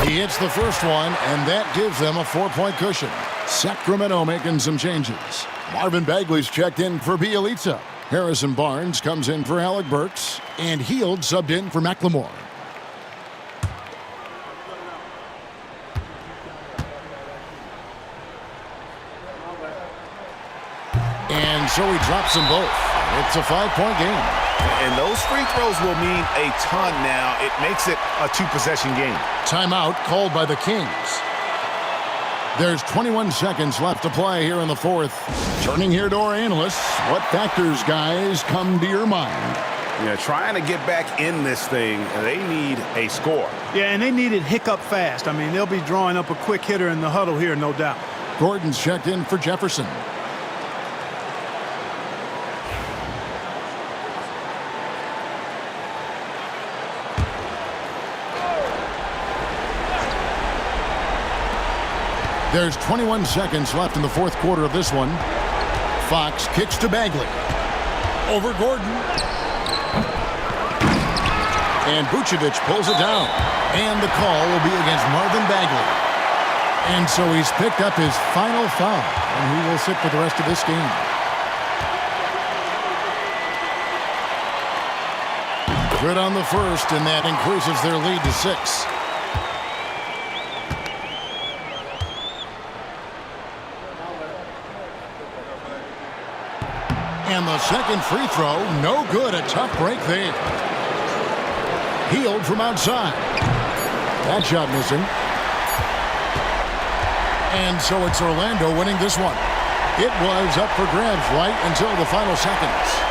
He hits the first one, and that gives them a 4-point cushion. Sacramento making some changes. Marvin Bagley's checked in for Bielitsa. Harrison Barnes comes in for Alec Burks, and Heald subbed in for McLemore. And so he drops them both. It's a 5-point game. And those free throws will mean a ton now. It makes it a 2-possession game. Timeout called by the Kings. There's 21 seconds left to play here in the fourth. Turning here to our analysts, what factors, guys, come to your mind? Yeah, trying to get back in this thing, they need a score. Yeah, and they need it hiccup fast. I mean, they'll be drawing up a quick hitter in the huddle here, no doubt. Gordon's checked in for Jefferson. There's 21 seconds left in the fourth quarter of this one. Fox kicks to Bagley. Over Gordon. And Vucevic pulls it down. And the call will be against Marvin Bagley. And so he's picked up his final foul. And he will sit for the rest of this game. Good on the first, and that increases their lead to 6. And the second free throw, no good. A tough break there. Heald from outside. That shot missing. And so it's Orlando winning this one. It was up for grabs right until the final seconds.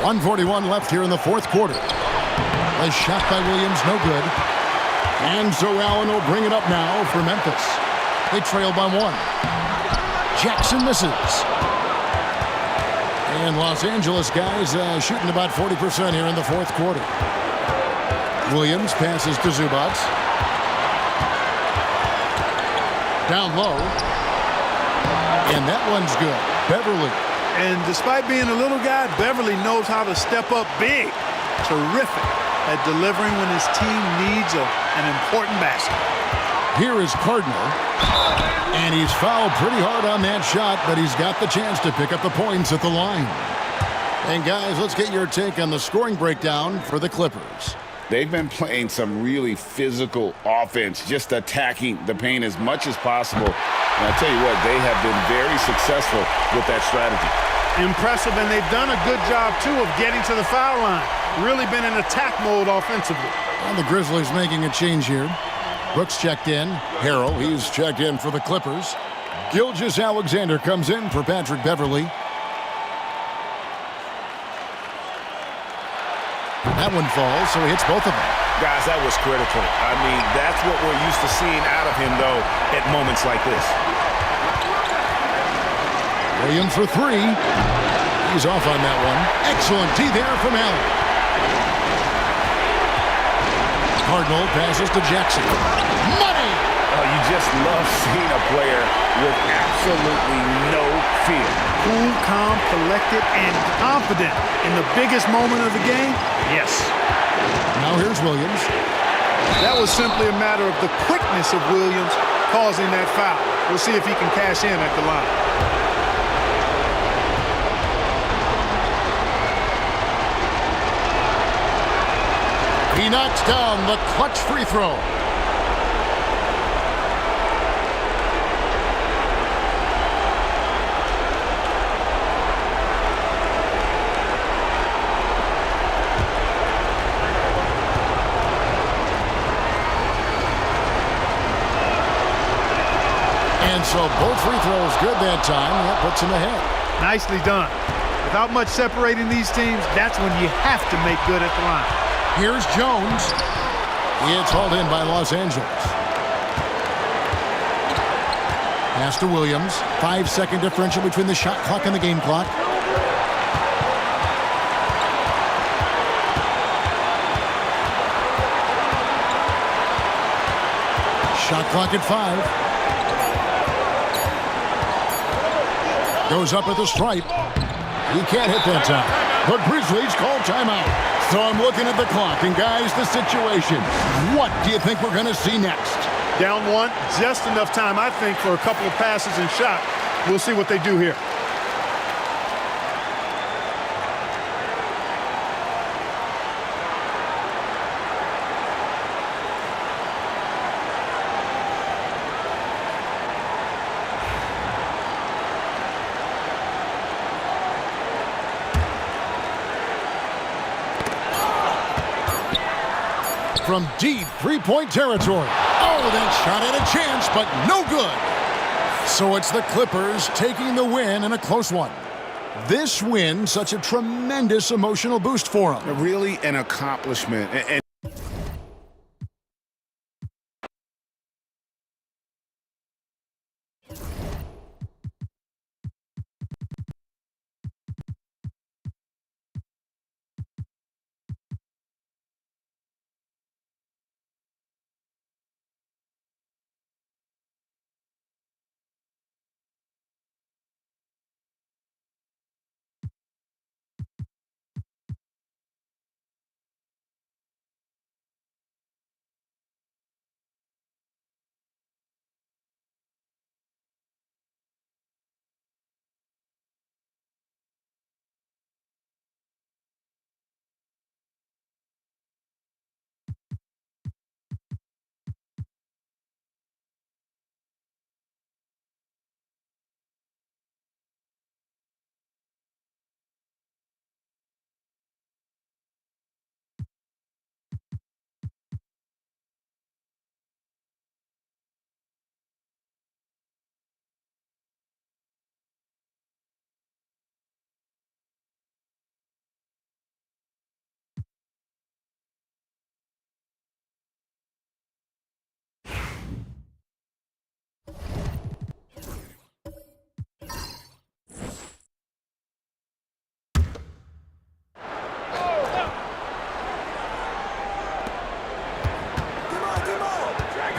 .141 left here in the fourth quarter. A shot by Williams, no good. And so Allen will bring it up now for Memphis. They trail by 1. Jackson misses. And Los Angeles guys shooting about 40% here in the fourth quarter. Williams passes to Zubats. Down low. And that one's good. Beverly. And despite being a little guy, Beverly knows how to step up big. Terrific at delivering when his team needs an important basket. Here is Cardinal. And he's fouled pretty hard on that shot, but he's got the chance to pick up the points at the line. And guys, let's get your take on the scoring breakdown for the Clippers. They've been playing some really physical offense, just attacking the paint as much as possible. And I tell you what, they have been very successful with that strategy. Impressive, and they've done a good job, too, of getting to the foul line. Really been in attack mode offensively. And the Grizzlies making a change here. Brooks checked in. Harrell, he's checked in for the Clippers. Gilgeous-Alexander comes in for Patrick Beverly. That one falls, so he hits both of them. Guys, that was critical. I mean, that's what we're used to seeing out of him, though, at moments like this. Williams for three. He's off on that one. Excellent D there from Allen. Cardinal passes to Jackson. Money! Oh, you just love seeing a player with absolutely no fear. Cool, calm, collected, and confident in the biggest moment of the game. Yes. Now here's Williams. That was simply a matter of the quickness of Williams causing that foul. We'll see if he can cash in at the line. He knocks down the clutch free throw. And so both free throws good that time. That puts him ahead. Nicely done. Without much separating these teams, that's when you have to make good at the line. Here's Jones. It's hauled in by Los Angeles. Pass to Williams. 5-second differential between the shot clock and the game clock. Shot clock at 5. Goes up at the stripe. He can't hit that time. The Grizzlies call timeout. So I'm looking at the clock, and guys, the situation. What do you think we're going to see next? Down one, just enough time, I think, for a couple of passes and shot. We'll see what they do here. From deep three-point territory. Oh, that shot had a chance, but no good. So it's the Clippers taking the win in a close one. This win, such a tremendous emotional boost for them. Really an accomplishment. And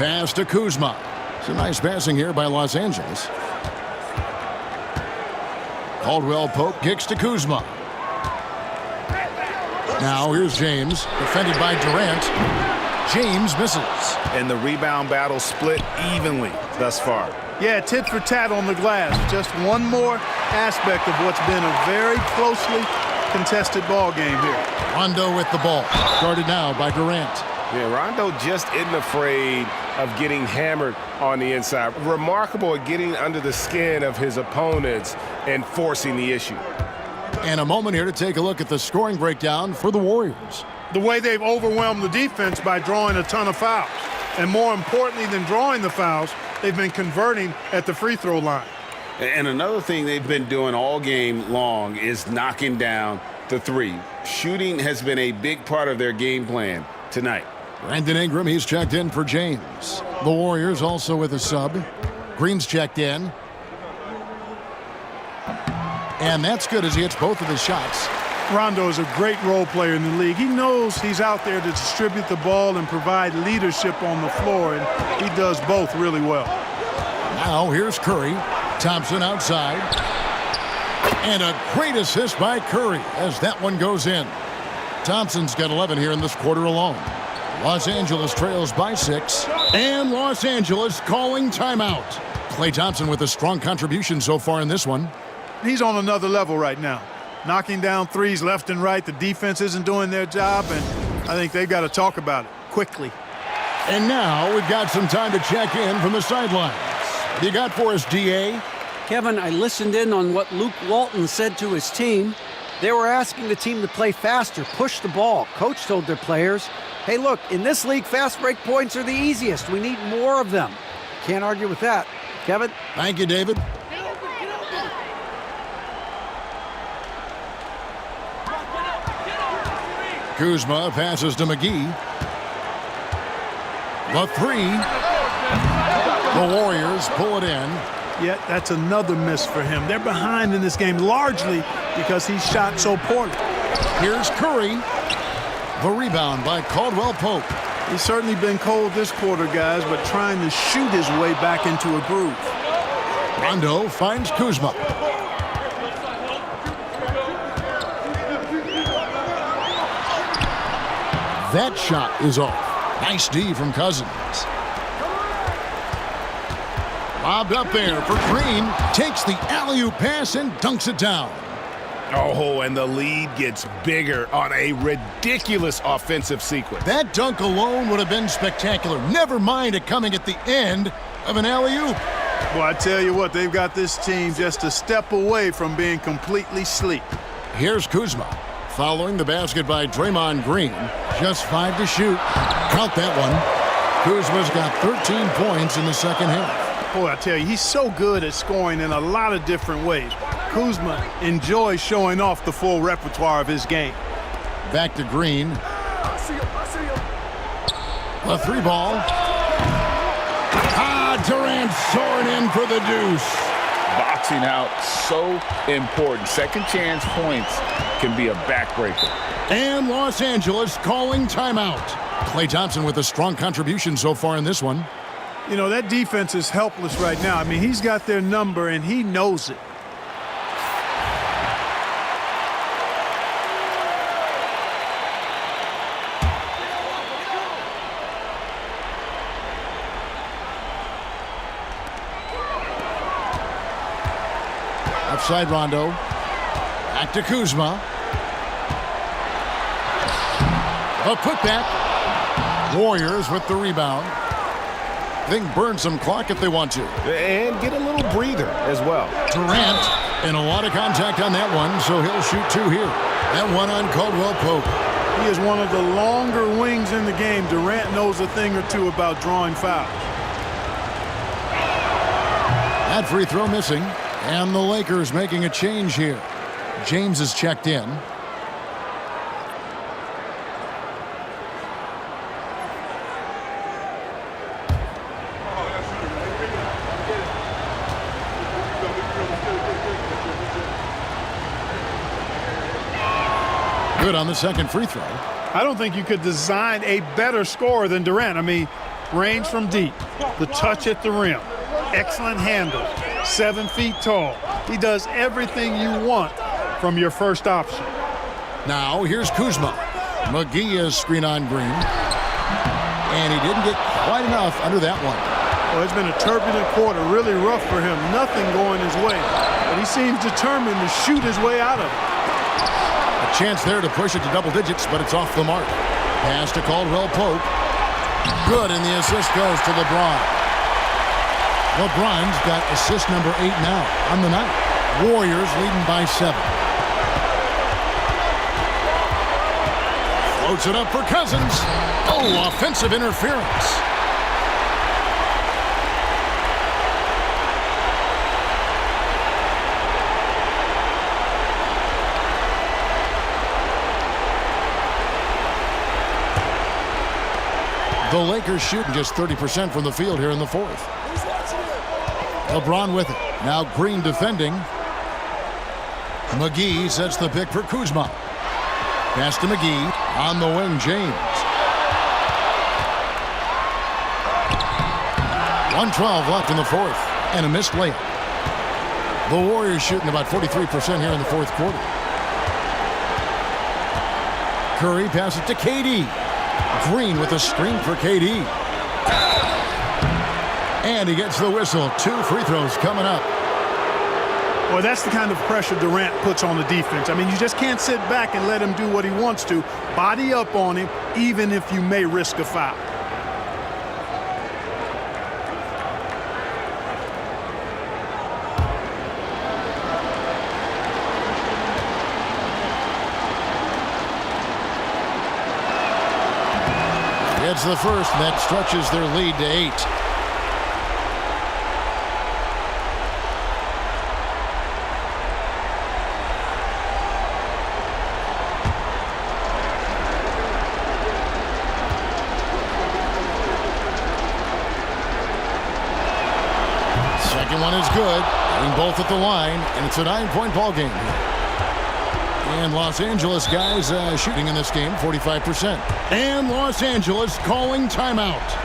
Pass to Kuzma. Some nice passing here by Los Angeles. Caldwell Pope kicks to Kuzma. Now here's James, defended by Durant. James misses. And the rebound battle split evenly thus far. Yeah, tit for tat on the glass. Just one more aspect of what's been a very closely contested ball game here. Rondo with the ball. Guarded now by Durant. Yeah, Rondo just isn't afraid of getting hammered on the inside. Remarkable at getting under the skin of his opponents and forcing the issue. And a moment here to take a look at the scoring breakdown for the Warriors. The way they've overwhelmed the defense by drawing a ton of fouls. And more importantly than drawing the fouls, they've been converting at the free throw line. And another thing they've been doing all game long is knocking down the three. Shooting has been a big part of their game plan tonight. Brandon Ingram, he's checked in for James. The Warriors also with a sub. Green's checked in. And that's good as he hits both of his shots. Rondo is a great role player in the league. He knows he's out there to distribute the ball and provide leadership on the floor, and he does both really well. Now here's Curry. Thompson outside. And a great assist by Curry as that one goes in. Thompson's got 11 here in this quarter alone. Los Angeles trails by 6. And Los Angeles calling timeout. Klay Thompson with a strong contribution so far in this one. He's on another level right now. Knocking down threes left and right. The defense isn't doing their job, and I think they've got to talk about it quickly. And now we've got some time to check in from the sidelines. What do you got for us, D.A.? Kevin, I listened in on what Luke Walton said to his team. They were asking the team to play faster, push the ball. Coach told their players, hey, look, in this league, fast break points are the easiest. We need more of them. Can't argue with that. Kevin? Thank you, David. Kuzma passes to McGee. The three. The Warriors pull it in. Yet that's another miss for him. They're behind in this game largely because he shot so poorly. Here's Curry. The rebound by Caldwell Pope. He's certainly been cold this quarter, guys, but trying to shoot his way back into a groove. Rondo finds Kuzma. That shot is off. Nice D from Cousins. Lobbed up there for Green. Takes the alley-oop pass and dunks it down. Oh, and the lead gets bigger on a ridiculous offensive sequence. That dunk alone would have been spectacular. Never mind it coming at the end of an alley-oop. Well, I tell you what, they've got this team just a step away from being completely sleep. Here's Kuzma. Following the basket by Draymond Green. Just 5 to shoot. Count that one. Kuzma's got 13 points in the second half. Boy, I tell you, he's so good at scoring in a lot of different ways. Kuzma enjoys showing off the full repertoire of his game. Back to Green. The three ball. Durant soaring in for the deuce. Boxing out so important. Second chance points can be a backbreaker. And Los Angeles calling timeout. Klay Thompson with a strong contribution so far in this one. You know, that defense is helpless right now. I mean, he's got their number, and he knows it. Outside Rondo. Back to Kuzma. A putback. Warriors with the rebound. They can burn some clock if they want to. And get a little breather as well. Durant, and a lot of contact on that one, so he'll shoot 2 here. That one on Caldwell Pope. He is one of the longer wings in the game. Durant knows a thing or two about drawing fouls. That free throw missing, and the Lakers making a change here. James is checked in. Good on the second free throw. I don't think you could design a better scorer than Durant. I mean, Range from deep. The touch at the rim. Excellent handle. 7 feet tall. He does everything you want from your first option. Now here's Kuzma. McGee is screen on Green. And he didn't get quite enough under that one. Well, it's been a turbulent quarter, really rough for him. Nothing going his way. But he seems determined to shoot his way out of it. A chance there to push it to double digits, but it's off the mark. Pass to Caldwell Pope. Good, and the assist goes to LeBron. LeBron's got assist number 8 now on the night. Warriors leading by 7. Floats it up for Cousins. Oh, offensive interference. The Lakers shooting just 30% from the field here in the fourth. LeBron with it. Now Green defending. McGee sets the pick for Kuzma. Pass to McGee. On the wing, James. 1:12 left in the fourth. And a missed layup. The Warriors shooting about 43% here in the fourth quarter. Curry passes to KD. Green with a screen for KD. And he gets the whistle. 2 free throws coming up. Well, that's the kind of pressure Durant puts on the defense. I mean, you just can't sit back and let him do what he wants to. Body up on him, even if you may risk a foul. It's the first, and that stretches their lead to 8. Second one is good. Hitting both at the line, and it's a 9-point ball game. And Los Angeles guys shooting in this game 45%. And Los Angeles calling timeout.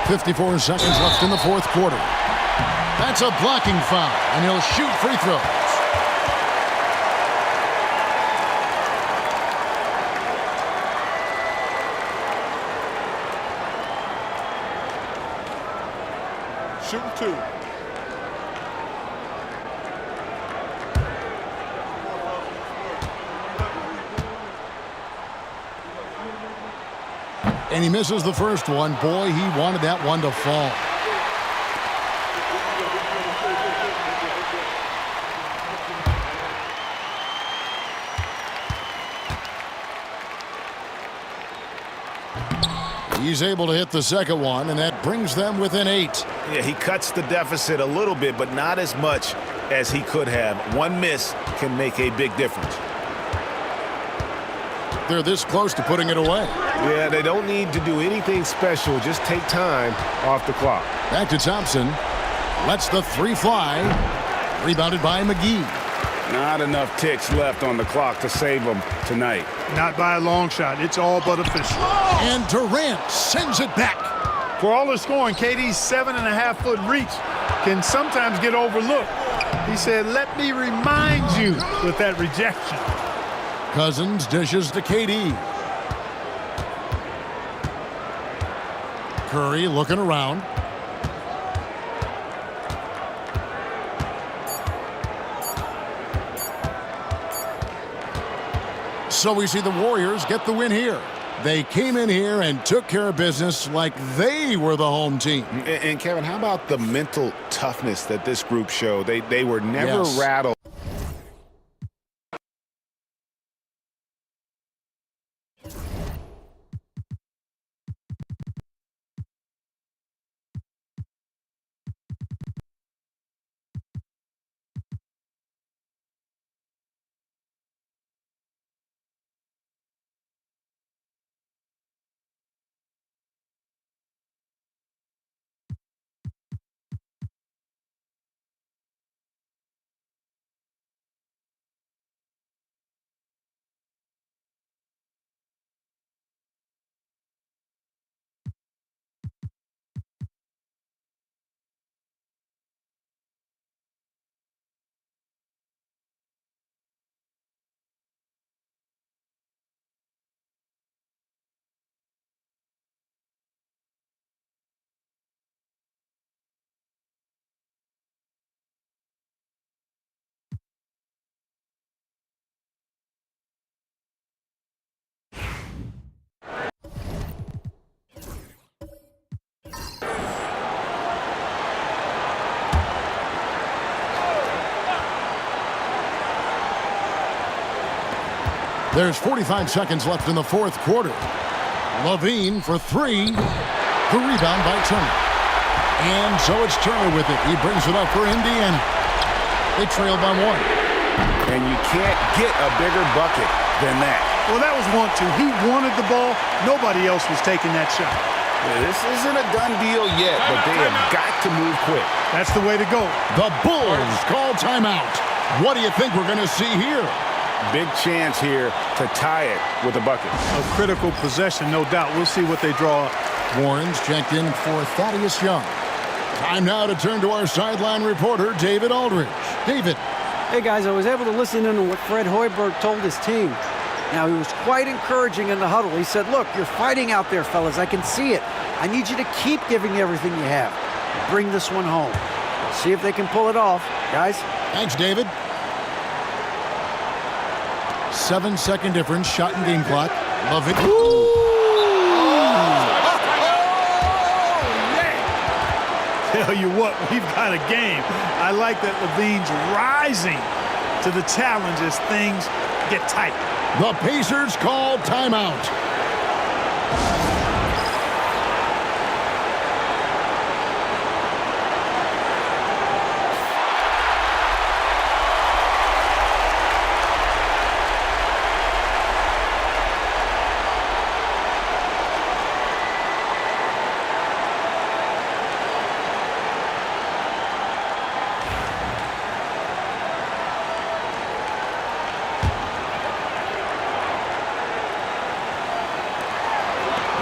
.54 seconds left in the fourth quarter. That's a blocking foul, and he'll shoot free throws. Shooting 2. And he misses the first one. Boy, he wanted that one to fall. He's able to hit the second one, and that brings them within 8. Yeah, he cuts the deficit a little bit, but not as much as he could have. One miss can make a big difference. They're this close to putting it away. Yeah, they don't need to do anything special. Just take time off the clock. Back to Thompson. Lets the 3 fly. Rebounded by McGee. Not enough ticks left on the clock to save them tonight. Not by a long shot. It's all but official. And Durant sends it back. For all the scoring, KD's 7.5-foot reach can sometimes get overlooked. He said, "Let me remind you," with that rejection. Cousins dishes to KD. Curry looking around. So we see the Warriors get the win here. They came in here and took care of business like they were the home team. And Kevin, how about the mental toughness that this group showed? They were never rattled. There's 45 seconds left in the fourth quarter. Levine for three. The rebound by Turner. And so it's Turner with it. He brings it up for Indiana. They trail by one. And you can't get a bigger bucket than that. Well, that was 1-2. He wanted the ball. Nobody else was taking that shot. This isn't a done deal yet, but they have got to move quick. That's the way to go. The Bulls call timeout. What do you think we're going to see here? Big chance here to tie it with a bucket. A critical possession, no doubt. We'll see what they draw up. Warren's checked in for Thaddeus Young. Time now to turn to our sideline reporter, David Aldridge. David. Hey, guys, I was able to listen in on what Fred Hoiberg told his team. Now, he was quite encouraging in the huddle. He said, look, you're fighting out there, fellas. I can see it. I need you to keep giving everything you have. Bring this one home. See if they can pull it off. Guys? Thanks, David. 7-second difference, shot and game clock. Levine. Tell you what, we've got a game. I like that Levine's rising to the challenge as things get tight. The Pacers call timeout.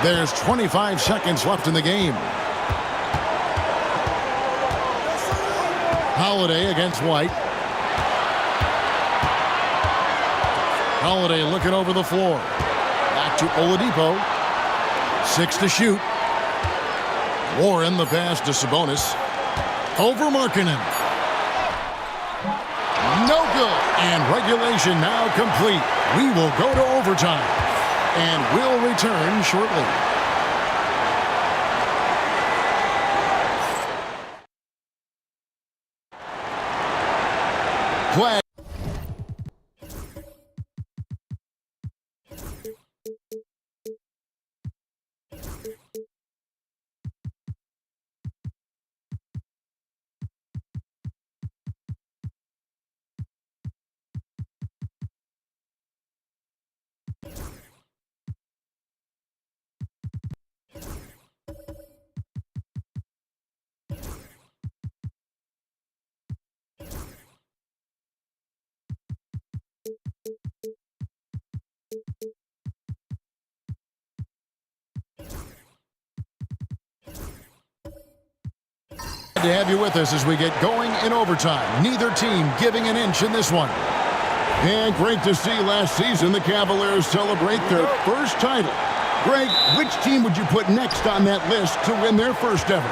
There's 25 seconds left in the game. Holiday against White. Holiday looking over the floor. Back to Oladipo. 6 to shoot. Warren the pass to Sabonis. Over Markkanen. No good. And regulation now complete. We will go to overtime. And we'll return shortly. Play. To have you with us as we get going in overtime. Neither team giving an inch in this one. And great to see last season the Cavaliers celebrate their first title. Greg, which team would you put next on that list to win their first ever?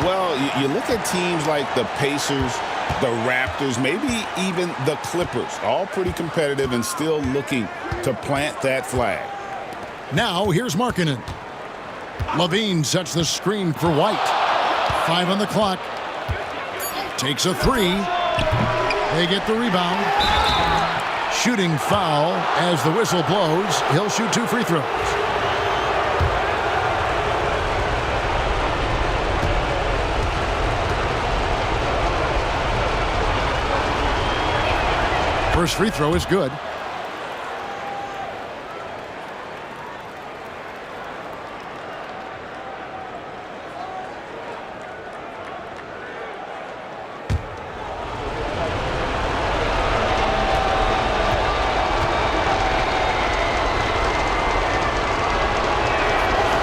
Well, you look at teams like the Pacers, the Raptors, maybe even the Clippers, all pretty competitive and still looking to plant that flag. Now, here's Markkanen. Levine sets the screen for White. 5 on the clock. Takes a 3. They get the rebound. Shooting foul as the whistle blows. He'll shoot 2 free throws. First free throw is good.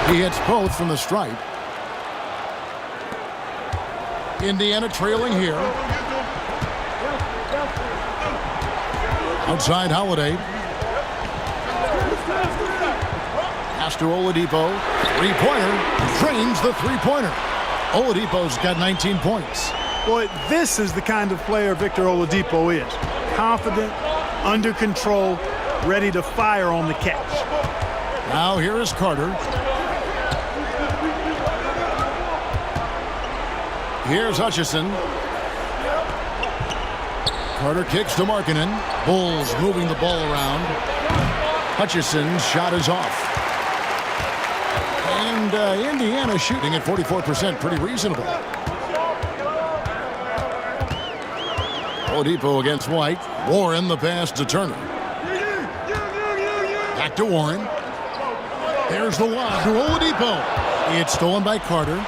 He hits both from the stripe. Indiana trailing here. Outside Holiday. Pass to Oladipo. Three-pointer. Drains the three-pointer. Oladipo's got 19 points. Boy, this is the kind of player Victor Oladipo is. Confident, under control, ready to fire on the catch. Now here is Carter. Here's Hutchison. Carter kicks to Markkanen. Bulls moving the ball around. Hutchison's shot is off. And Indiana shooting at 44%, pretty reasonable. Oladipo against White. Warren the pass to Turner. Back to Warren. There's the lob to Oladipo. It's stolen by Carter.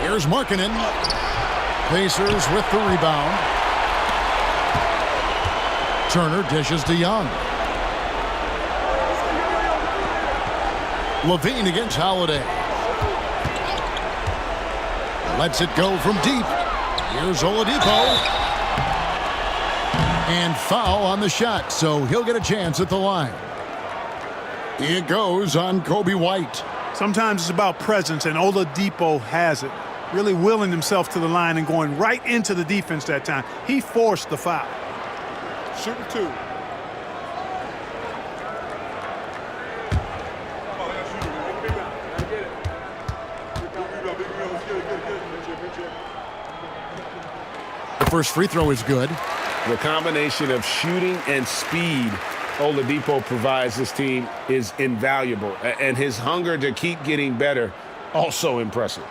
Here's Markkanen. Pacers with the rebound. Turner dishes to Young. Levine against Holiday. Lets it go from deep. Here's Oladipo. And foul on the shot, so he'll get a chance at the line. It goes on Kobe White. Sometimes it's about presence, and Oladipo has it. Really willing himself to the line and going right into the defense that time. He forced the foul. Shooting 2. The first free throw is good. The combination of shooting and speed Oladipo provides this team is invaluable. And his hunger to keep getting better, also impressive.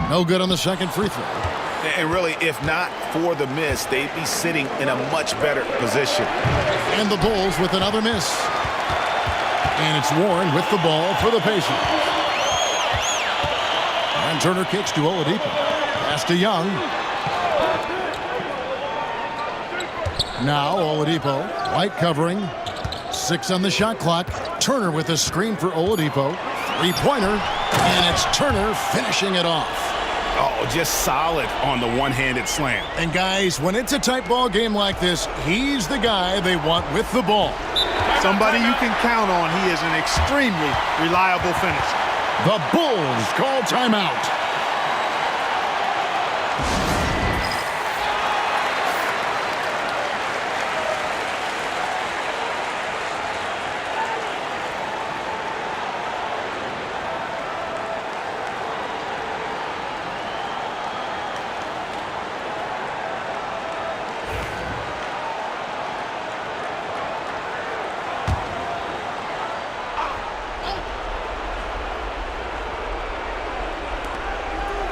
No good on the second free throw. And really, if not for the miss, they'd be sitting in a much better position. And the Bulls with another miss. And it's Warren with the ball for the Pacers. And Turner kicks to Oladipo. Pass to Young. Now Oladipo. White covering. 6 on the shot clock. Turner with a screen for Oladipo. Three-pointer. And it's Turner finishing it off. Oh, just solid on the one-handed slam. And guys, when it's a tight ball game like this, he's the guy they want with the ball. Somebody you can count on. He is an extremely reliable finisher. The Bulls call timeout.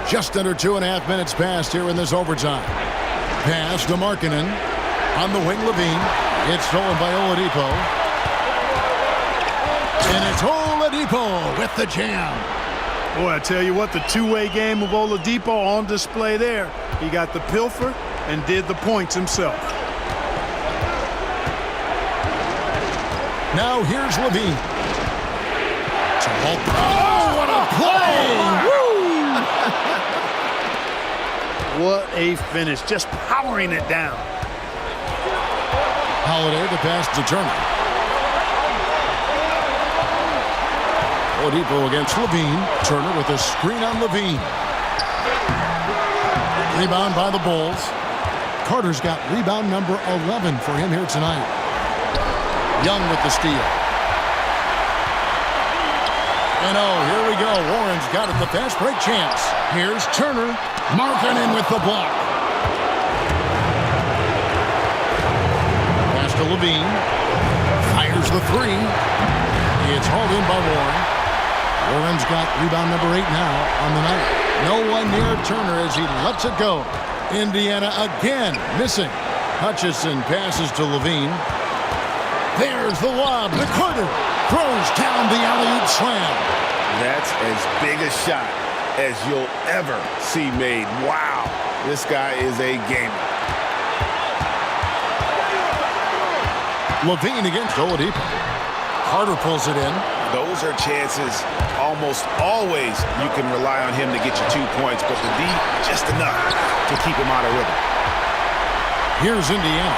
Just under 2.5 minutes passed here in this overtime. Pass to Markkanen. On the wing, Levine. It's stolen by Oladipo. And it's Oladipo with the jam. Boy, I tell you what, the two-way game of Oladipo on display there. He got the pilfer and did the points himself. Now here's Levine. Oh, what a play! Woo! What a finish, just powering it down. Holiday, the pass to Turner. Oladipo against Levine. Turner with a screen on Levine. Rebound by the Bulls. Carter's got rebound number 11 for him here tonight. Young with the steal. And oh, here we go. Warren's got it, the fast break chance. Here's Turner. Markkanen with the block. Pass to Levine. Fires the three. It's hauled in by Warren. Warren's got rebound number 8 now on the night. No one near Turner as he lets it go. Indiana again missing. Hutchison passes to Levine. There's the lob to Carter. Throws down the alley-oop slam. That's as big a shot as you'll ever see made. Wow, this guy is a gamer. Levine against Oladipo. Carter pulls it in. Those are chances almost always you can rely on him to get you 2 points, but the D, just enough to keep him out of rhythm. Here's Indiana.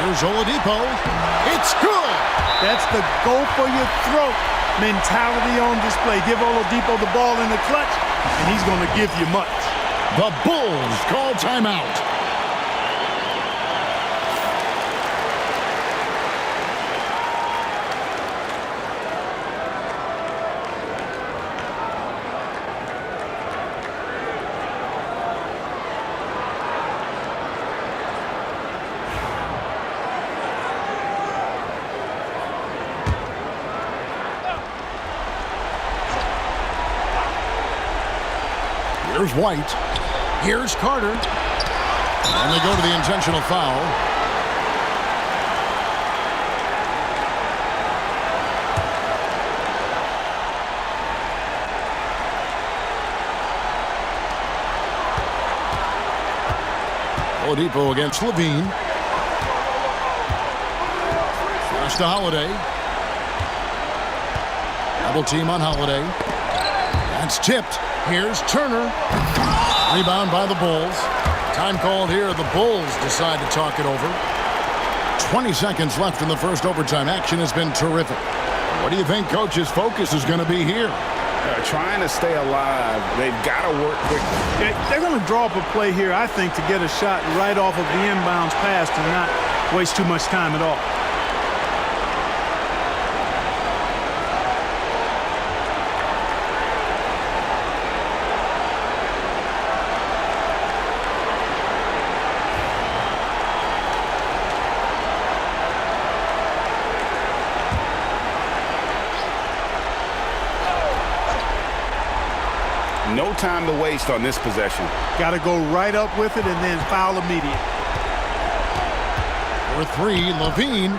Here's Oladipo. It's good. That's the go for your throat mentality on display. Give Oladipo the ball in the clutch, and he's going to give you much. The Bulls call timeout. Here's White. Here's Carter. And they go to the intentional foul. Oladipo against Levine. Pass to Holiday. Double team on Holiday. That's tipped. Here's Turner. Rebound by the Bulls. Time called here. The Bulls decide to talk it over. 20 seconds left in the first overtime. Action has been terrific. What do you think Coach's focus is going to be here? They're trying to stay alive. They've got to work quickly. They're going to draw up a play here, I think, to get a shot right off of the inbounds pass and not waste too much time at all. No time to waste on this possession. Got to go right up with it and then foul immediate. For three, Levine.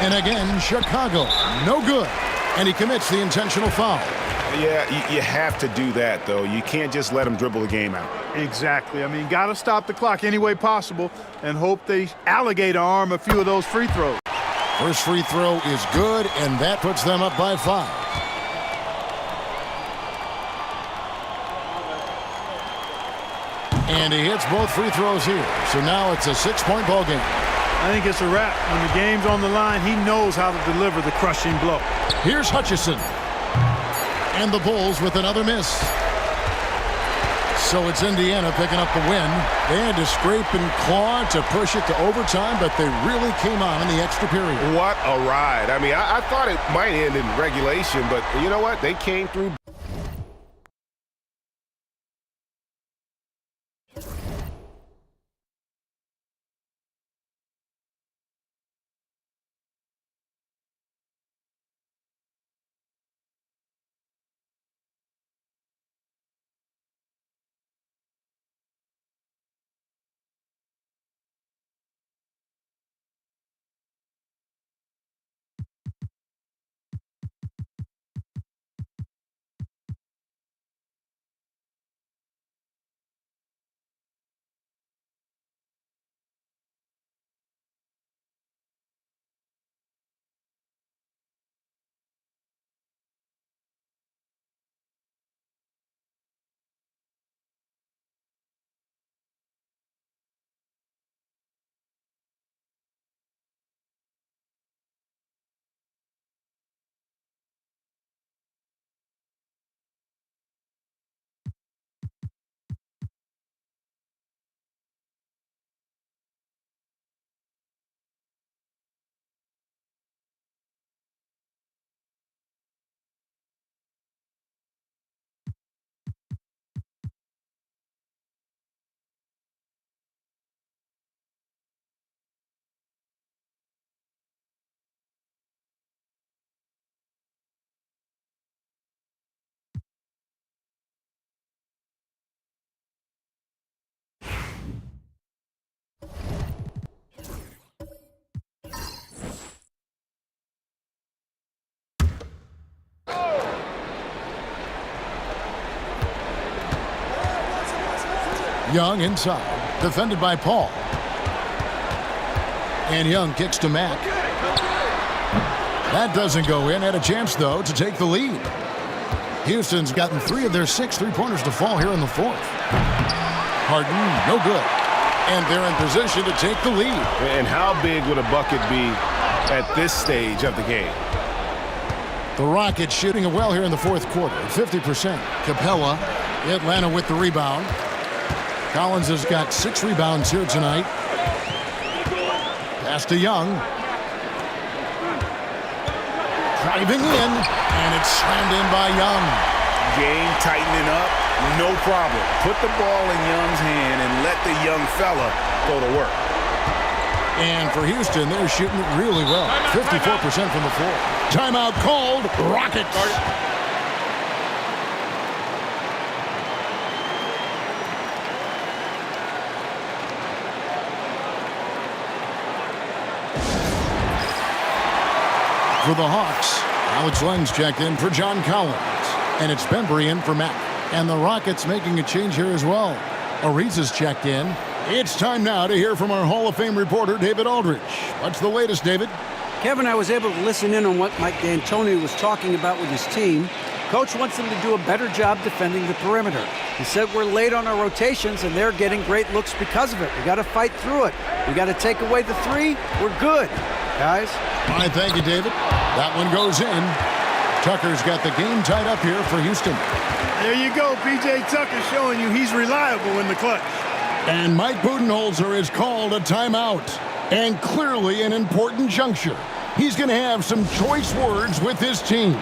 And again, Chicago. No good. And he commits the intentional foul. Yeah, you have to do that, though. You can't just let them dribble the game out. Exactly. I mean, got to stop the clock any way possible and hope they alligator arm a few of those free throws. First free throw is good, and that puts them up by 5. And he hits both free throws here. So now it's a 6-point ball game. I think it's a wrap. When the game's on the line, he knows how to deliver the crushing blow. Here's Hutchison. And the Bulls with another miss. So it's Indiana picking up the win. They had to scrape and claw to push it to overtime, but they really came on in the extra period. What a ride. I mean, I thought it might end in regulation, but you know what? They came through. Young inside, defended by Paul. And Young kicks to Mack. That doesn't go in. Had a chance, though, to take the lead. Houston's gotten 3 of their 6 three-pointers to fall here in the fourth. Harden, no good. And they're in position to take the lead. And how big would a bucket be at this stage of the game? The Rockets shooting it well here in the fourth quarter, 50%. Capella, Atlanta with the rebound. Collins has got 6 rebounds here tonight. Pass to Young. Driving in, and it's slammed in by Young. Game tightening up, no problem. Put the ball in Young's hand and let the young fella go to work. And for Houston, they're shooting it really well. 54% from the floor. Timeout called. Rockets. For the Hawks, Alex Lenz checked in for John Collins. And it's Bembry in for Mack. And the Rockets making a change here as well. Ariza's checked in. It's time now to hear from our Hall of Fame reporter, David Aldridge. What's the latest, David? Kevin, I was able to listen in on what Mike D'Antoni was talking about with his team. Coach wants them to do a better job defending the perimeter. He said we're late on our rotations, and they're getting great looks because of it. We got to fight through it. We got to take away the three. We're good, guys. All right, thank you, David. That one goes in. Tucker's got the game tied up here for Houston. There you go, P.J. Tucker showing you he's reliable in the clutch. And Mike Budenholzer has called a timeout. And clearly an important juncture. He's going to have some choice words with his team.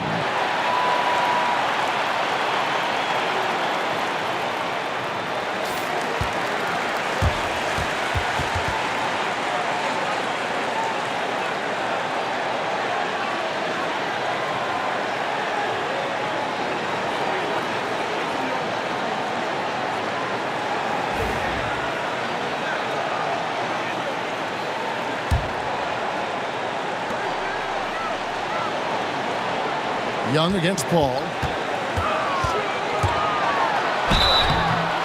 Young against Paul.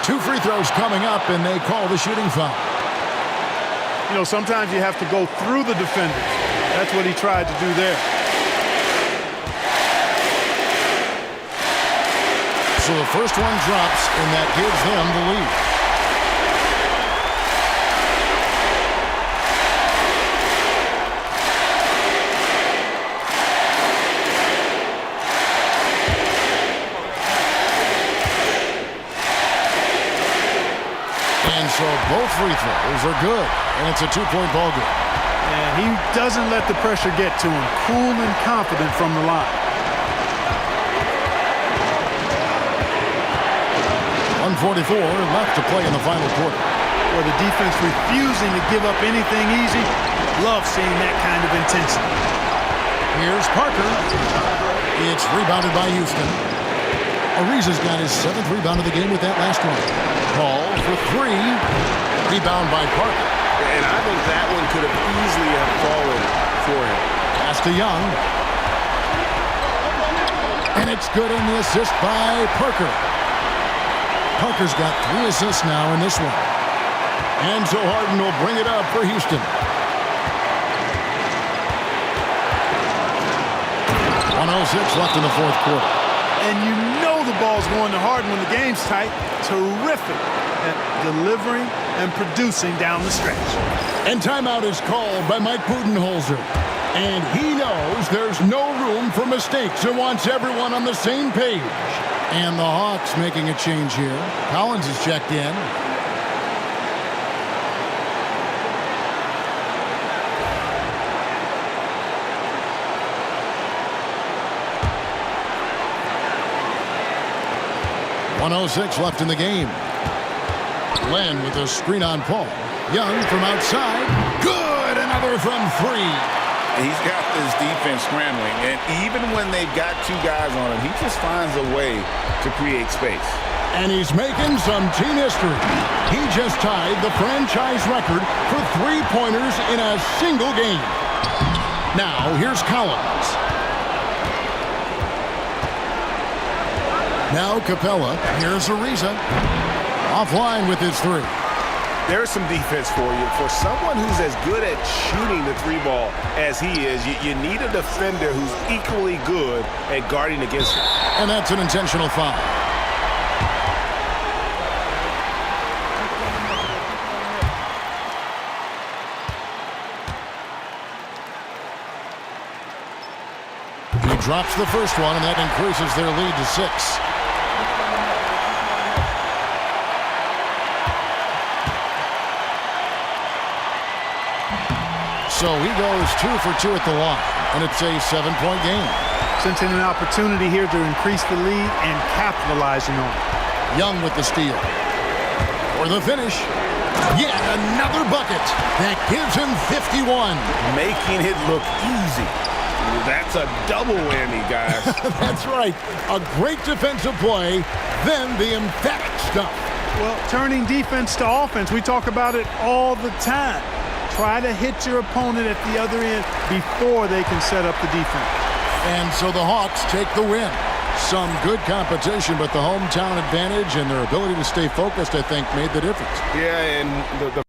2 free throws coming up, and they call the shooting foul. You know, sometimes you have to go through the defenders. That's what he tried to do there. So the first one drops, and that gives them the lead. So both free throws are good, and it's a 2-point ball game. And he doesn't let the pressure get to him. Cool and confident from the line. 1:44 left to play in the final quarter. Where the defense refusing to give up anything easy. Love seeing that kind of intensity. Here's Parker. It's rebounded by Houston. Ariza's got his 7th rebound of the game with that last one. Ball for 3. Rebound by Parker. And I think that one could have easily have fallen for him. Pass to Young. And it's good in the assist by Parker. Parker's got 3 assists now in this one. And so Harden will bring it up for Houston. 1:06 left in the fourth quarter. And you know the ball's going to Harden when the game's tight. Terrific at delivering and producing down the stretch. And timeout is called by Mike Budenholzer. And he knows there's no room for mistakes and wants everyone on the same page. And the Hawks making a change here. Collins is checked in. .106 left in the game. Len with a screen on Paul. Young from outside. Good! Another from 3. He's got this defense scrambling, and even when they've got 2 guys on him, he just finds a way to create space. And he's making some team history. He just tied the franchise record for 3-pointers in a single game. Now, here's Collins. Now Capella. Here's Ariza. Offline with his 3. There's some defense for you. For someone who's as good at shooting the 3 ball as he is, you need a defender who's equally good at guarding against him. And that's an intentional foul. He drops the first one, and that increases their lead to 6. So he goes 2 for 2 at the line, and it's a 7-point game. Sensing an opportunity here to increase the lead and capitalizing on it. Young with the steal. For the finish. Yet another bucket. That gives him 51. Making it look easy. That's a double whammy, guys. That's right. A great defensive play, then the emphatic stuff. Well, turning defense to offense, we talk about it all the time. Try to hit your opponent at the other end before they can set up the defense. And so the Hawks take the win. Some good competition, but the hometown advantage and their ability to stay focused, I think, made the difference. Yeah, and the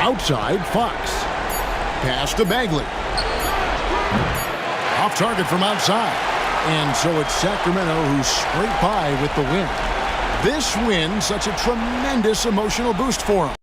Outside, Fox. Pass to Bagley. Off target from outside. And so it's Sacramento who's straight by with the win. This win, such a tremendous emotional boost for them.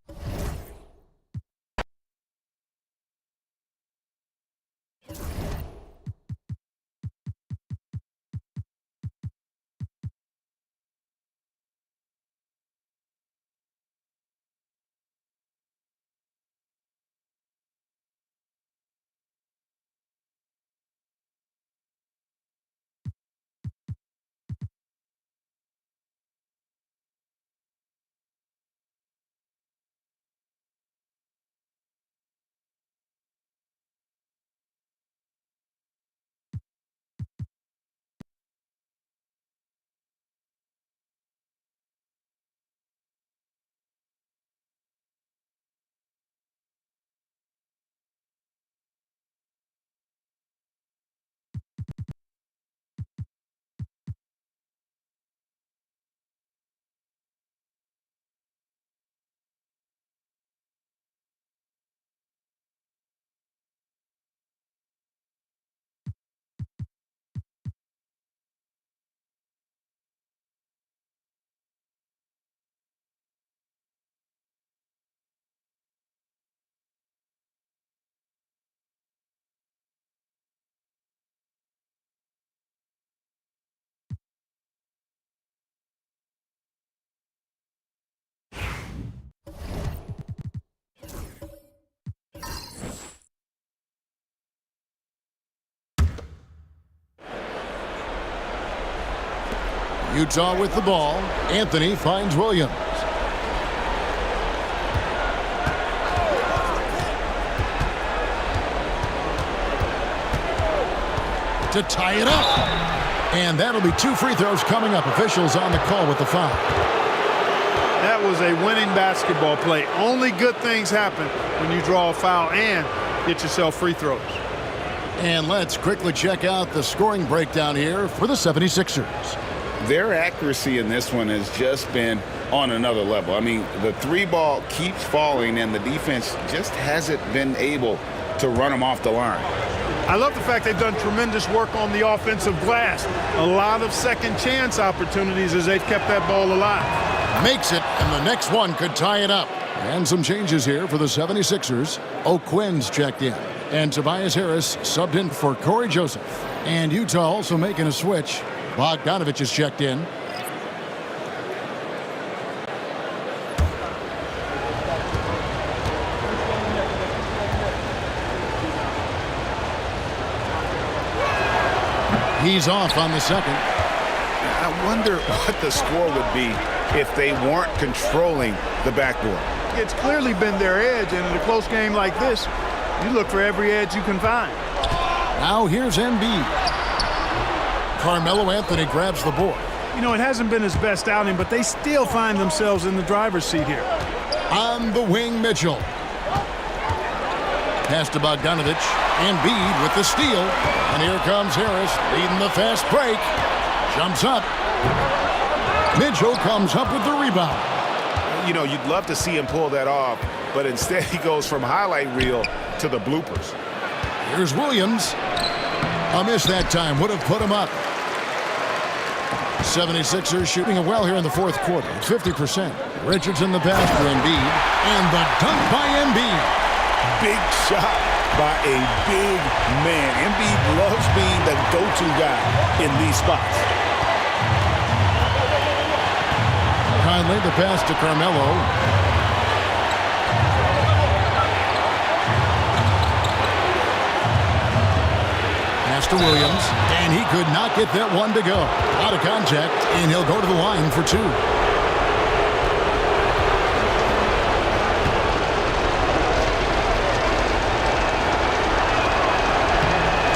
Utah with the ball. Anthony finds Williams. To tie it up. And that'll be 2 free throws coming up. Officials on the call with the foul. That was a winning basketball play. Only good things happen when you draw a foul and get yourself free throws. And let's quickly check out the scoring breakdown here for the 76ers. Their accuracy in this one has just been on another level. I mean, the three ball keeps falling, and the defense just hasn't been able to run them off the line. I love the fact they've done tremendous work on the offensive glass. A lot of second chance opportunities as they've kept that ball alive. Makes it, and the next one could tie it up. And some changes here for the 76ers. O'Quinn's checked in, and Tobias Harris subbed in for Corey Joseph. And Utah also making a switch. Bogdanovich is checked in. He's off on the second. I wonder what the score would be if they weren't controlling the backboard. It's clearly been their edge, and in a close game like this, you look for every edge you can find. Now here's Embiid. Carmelo Anthony grabs the board. You know, it hasn't been his best outing, but they still find themselves in the driver's seat here. On the wing, Mitchell. Pass to Bogdanovich. Embiid with the steal. And here comes Harris leading the fast break. Jumps up. Mitchell comes up with the rebound. You know, you'd love to see him pull that off, but instead he goes from highlight reel to the bloopers. Here's Williams. A miss that time would have put him up. 76ers shooting it well here in the fourth quarter. 50%. Richardson the pass for Embiid. And the dunk by Embiid. Big shot by a big man. Embiid loves being the go-to guy in these spots. Conley the pass to Carmelo. Pass to Williams, and he could not get that one to go. Out of contact, and he'll go to the line for two.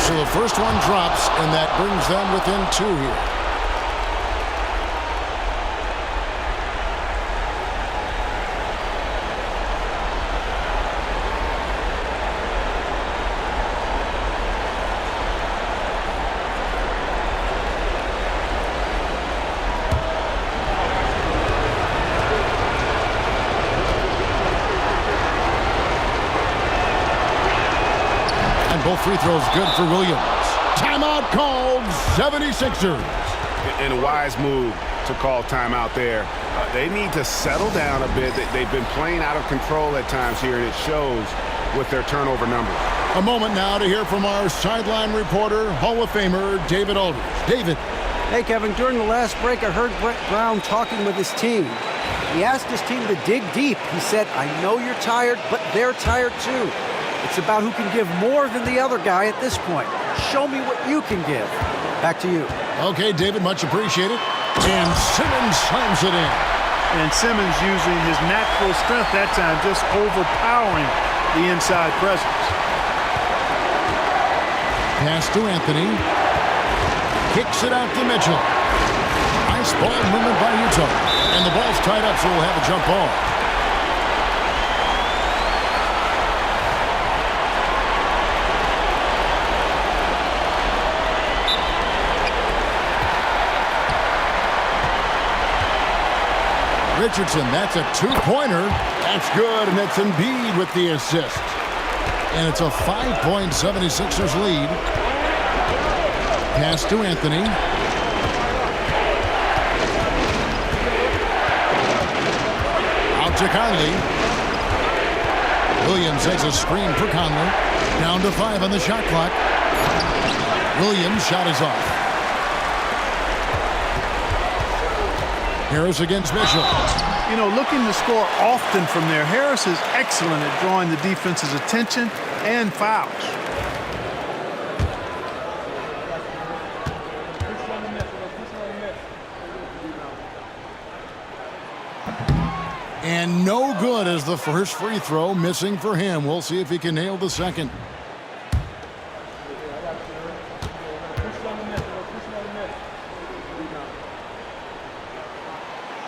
So the first one drops, and that brings them within two here. Both free throws good for Williams. Timeout called, 76ers. And a wise move to call timeout there. They need to settle down a bit. They've been playing out of control at times here, and it shows with their turnover numbers. A moment now to hear from our sideline reporter, Hall of Famer David Aldridge. David. Hey, Kevin, during the last break, I heard Brett Brown talking with his team. He asked his team to dig deep. He said, I know you're tired, but they're tired too. It's about who can give more than the other guy at this point. Show me what you can give. Back to you. Okay, David, much appreciated. And Simmons slams it in. And Simmons using his natural strength that time, just overpowering the inside presence. Pass to Anthony. Kicks it out to Mitchell. Nice ball movement by Utah. And the ball's tied up, so we'll have a jump ball. Richardson, that's a two-pointer. That's good, and it's Embiid with the assist. And it's a 5-point 76ers lead. Pass to Anthony. Out to Conley. Williams takes a screen for Conley. Down to 5 on the shot clock. Williams' shot is off. Harris against Mitchell. You know, looking to score often from there. Harris is excellent at drawing the defense's attention and fouls. And no good as the first free throw, missing for him. We'll see if he can nail the second.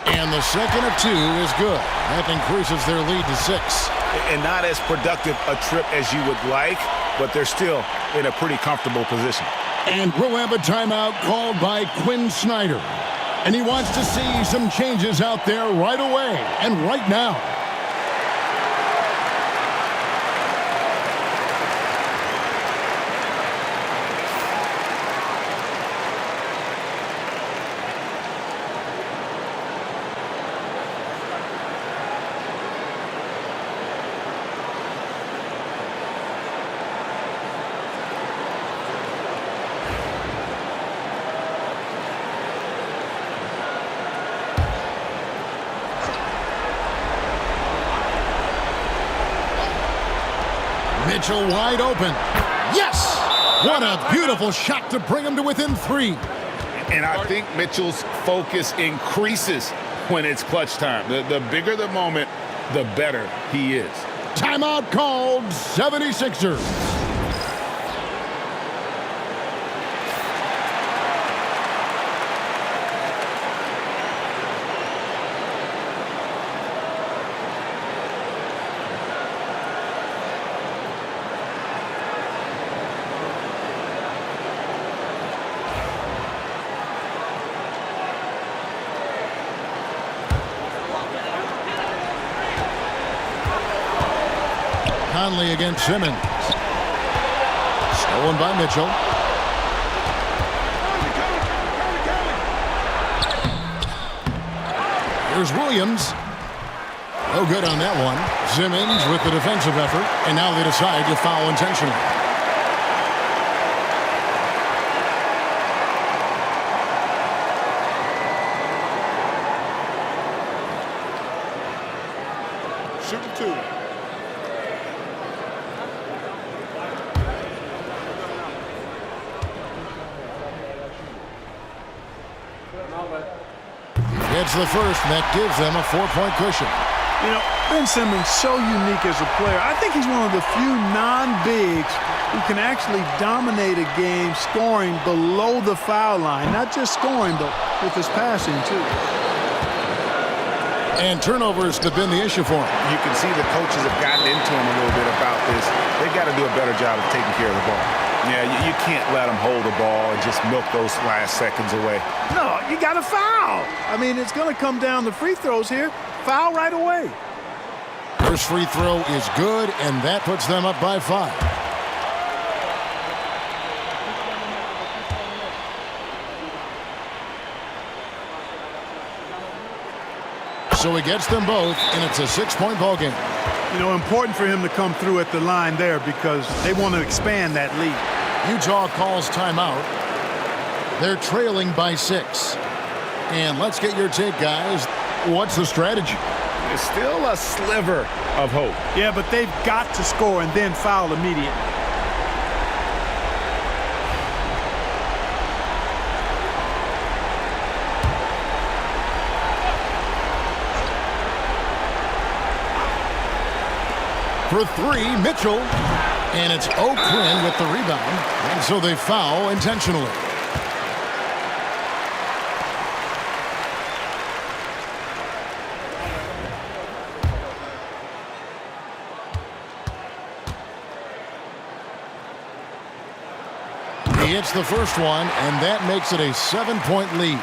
And the second of two is good. That increases their lead to 6. And not as productive a trip as you would like, but they're still in a pretty comfortable position. And we'll have a timeout called by Quinn Snyder. And he wants to see some changes out there right away and right now. Mitchell wide open. Yes! What a beautiful shot to bring him to within 3. And I think Mitchell's focus increases when it's clutch time. The bigger the moment, the better he is. Timeout called, 76ers. Conley against Simmons. Stolen by Mitchell. Here's Williams. No good on that one. Simmons with the defensive effort, and now they decide to foul intentionally. Shooting 2. Gets the first, and that gives them a 4-point cushion. You know, Ben Simmons so unique as a player. I think he's one of the few non-bigs who can actually dominate a game scoring below the foul line. Not just scoring, but with his passing, too. And turnovers have been the issue for him. You can see the coaches have gotten into him a little bit about this. They've got to do a better job of taking care of the ball. Yeah, you can't let him hold the ball and just milk those last seconds away. No, you got to foul. I mean, it's going to come down to free throws here. Foul right away. First free throw is good, and that puts them up by 5. So he gets them both, and it's a 6-point ball game. You know, important for him to come through at the line there because they want to expand that lead. Utah calls timeout. They're trailing by 6. And let's get your take, guys. What's the strategy? There's still a sliver of hope. Yeah, but they've got to score and then foul immediately. For 3, Mitchell. And it's O'Quinn with the rebound. And so they foul intentionally. He hits the first one, and that makes it a 7-point lead.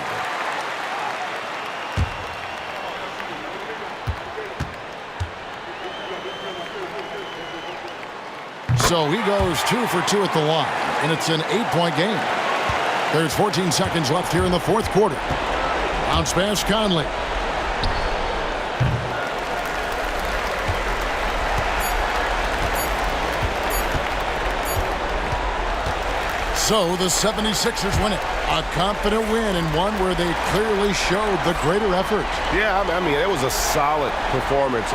So he goes 2 for 2 at the line, and it's an 8-point game. There's 14 seconds left here in the fourth quarter. Bounce pass, Conley. So the 76ers win it. A confident win, and one where they clearly showed the greater effort. Yeah, I mean, it was a solid performance.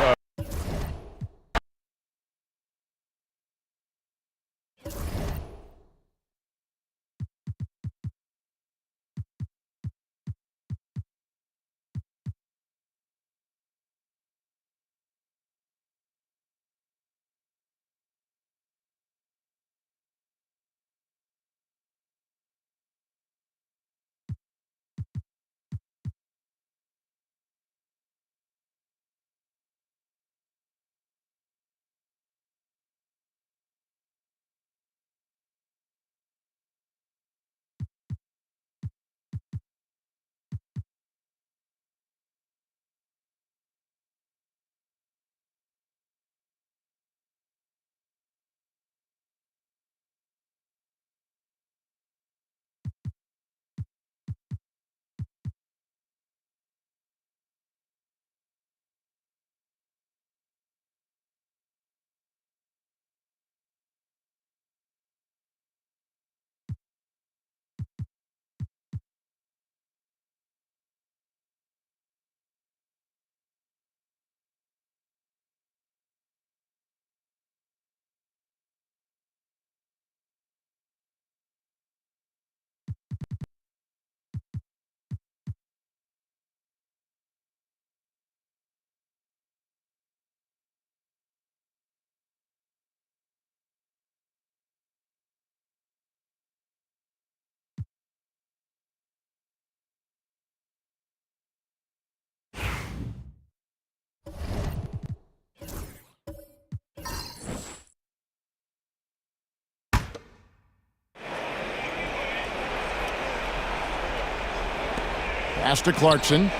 Pass to Clarkson.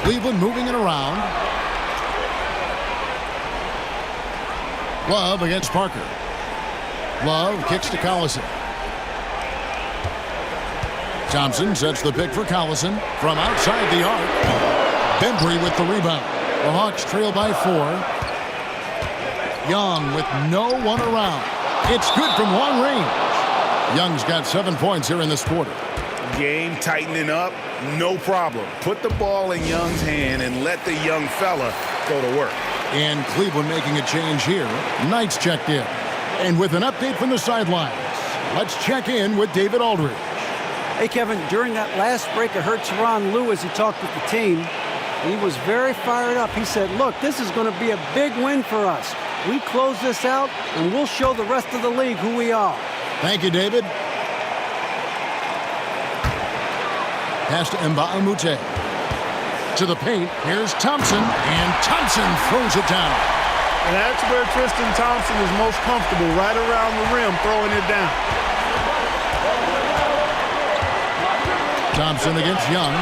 Cleveland moving it around. Love against Parker. Love kicks to Collison. Thompson sets the pick for Collison from outside the arc. Bembry with the rebound. The Hawks trail by 4. Young with no one around. It's good from long range. Young's got 7 points here in this quarter. Game tightening up, no problem. Put the ball in Young's hand and let the young fella go to work. And Cleveland making a change here. Knight's checked in. And with an update from the sidelines, let's check in with David Aldridge. Hey, Kevin, during that last break, I heard Tyronn Lue as he talked with the team. He was very fired up. He said, look, this is going to be a big win for us. We close this out, and we'll show the rest of the league who we are. Thank you, David. Pass to Mbah-a-Moute. To the paint, here's Thompson, and Thompson throws it down. And that's where Tristan Thompson is most comfortable, right around the rim, throwing it down. Thompson against Young.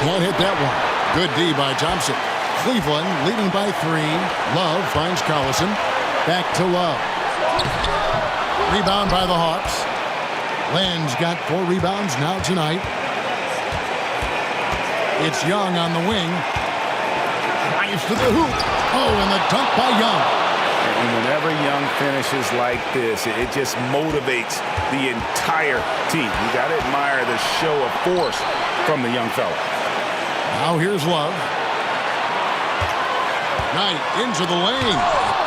Can't hit that one. Good D by Thompson. Cleveland leading by 3. Love finds Collison. Back to Love. Rebound by the Hawks. Land's got 4 rebounds now tonight. It's Young on the wing. Drives to the hoop. Oh, and the dunk by Young. And whenever Young finishes like this, it just motivates the entire team. You got to admire the show of force from the young fella. Now here's Love. Knight into the lane.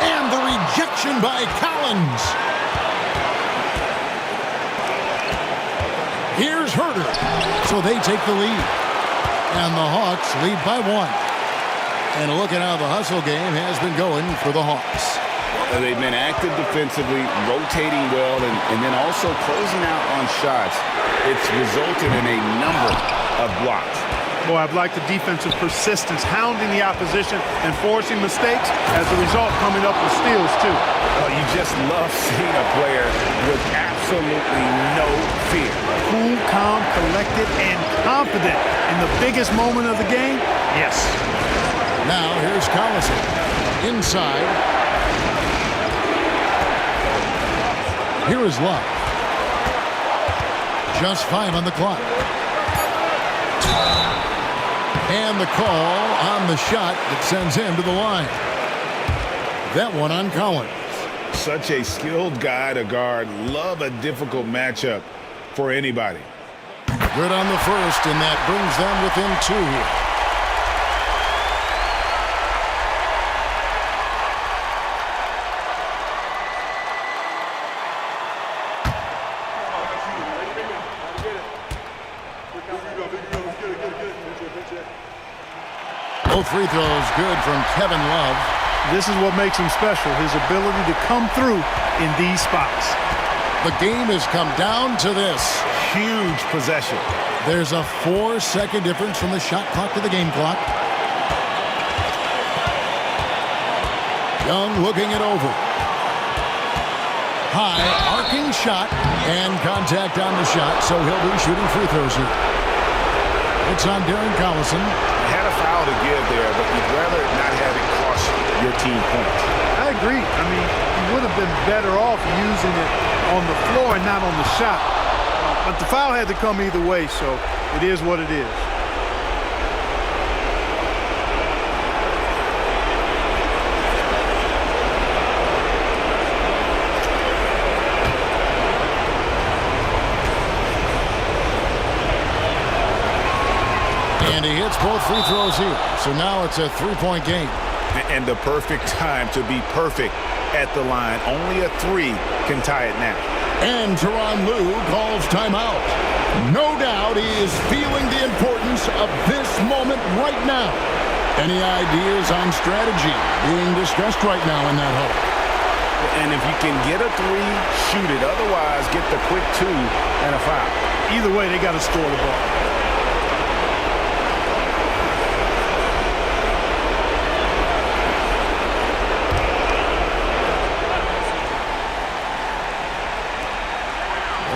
And the rejection by Collins. Here's Herter. So they take the lead. And the Hawks lead by 1. And look at how the hustle game has been going for the Hawks. They've been active defensively, rotating well, and then also closing out on shots. It's resulted in a number of blocks. Boy, I've liked the defensive persistence, hounding the opposition and forcing mistakes. As a result, coming up with steals, too. You just love seeing a player with absolutely no fear. Cool, calm, collected, and confident in the biggest moment of the game. Yes. Now here's Collison. Inside. Here is Love. Just 5 on the clock. And the call on the shot that sends him to the line. That one on Collins. Such a skilled guy to guard. Love a difficult matchup for anybody. Good on the first, and that brings them within 2 here. Both free throws good from Kevin Love. This is what makes him special, his ability to come through in these spots. The game has come down to this. Huge possession. There's a 4-second difference from the shot clock to the game clock. Young looking it over. High, arcing shot, and contact on the shot, so he'll be shooting free throws here. It's on Darren Collison. Had a foul to give there, but you'd rather not have it cost your team points. I agree. I mean, he would have been better off using it on the floor and not on the shot. But the foul had to come either way, so it is what it is. And he hits both free throws here. So now it's a 3-point game. And the perfect time to be perfect at the line. Only a 3 can tie it now. And Tyronn Lue calls timeout. No doubt he is feeling the importance of this moment right now. Any ideas on strategy being discussed right now in that hole? And if you can get a 3, shoot it. Otherwise, get the quick 2 and a foul. Either way, they got to score the ball.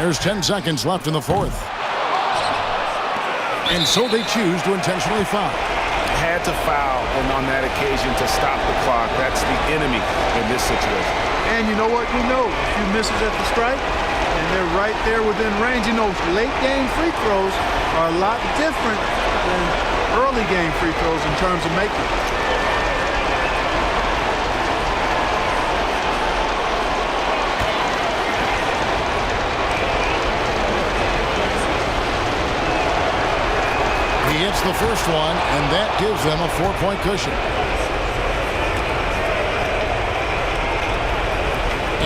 There's 10 seconds left in the fourth. And so they choose to intentionally foul. Had to foul, and on that occasion to stop the clock. That's the enemy in this situation. And you know what? We know a few misses at the stripe, and they're right there within range. You know, late game free throws are a lot different than early game free throws in terms of making. He hits the first one, and that gives them a 4-point cushion.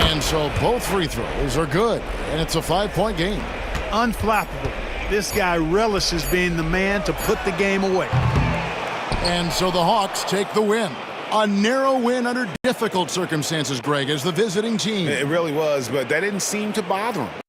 And so both free throws are good, and it's a 5-point game. Unflappable. This guy relishes being the man to put the game away. And so the Hawks take the win. A narrow win under difficult circumstances, Greg, as the visiting team. It really was, but that didn't seem to bother him.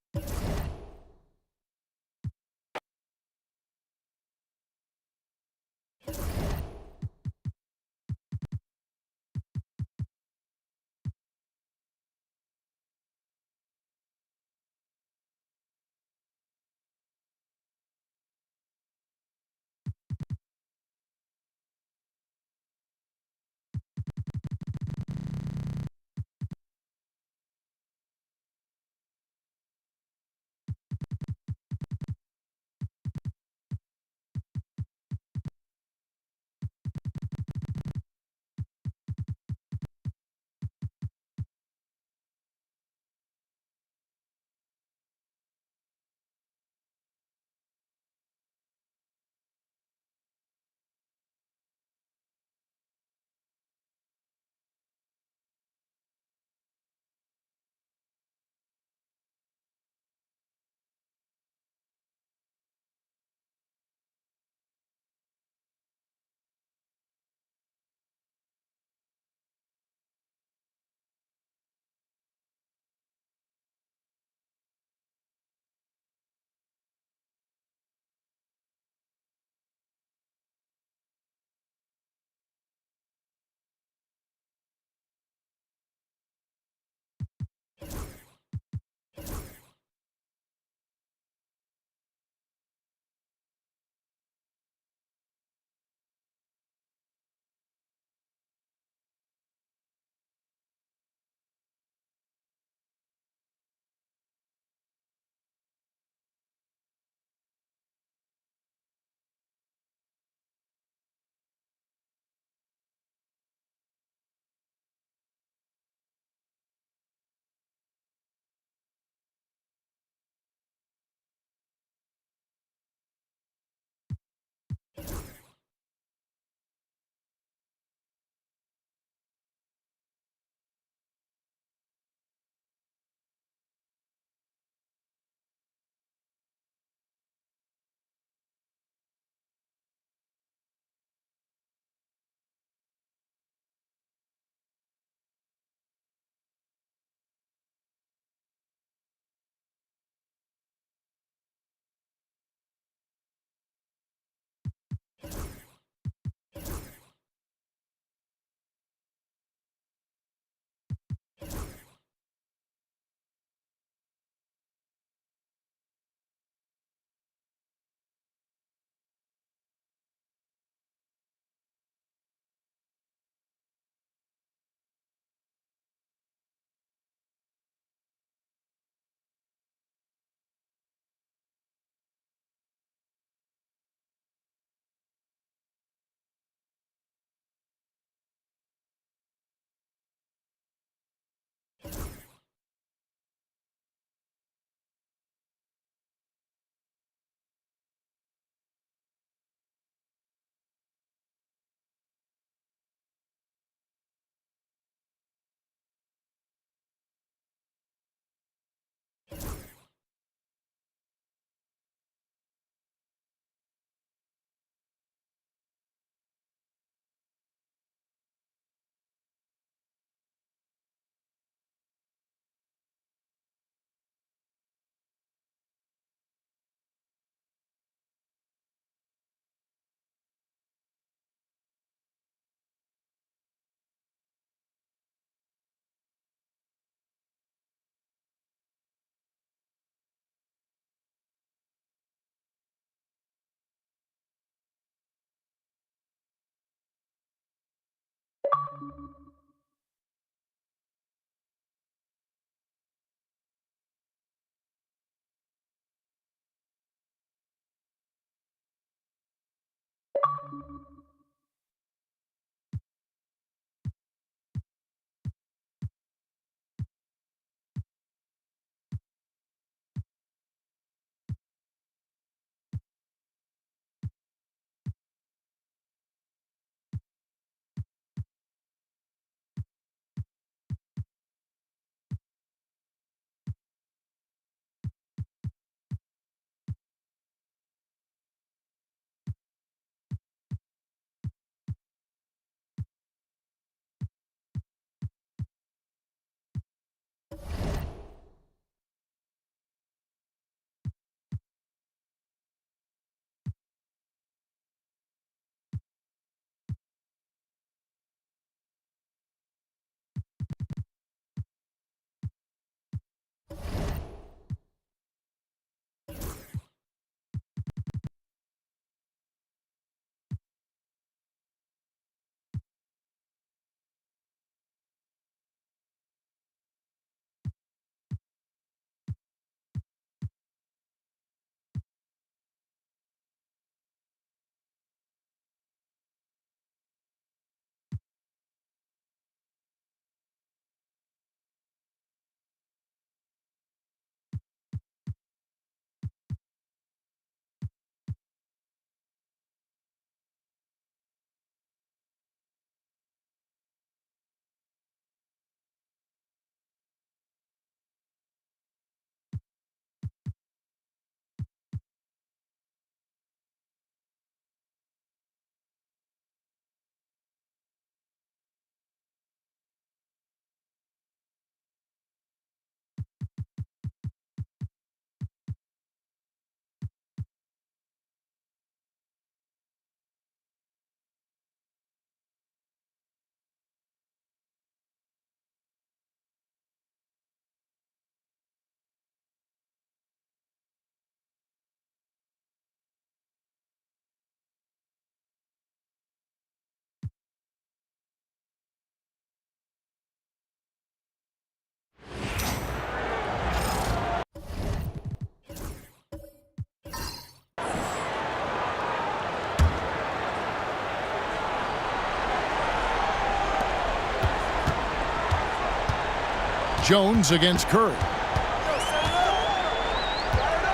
Jones against Curry.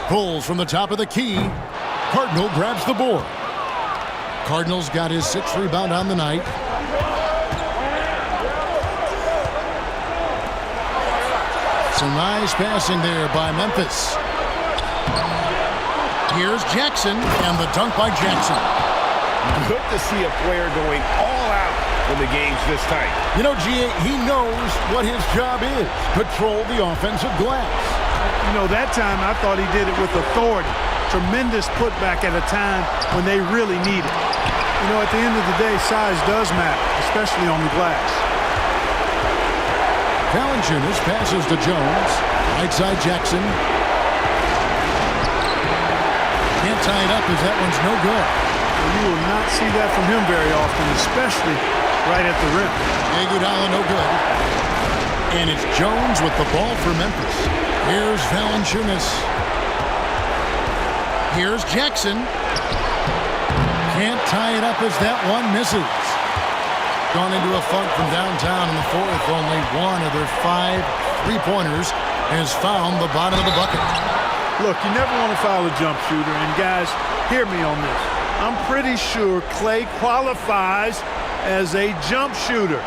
Pulls from the top of the key. Cardinal grabs the board. Cardinals got his 6th rebound on the night. Some nice passing there by Memphis. Here's Jackson, and the dunk by Jackson. Good to see a player going all out when the game's this tight. You know, G.A., he knows what his job is. Control the offensive glass. You know, that time I thought he did it with authority. Tremendous putback at a time when they really need it. You know, at the end of the day, size does matter, especially on the glass. Valanciunas passes to Jones. Right side Jackson. Can't tie it up as that one's no good. Well, you will not see that from him very often, especially right at the rim. Iguodala no good. And it's Jones with the ball for Memphis. Here's Valanciunas. Here's Jackson. Can't tie it up as that one misses. Gone into a funk from downtown in the 4th. Only one of their 5 3-pointers has found the bottom of the bucket. Look, you never want to foul a jump shooter. And guys, hear me on this. I'm pretty sure Clay qualifies as a jump shooter.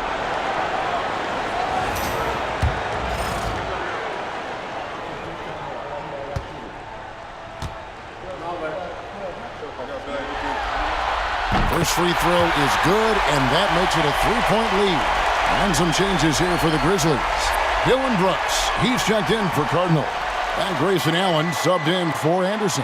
First free throw is good, and that makes it a 3-point lead. And some changes here for the Grizzlies. Dylan Brooks, he's checked in for Cardinal. And Grayson Allen subbed in for Anderson.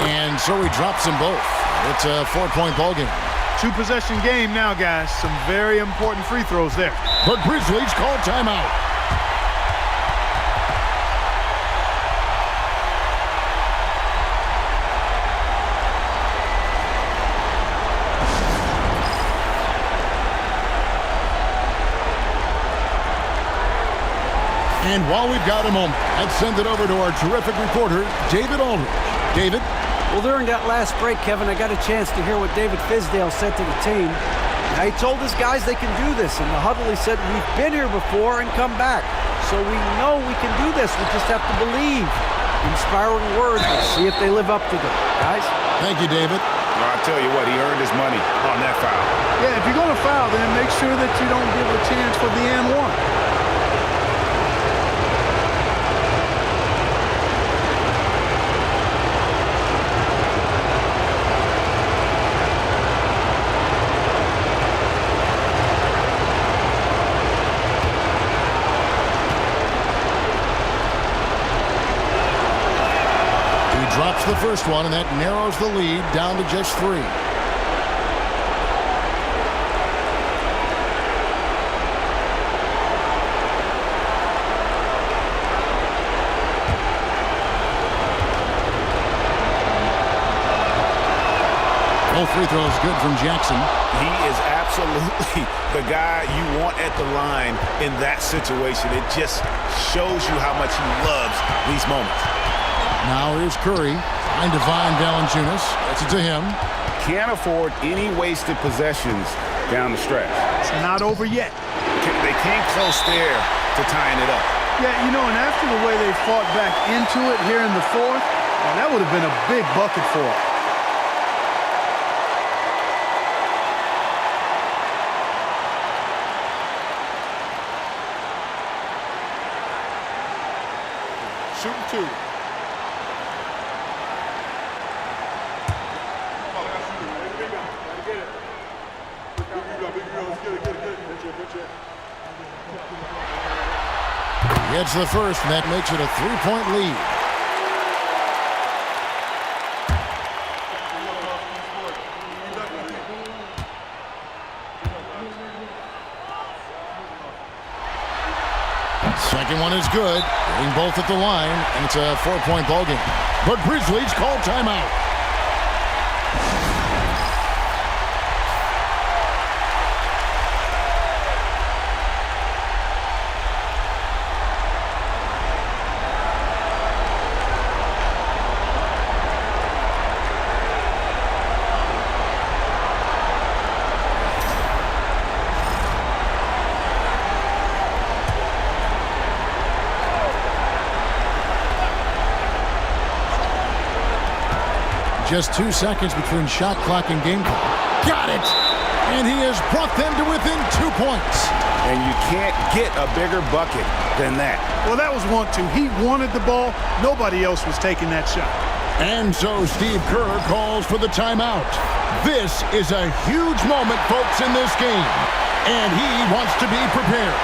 And so he drops them both. It's a 4-point ball game. 2-possession game now, guys. Some very important free throws there. The Grizzlies call timeout. And while we've got a moment, let's send it over to our terrific reporter, David Aldridge. David? Well, during that last break, Kevin, I got a chance to hear what David Fizdale said to the team. Now, he told his guys they can do this. In the huddle, he said, we've been here before and come back. So we know we can do this. We just have to believe. Inspiring words. Let's see if they live up to them. Guys? Thank you, David. Well, I'll tell you what, he earned his money on that foul. Yeah, if you're going to foul, then make sure that you don't give a chance for the and one. Drops the first one, and that narrows the lead down to just 3. Both free throws good from Jackson. He is absolutely the guy you want at the line in that situation. It just shows you how much he loves these moments. Now here's Curry, trying to find Valanciunas. Gets it to him. Can't afford any wasted possessions down the stretch. It's not over yet. They came close there to tying it up. Yeah, you know, and after the way they fought back into it here in the 4th, that would have been a big bucket for them. Shooting 2. Gets the first, and that makes it a 3-point lead. Second one is good. Getting both at the line, and it's a 4-point ball game. But Grizzlies call timeout. Just 2 seconds between shot clock and game clock. Got it! And he has brought them to within 2 points. And you can't get a bigger bucket than that. Well, that was 1-2. He wanted the ball. Nobody else was taking that shot. And so Steve Kerr calls for the timeout. This is a huge moment, folks, in this game. And he wants to be prepared.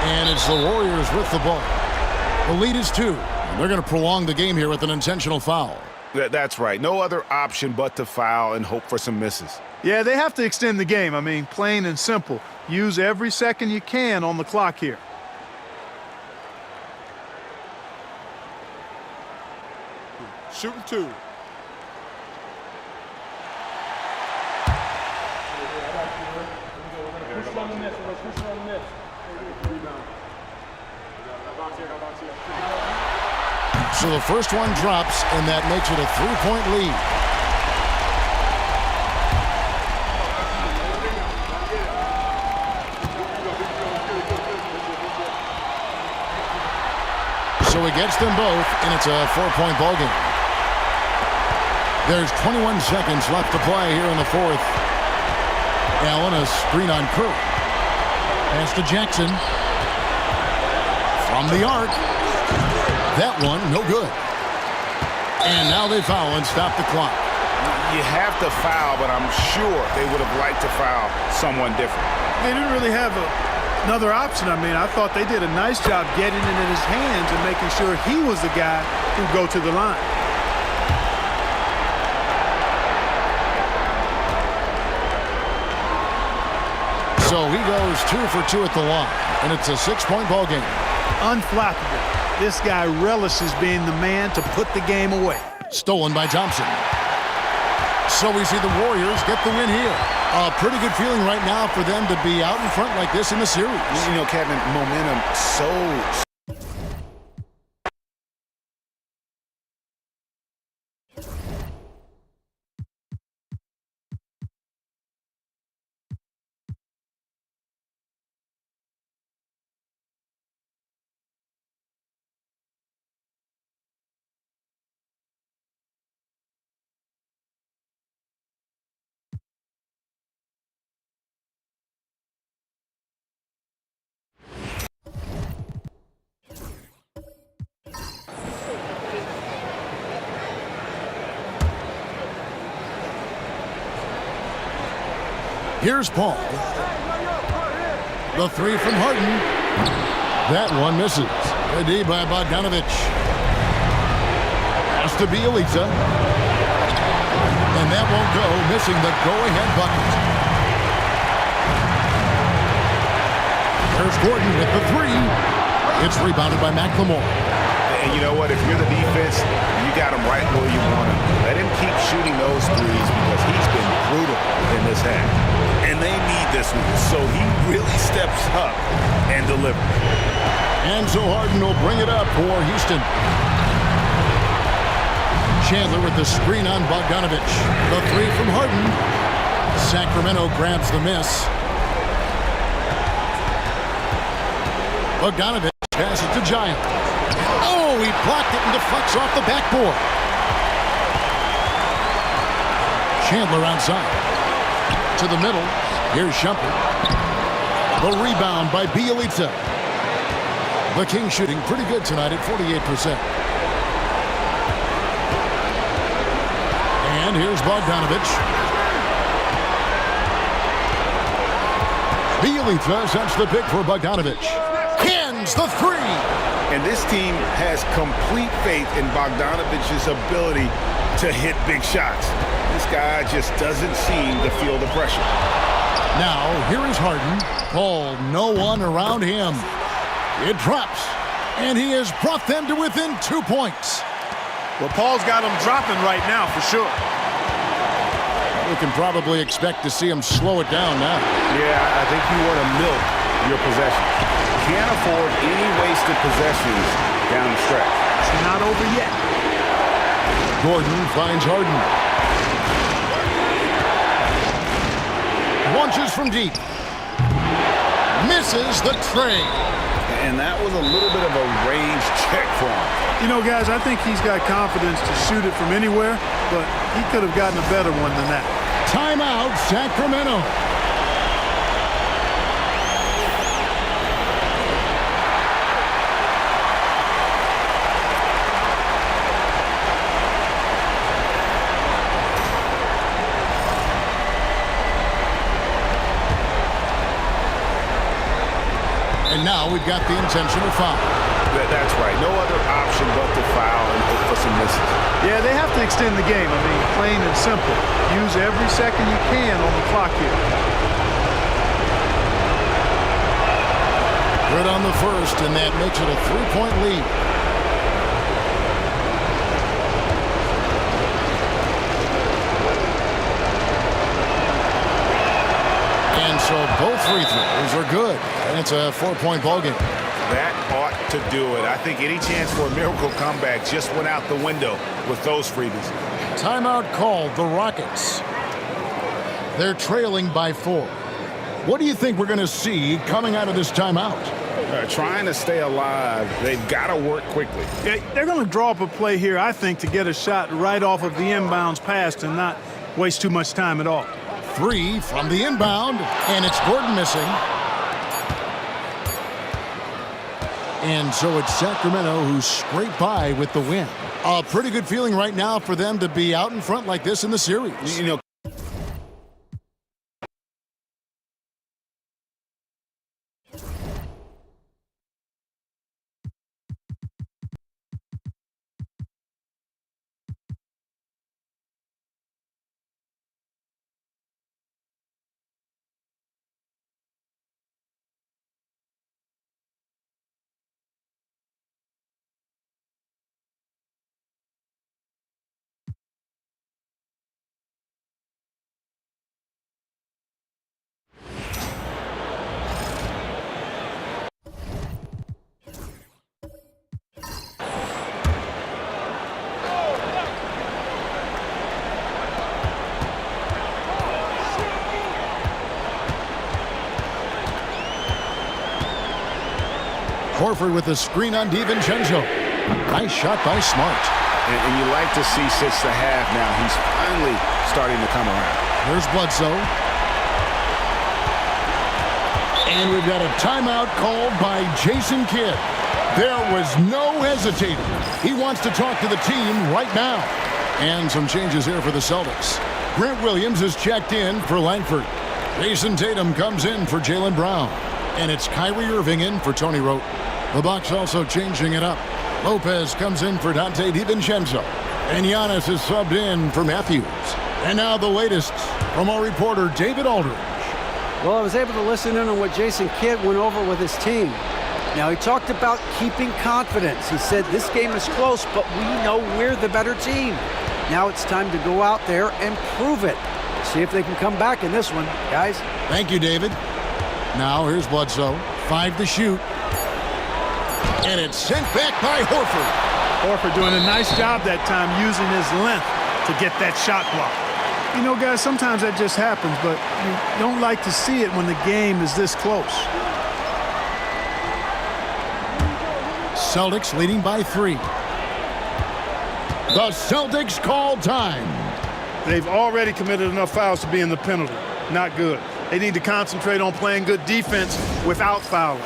And it's the Warriors with the ball. The lead is 2. And they're going to prolong the game here with an intentional foul. That's right. No other option but to foul and hope for some misses. Yeah, they have to extend the game. I mean, plain and simple. Use every second you can on the clock here. Shooting 2. So the first one drops, and that makes it a 3-point lead. So he gets them both, and it's a 4-point ball game. There's 21 seconds left to play here in the fourth. Allen, a screen on Curry. Pass to Jackson. From the arc. That one, no good. And now they foul and stop the clock. You have to foul, but I'm sure they would have liked to foul someone different. They didn't really have another option. I mean, I thought they did a nice job getting it in his hands and making sure he was the guy who go to the line. So he goes 2 for 2 at the line, and it's a 6-point ball game. Unflappable. This guy relishes being the man to put the game away. Stolen by Thompson. So we see the Warriors get the win here. A pretty good feeling right now for them to be out in front like this in the series. You know, Kevin, momentum so... Here's Paul. The 3 from Harden. That one misses. A D by Bogdanovich. Pass to Bielitsa. And that won't go, missing the go-ahead bucket. There's Gordon with the 3. It's rebounded by McLemore. And you know what? If you're the defense, you got him right where you want him. Let him keep shooting those threes because he's been brutal in this half. And they need this one, so he really steps up and delivers. And so Harden will bring it up for Houston. Chandler with the screen on Bogdanovich. The 3 from Harden. Sacramento grabs the miss. Bogdanovich passes it to Giant. Oh, he blocked it and deflects off the backboard. Chandler outside. To the middle. Here's Shumpert. The rebound by Bielitsa. The Kings shooting pretty good tonight at 48%. And here's Bogdanovich. Bielitsa sets the pick for Bogdanovich. Hands the 3. And this team has complete faith in Bogdanovich's ability to hit big shots. This guy just doesn't seem to feel the pressure. Now, here is Harden. Paul, no one around him. It drops, and he has brought them to within 2 points. Well, Paul's got them dropping right now for sure. We can probably expect to see him slow it down now. Yeah, I think you want to milk your possessions. Can't afford any wasted possessions down the stretch. It's not over yet. Gordon finds Harden. Launches from deep. Misses the tray. And that was a little bit of a range check for him. You know, guys, I think he's got confidence to shoot it from anywhere, but he could have gotten a better one than that. Timeout, Sacramento. And now we've got the intentional foul. That's right. No other option but to foul and hope for some misses. Yeah, they have to extend the game. I mean, plain and simple. Use every second you can on the clock here. Good on the first, and that makes it a 3-point lead. And so both free throws are good, and it's a 4-point ballgame. That ought to do it. I think any chance for a miracle comeback just went out the window with those freebies. Timeout called, the Rockets. They're trailing by 4. What do you think we're going to see coming out of this timeout? Trying to stay alive, they've got to work quickly. Yeah, they're going to draw up a play here, I think, to get a shot right off of the inbounds pass and not waste too much time at all. 3 from the inbound, and it's Gordon missing. And so it's Sacramento who scraped by with the win. A pretty good feeling right now for them to be out in front like this in the series. You know, Horford with the screen on DiVincenzo. Nice shot by Smart. and you like to see 6.5 now. He's finally starting to come around. Here's Bledsoe. And we've got a timeout called by Jason Kidd. There was no hesitating. He wants to talk to the team right now. And some changes here for the Celtics. Grant Williams is checked in for Langford. Jason Tatum comes in for Jaylen Brown. And it's Kyrie Irving in for Tony Rote. The Bucks also changing it up. Lopez comes in for Dante DiVincenzo. And Giannis is subbed in for Matthews. And now the latest from our reporter, David Aldridge. Well, I was able to listen in on what Jason Kidd went over with his team. Now, he talked about keeping confidence. He said this game is close, but we know we're the better team. Now it's time to go out there and prove it. See if they can come back in this one, guys. Thank you, David. Now here's Bledsoe. 5 to shoot. And it's sent back by Horford. Horford doing a nice job that time using his length to get that shot block. You know, guys, sometimes that just happens, but you don't like to see it when the game is this close. Celtics leading by 3. The Celtics call time. They've already committed enough fouls to be in the penalty. Not good. They need to concentrate on playing good defense without fouling.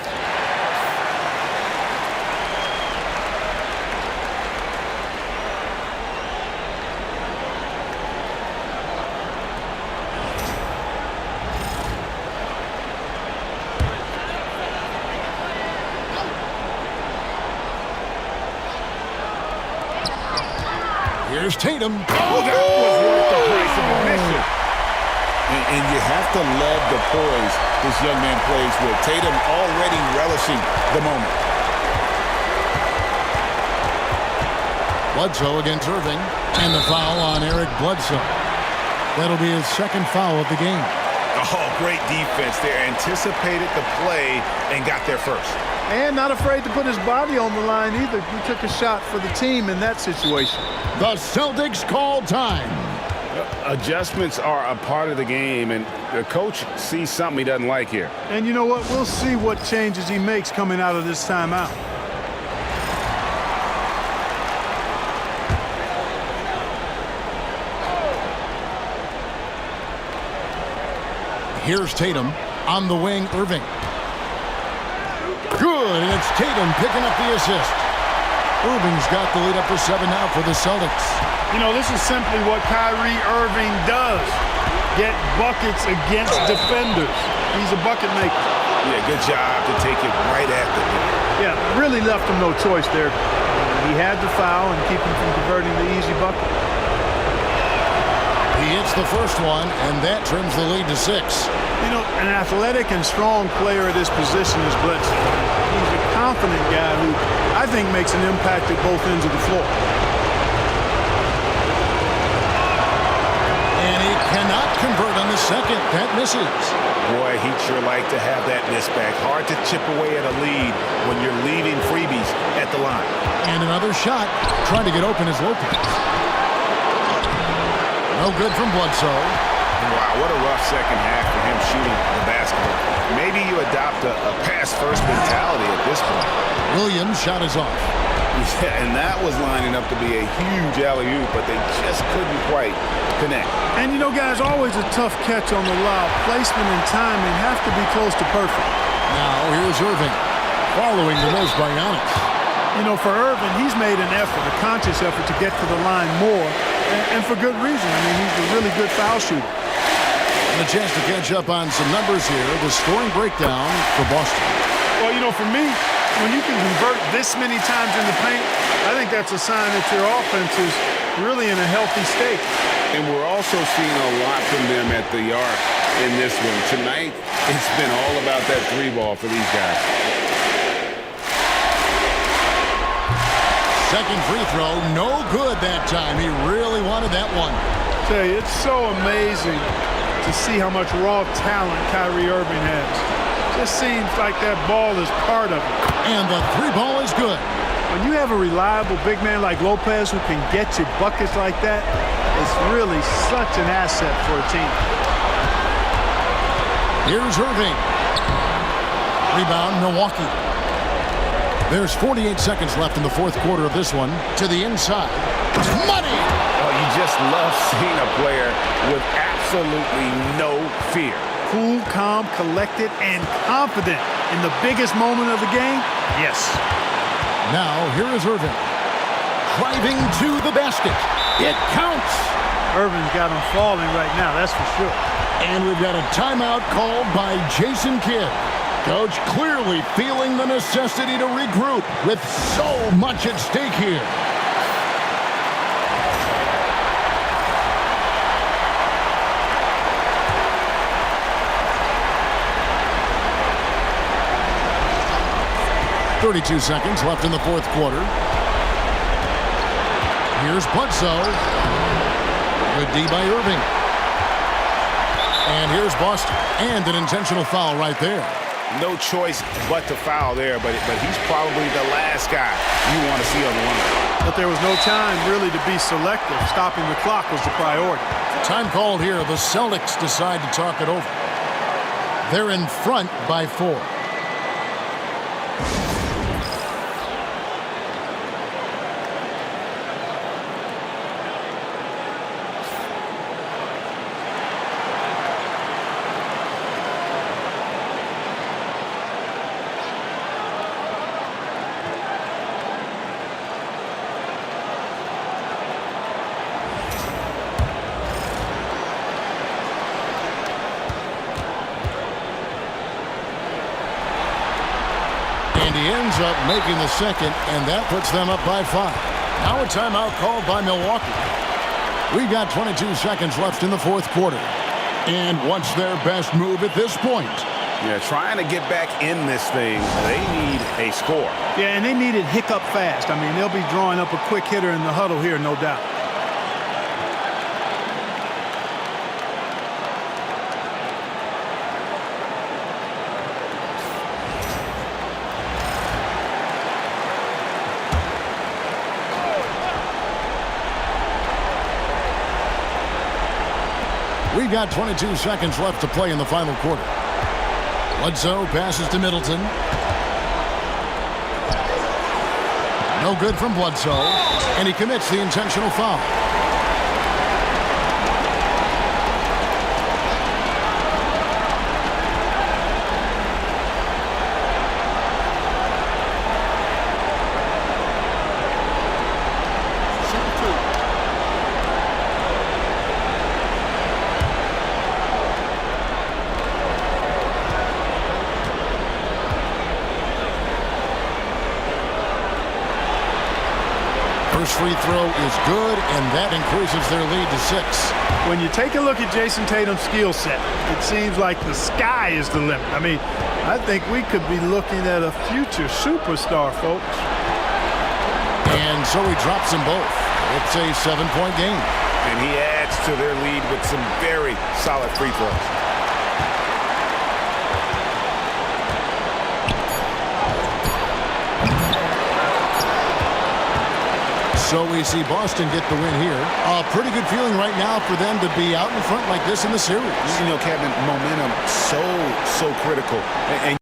Here's Tatum. Oh, that was worth the price of admission. And you have to love the poise this young man plays with. Tatum already relishing the moment. Bledsoe against Irving. And the foul on Eric Bledsoe. That'll be his second foul of the game. Oh, great defense there. Anticipated the play and got there first. And not afraid to put his body on the line either. He took a shot for the team in that situation. The Celtics call time. Adjustments are a part of the game, and the coach sees something he doesn't like here. And you know what? We'll see what changes he makes coming out of this timeout. Here's Tatum. On the wing, Irving. Good, and it's Tatum picking up the assist. Irving's got the lead up to 7 now for the Celtics. You know, this is simply what Kyrie Irving does. Get buckets against defenders. He's a bucket maker. Yeah, good job to take it right at the net. Yeah, really left him no choice there. He had to foul and keep him from converting the easy bucket. He hits the first one, and that trims the lead to 6. You know, an athletic and strong player at his position is Bledsoe. He's a confident guy who I think makes an impact at both ends of the floor. And he cannot convert on the second. That misses. Boy, he'd sure like to have that miss back. Hard to chip away at a lead when you're leaving freebies at the line. And another shot. Trying to get open is Lopez. No good from Bledsoe. Wow, what a rough second half for him shooting the basketball. Maybe you adopt a pass-first mentality at this point. Williams' shot is off. Yeah, and that was lining up to be a huge alley-oop, but they just couldn't quite connect. And you know, guys, always a tough catch on the lob. Placement and timing have to be close to perfect. Now here's Irving, following the miss by Giannis. You know, for Irving, he's made an effort, a conscious effort to get to the line more, and for good reason. I mean, he's a really good foul shooter. And a chance to catch up on some numbers here. The scoring breakdown for Boston. Well, you know, for me, when you can convert this many times in the paint, I think that's a sign that your offense is really in a healthy state. And we're also seeing a lot from them at the arc in this one. Tonight, it's been all about that 3-ball for these guys. Second free throw, no good that time. He really wanted that one. I tell you, it's so amazing to see how much raw talent Kyrie Irving has. Just seems like that ball is part of it. And the 3-ball is good. When you have a reliable big man like Lopez who can get you buckets like that, it's really such an asset for a team. Here's Irving. Rebound, Milwaukee. There's 48 seconds left in the fourth quarter of this one. To the inside. Money! Oh, you just love seeing a player with absolutely no fear. Cool, calm, collected, and confident in the biggest moment of the game? Yes. Now, here is Irving. Driving to the basket. It counts. Irving's got him falling right now, that's for sure. And we've got a timeout called by Jason Kidd. Coach clearly feeling the necessity to regroup with so much at stake here. .32 seconds left in the fourth quarter. Here's Bledsoe. Good D by Irving. And here's Boston. And an intentional foul right there. No choice but to foul there, but he's probably the last guy you want to see on the line. But there was no time really to be selective. Stopping the clock was the priority. Time called here. The Celtics decide to talk it over. They're in front by 4. And he ends up making the second, and that puts them up by 5. Now a timeout called by Milwaukee. We've got 22 seconds left in the fourth quarter. And what's their best move at this point? Yeah, trying to get back in this thing, they need a score. Yeah, and they need it hiccup fast. I mean, they'll be drawing up a quick hitter in the huddle here, no doubt. We've got 22 seconds left to play in the final quarter. Bledsoe passes to Middleton. No good from Bledsoe, and he commits the intentional foul. First free throw is good, and that increases their lead to 6. When you take a look at Jason Tatum's skill set, it seems like the sky is the limit. I mean, I think we could be looking at a future superstar, folks. And so he drops them both. It's a 7-point game. And he adds to their lead with some very solid free throws. So we see Boston get the win here. A pretty good feeling right now for them to be out in front like this in the series. You know, Kevin, momentum so critical. And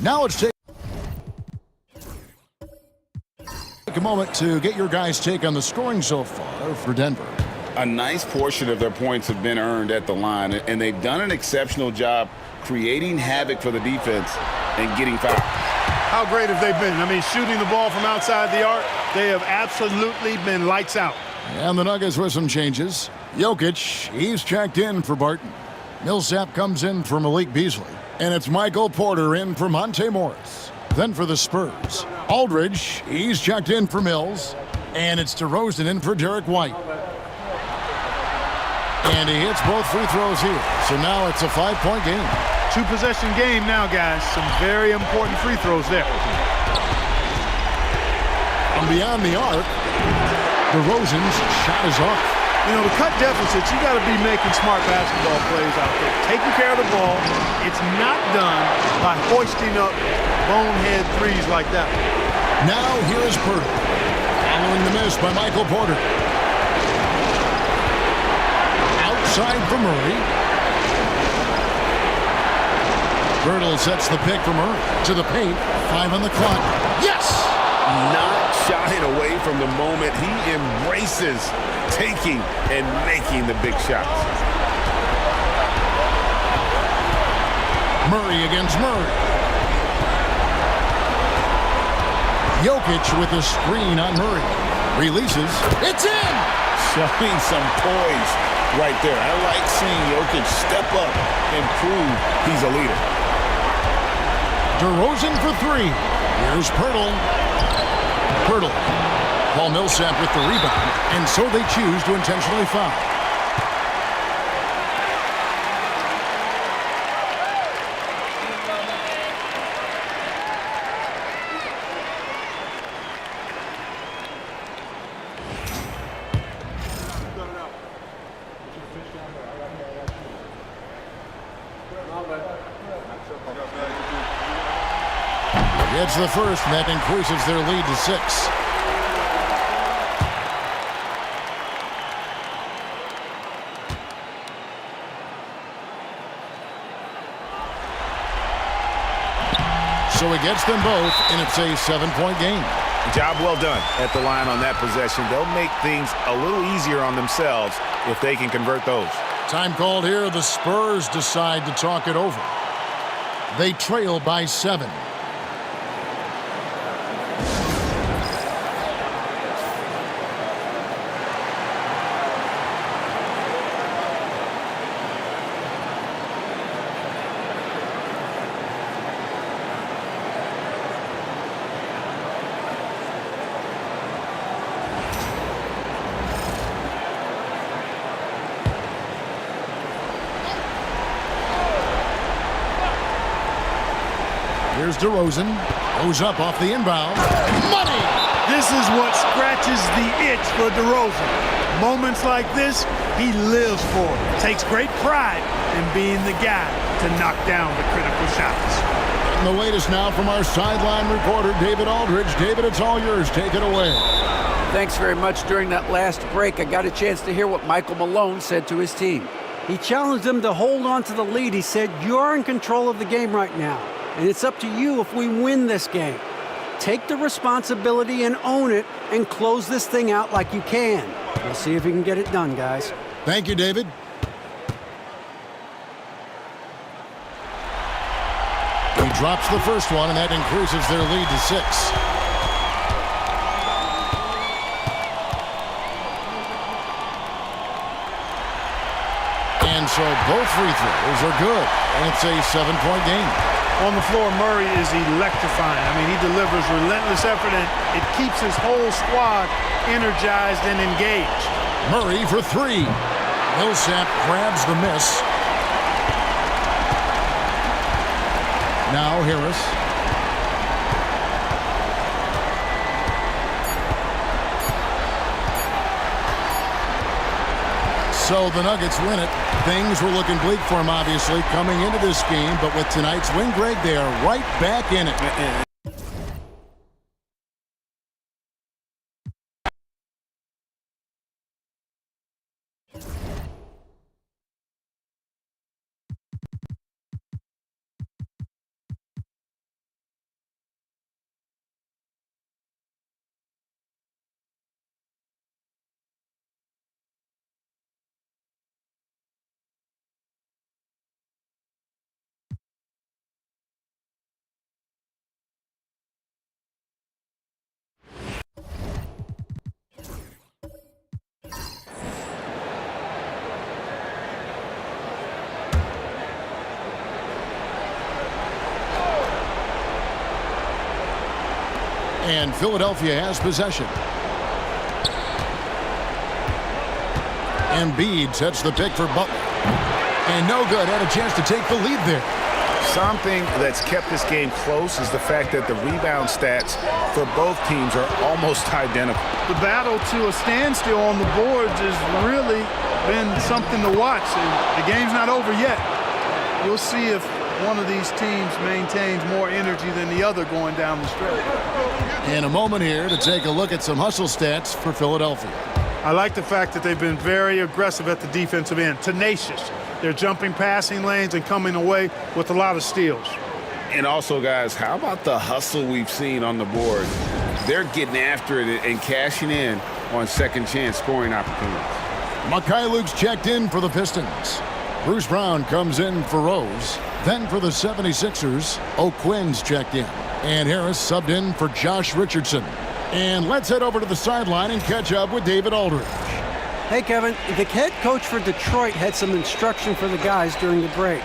Now it's take a moment to get your guys' take on the scoring so far for Denver. A nice portion of their points have been earned at the line, and they've done an exceptional job creating havoc for the defense and getting fouled. How great have they been? I mean, shooting the ball from outside the arc, they have absolutely been lights out. And the Nuggets with some changes. Jokic, he's checked in for Barton. Millsap comes in for Malik Beasley. And it's Michael Porter in for Monte Morris. Then for the Spurs, Aldridge, he's checked in for Mills. And it's DeRozan in for Derek White. And he hits both free throws here. So now it's a 5-point game. 2-possession game now, guys. Some very important free throws there. From beyond the arc, DeRozan's shot is off. You know, to cut deficits, you got to be making smart basketball plays out there. Taking care of the ball. It's not done by hoisting up bonehead threes like that. Now here is Porter. Following the miss by Michael Porter. Outside for Murray. Birtle sets the pick for Murray. To the paint. 5 on the clock. Yes! Not shying away from the moment. He embraces taking and making the big shots. Murray against Murray. Jokic with a screen on Murray. Releases. It's in! Showing some poise right there. I like seeing Jokic step up and prove he's a leader. DeRozan for 3. Here's Pirtle. Pirtle. Paul Millsap with the rebound, and so they choose to intentionally foul. It's the first, and that increases their lead to 6. So it gets them both, and it's a 7-point game. Job well done at the line on that possession. They'll make things a little easier on themselves if they can convert those. Time called here. The Spurs decide to talk it over. They trail by 7. Here's DeRozan. Goes up off the inbound. Money! This is what scratches the itch for DeRozan. Moments like this, he lives for it. Takes great pride in being the guy to knock down the critical shots. And the latest now from our sideline reporter, David Aldridge. David, it's all yours. Take it away. Thanks very much. During that last break, I got a chance to hear what Michael Malone said to his team. He challenged them to hold on to the lead. He said, "You're in control of the game right now, and it's up to you if we win this game. Take the responsibility and own it and close this thing out like you can." We'll see if we can get it done, guys. Thank you, David. He drops the first one, and that increases their lead to 6. And so both free throws are good, and it's a 7-point game. On the floor, Murray is electrifying. I mean, he delivers relentless effort, and it keeps his whole squad energized and engaged. Murray for 3. Millsap grabs the miss. Now Harris. So the Nuggets win it. Things were looking bleak for them, obviously, coming into this game. But with tonight's win, Greg, they are right back in it. And Philadelphia has possession. Embiid sets the pick for Butler. And no good. Had a chance to take the lead there. Something that's kept this game close is the fact that the rebound stats for both teams are almost identical. The battle to a standstill on the boards has really been something to watch. And the game's not over yet. We'll see if one of these teams maintains more energy than the other going down the stretch. In a moment here to take a look at some hustle stats for Philadelphia. I like the fact that they've been very aggressive at the defensive end, tenacious. They're jumping passing lanes and coming away with a lot of steals. And also, guys, how about the hustle we've seen on the board? They're getting after it and cashing in on second chance scoring opportunities. Mikhailuk's checked in for the Pistons. Bruce Brown comes in for Rose. Then for the 76ers, O'Quinn's checked in. And Harris subbed in for Josh Richardson. And let's head over to the sideline and catch up with David Aldridge. Hey, Kevin, the head coach for Detroit had some instruction for the guys during the break.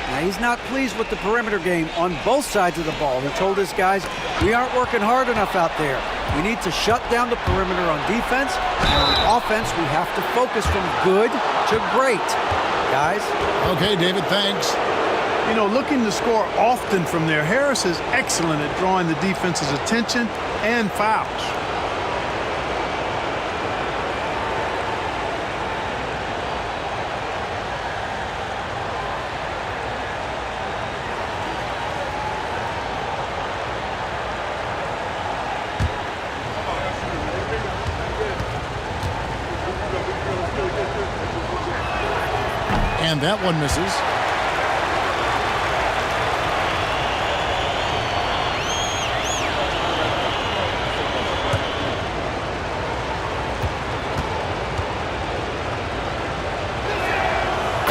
Now, he's not pleased with the perimeter game on both sides of the ball. He told his guys, we aren't working hard enough out there. We need to shut down the perimeter on defense, and on offense, we have to focus from good to great. Guys? Okay, David, thanks. You know, looking to score often from there, Harris is excellent at drawing the defense's attention and fouls. And that one misses.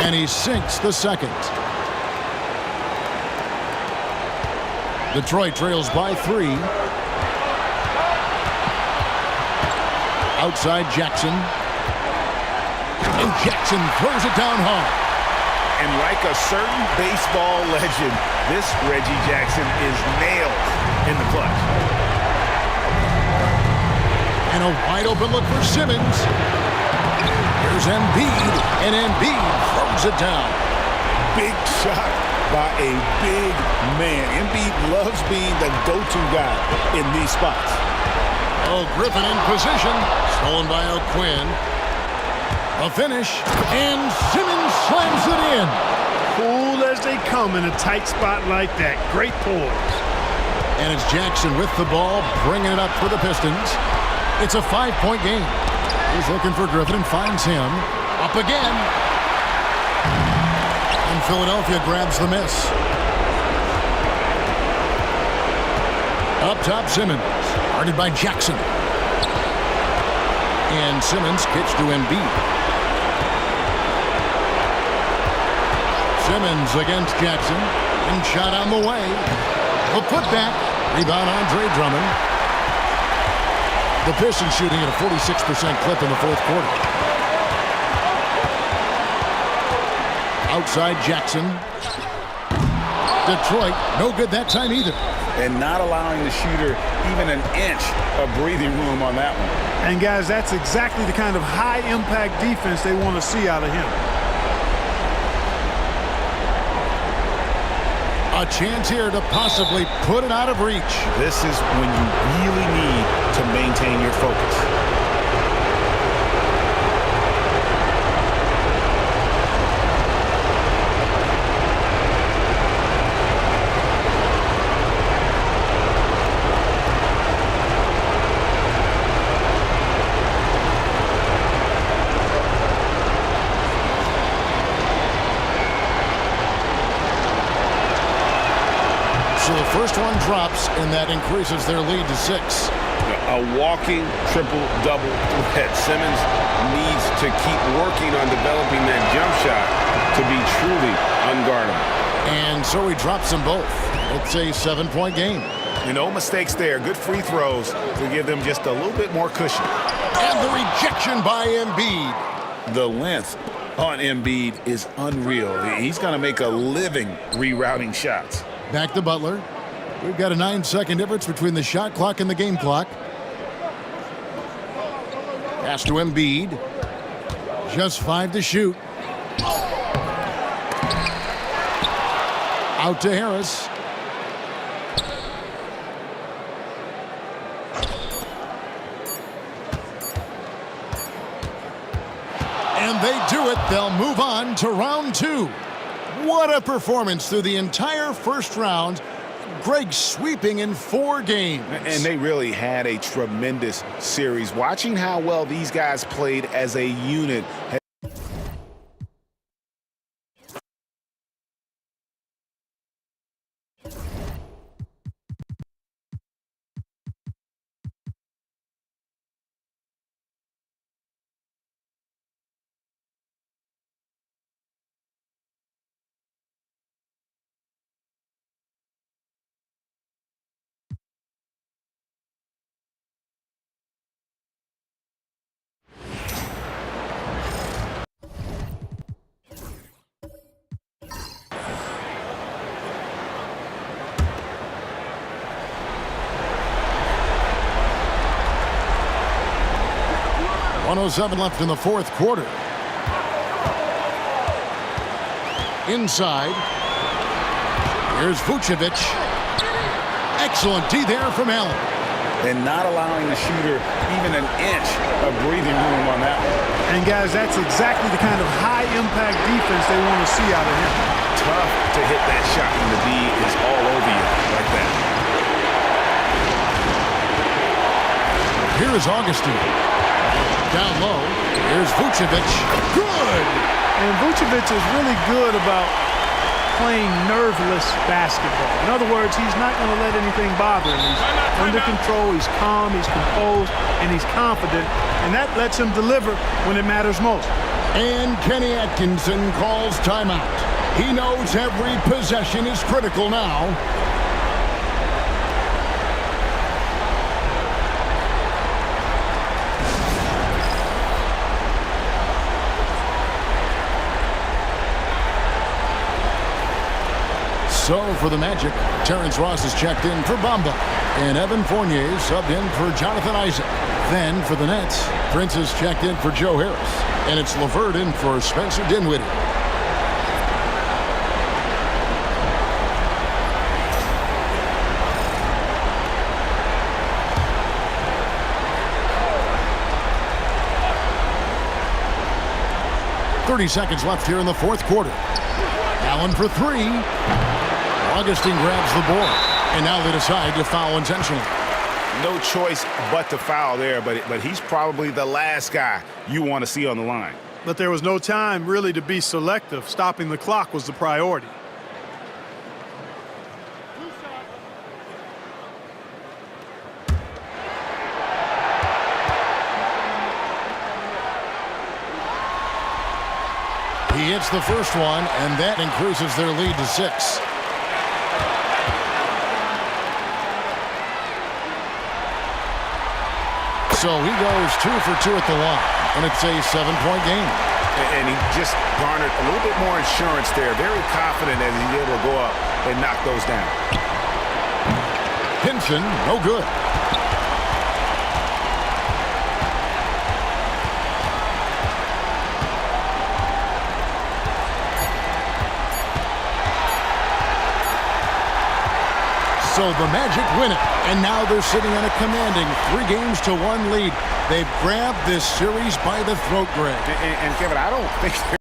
And he sinks the second. Detroit trails by 3. Outside Jackson. And Jackson throws it down hard. And like a certain baseball legend, this Reggie Jackson is nailed in the clutch. And a wide open look for Simmons. Here's Embiid, and Embiid throws it down. Big shot by a big man. Embiid loves being the go-to guy in these spots. Oh, Griffin in position. Stolen by O'Quinn. A finish, and Simmons slams it in. Cool as they come in a tight spot like that. Great poise. And it's Jackson with the ball, bringing it up for the Pistons. It's a 5-point game. He's looking for Griffin and finds him. Up again. And Philadelphia grabs the miss. Up top, Simmons. Guarded by Jackson. And Simmons kicks to Embiid. Simmons against Jackson. And shot on the way. A putback. Rebound Andre Drummond. The Pistons shooting at a 46% clip in the fourth quarter. Outside Jackson. Detroit, no good that time either. And not allowing the shooter even an inch of breathing room on that one. And guys, that's exactly the kind of high-impact defense they want to see out of him. A chance here to possibly put it out of reach. This is when you really need to maintain your focus. So the first one drops, and that increases their lead to 6. A walking triple-double threat. Simmons needs to keep working on developing that jump shot to be truly unguardable. And so he drops them both. It's a 7-point game. And no mistakes there. Good free throws to give them just a little bit more cushion. And the rejection by Embiid. The length on Embiid is unreal. He's going to make a living rerouting shots. Back to Butler. We've got a 9-second difference between the shot clock and the game clock. Pass to Embiid. Just 5 to shoot. Out to Harris. And they do it. They'll move on to round 2. What a performance through the entire first round. Greg sweeping in 4 games. And they really had a tremendous series. Watching how well these guys played as a unit. .107 left in the fourth quarter. Inside. Here's Vucevic. Excellent D there from Allen. And not allowing the shooter even an inch of breathing room on that one. And, guys, that's exactly the kind of high-impact defense they want to see out of him. Tough to hit that shot when the D is all over you like that. Here is Augustine. Down low. Here's Vucevic. Good! And Vucevic is really good about playing nerveless basketball. In other words, he's not going to let anything bother him. He's under control, he's calm, he's composed, and he's confident. And that lets him deliver when it matters most. And Kenny Atkinson calls timeout. He knows every possession is critical now. So for the Magic, Terrence Ross is checked in for Bamba. And Evan Fournier subbed in for Jonathan Isaac. Then for the Nets, Prince is checked in for Joe Harris. And it's LeVert in for Spencer Dinwiddie. .30 left here in the fourth quarter. Allen for 3. Augustine grabs the board, and now they decide to foul intentionally. No choice but to foul there, but he's probably the last guy you want to see on the line. But there was no time really to be selective. Stopping the clock was the priority. He hits the first one, and that increases their lead to 6. So he goes 2 for 2 at the line, and it's a 7-point game. And he just garnered a little bit more insurance there. Very confident as he's able to go up and knock those down. Pinson, no good. So the Magic win it, and now they're sitting on a commanding 3-1 lead. They've grabbed this series by the throat, Greg. And Kevin, I don't think they're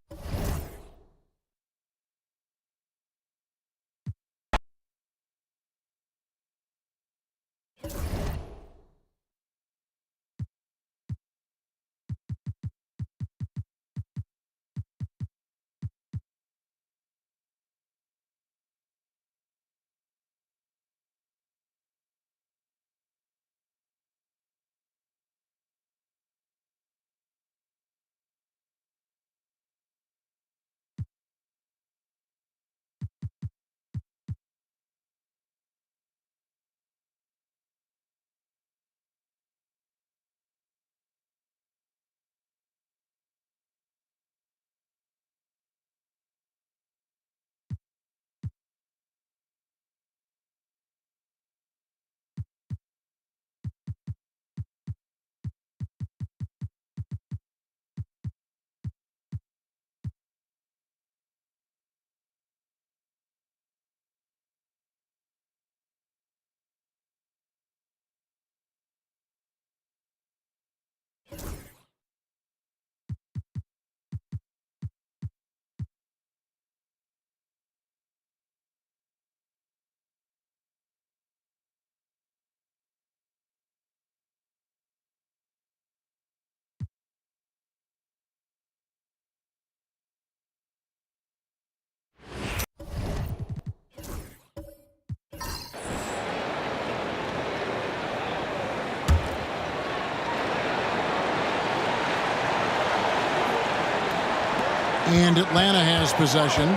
And Atlanta has possession.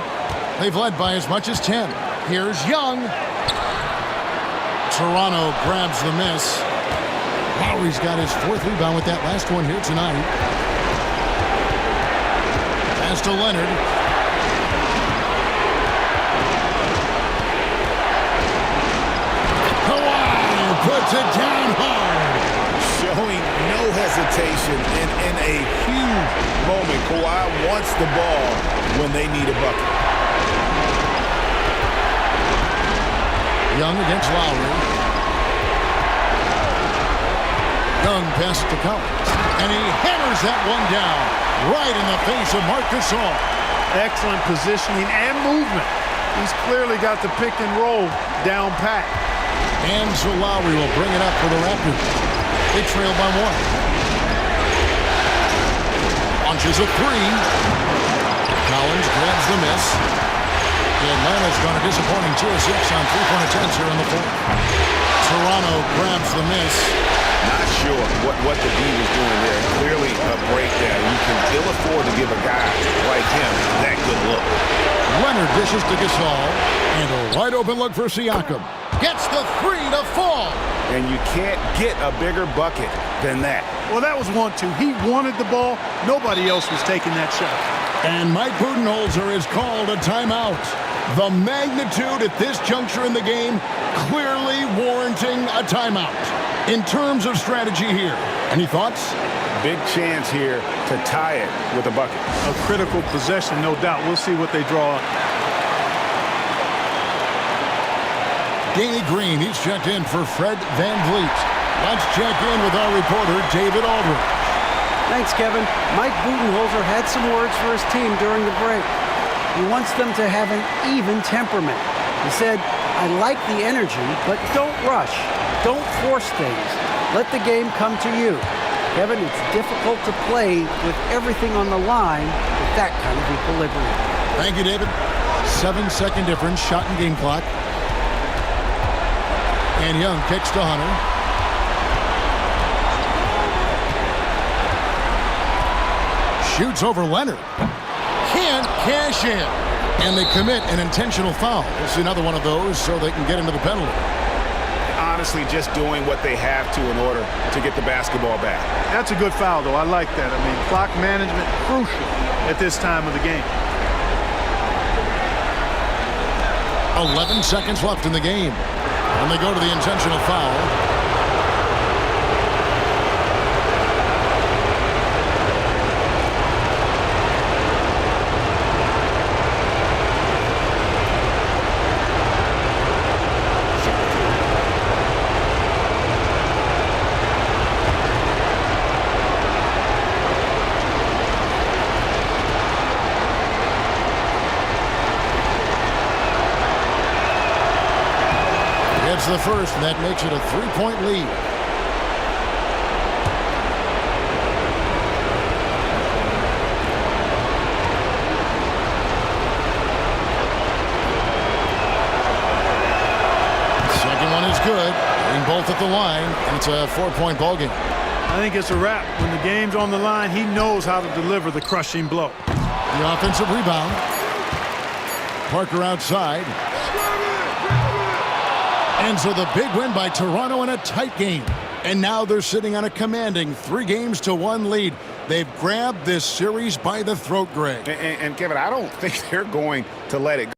They've led by as much as 10. Here's Young. Toronto grabs the miss. Lowry's got his 4th rebound with that last one here tonight. Pass to Leonard. Kawhi puts it down hard. Showing no hesitation in a huge moment. Kawhi wants the ball when they need a bucket. Young against Lowry. Young passes to Collins. And he hammers that one down right in the face of Marc Gasol. Excellent positioning and movement. He's clearly got the pick and roll down pat. And so Lowry will bring it up for the Raptors. They trail by 1. Launches a 3. Collins grabs the miss. Atlanta's gone a disappointing 2 of 6 on 3-point attempts here in the 4th. Toronto grabs the miss. Not sure what the D was doing there. Clearly a breakdown. You can ill afford to give a guy like him that good look. Leonard dishes to Gasol. And a wide open look for Siakam. Gets the 3 to fall. And you can't get a bigger bucket than that. Well, that was 1-2. He wanted the ball. Nobody else was taking that shot. And Mike Budenholzer is called a timeout. The magnitude at this juncture in the game clearly warranting a timeout. In terms of strategy here, any thoughts? Big chance here to tie it with a bucket. A critical possession, no doubt. We'll see what they draw up. Danny Green, he's checked in for Fred VanVleet. Let's check in with our reporter, David Aldridge. Thanks, Kevin. Mike Budenholzer had some words for his team during the break. He wants them to have an even temperament. He said, I like the energy, but don't rush. Don't force things. Let the game come to you. Kevin, it's difficult to play with everything on the line with that kind of equilibrium. Thank you, David. 7-second difference, shot and game clock. And Young kicks to Hunter. Shoots over Leonard. Can't cash in. And they commit an intentional foul. We'll see another one of those so they can get into the penalty. Honestly, just doing what they have to in order to get the basketball back. That's a good foul, though. I like that. I mean, clock management, crucial at this time of the game. 11 seconds left in the game. And they go to the intentional foul. The first, and that makes it a 3-point lead. Second one is good, hitting both at the line, and it's a 4-point ball game. I think it's a wrap. When the game's on the line, he knows how to deliver the crushing blow. The offensive rebound. Parker outside. And so the big win by Toronto in a tight game. And now they're sitting on a commanding 3-1 lead. They've grabbed this series by the throat, Greg. And Kevin, I don't think they're going to let it go.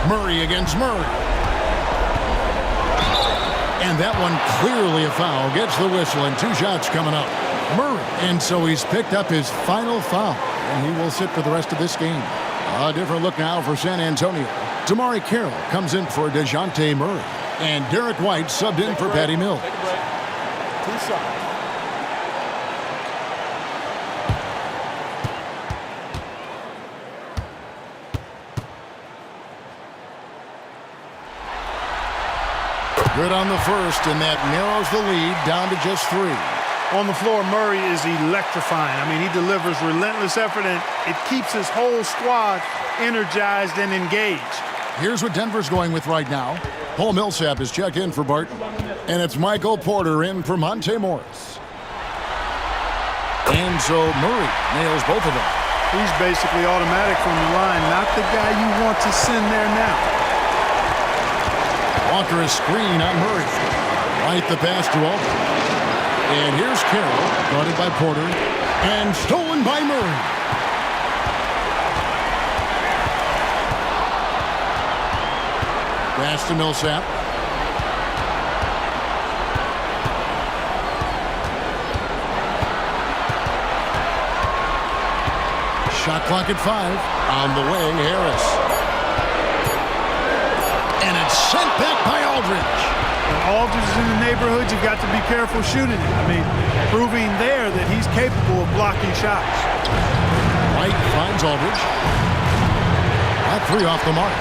Murray against Murray. And that one clearly a foul. Gets the whistle and 2 shots coming up. Murray. And so he's picked up his final foul. And he will sit for the rest of this game. A different look now for San Antonio. Damari Carroll comes in for DeJounte Murray. And Derek White subbed in for Patty Mills. 2 shots. Good on the first, and that narrows the lead down to just 3. On the floor, Murray is electrifying. I mean, he delivers relentless effort, and it keeps his whole squad energized and engaged. Here's what Denver's going with right now. Paul Millsap is checked in for Barton, and it's Michael Porter in for Monte Morris. And so Murray nails both of them. He's basically automatic from the line, not the guy you want to send there now. Walker a screen on Murray. Right the pass to Aldridge. And here's Carroll, guarded by Porter, and stolen by Murray. Pass to Millsap. Shot clock at 5. On the wing, Harris. And it's sent back by Aldridge. When Aldridge is in the neighborhood, you've got to be careful shooting it. I mean, proving there that he's capable of blocking shots. White finds Aldridge. That 3 off the mark.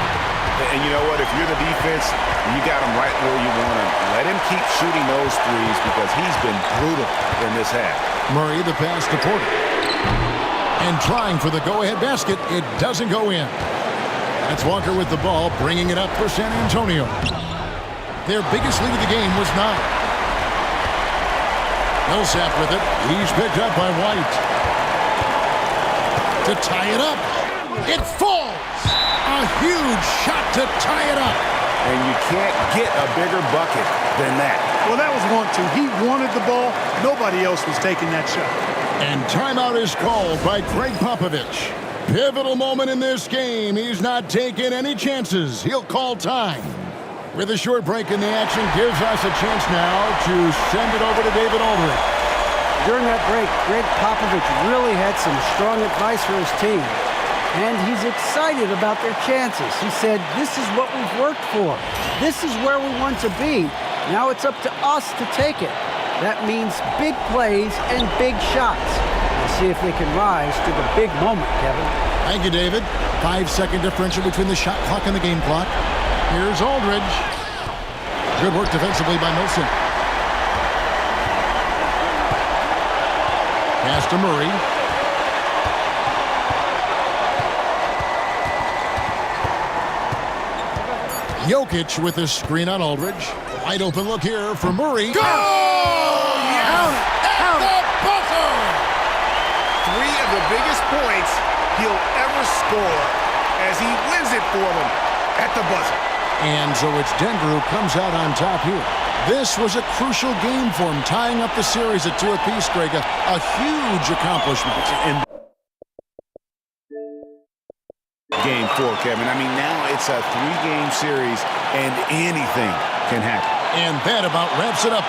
And you know what? If you're the defense, you got him right where you want him. Let him keep shooting those threes because he's been brutal in this half. Murray the pass to Porter. And trying for the go-ahead basket. It doesn't go in. That's Walker with the ball, bringing it up for San Antonio. Their biggest lead of the game was 9. Millsap with it. He's picked up by White. To tie it up. It falls. A huge shot to tie it up. And you can't get a bigger bucket than that. Well, that was 1-2. He wanted the ball. Nobody else was taking that shot. And timeout is called by Greg Popovich. Pivotal moment in this game. He's not taking any chances. He'll call time. With a short break in the action, gives us a chance now to send it over to David Aldridge. During that break, Greg Popovich really had some strong advice for his team. And he's excited about their chances. He said, this is what we've worked for. This is where we want to be. Now it's up to us to take it. That means big plays and big shots. We'll see if they can rise to the big moment, Kevin. Thank you, David. 5-second differential between the shot clock and the game clock. Here's Aldridge. Good work defensively by Milson. Pass to Murray. Jokic with a screen on Aldridge. Wide open look here for Murray. Go! Yes! At the buzzer! 3 of the biggest points he'll ever score as he wins it for them at the buzzer. And so it's Denver who comes out on top here. This was a crucial game for him, tying up the series at 2 apiece, Greg. A huge accomplishment. In Game 4, Kevin. I mean, now it's a 3-game series, and anything can happen. And that about wraps it up.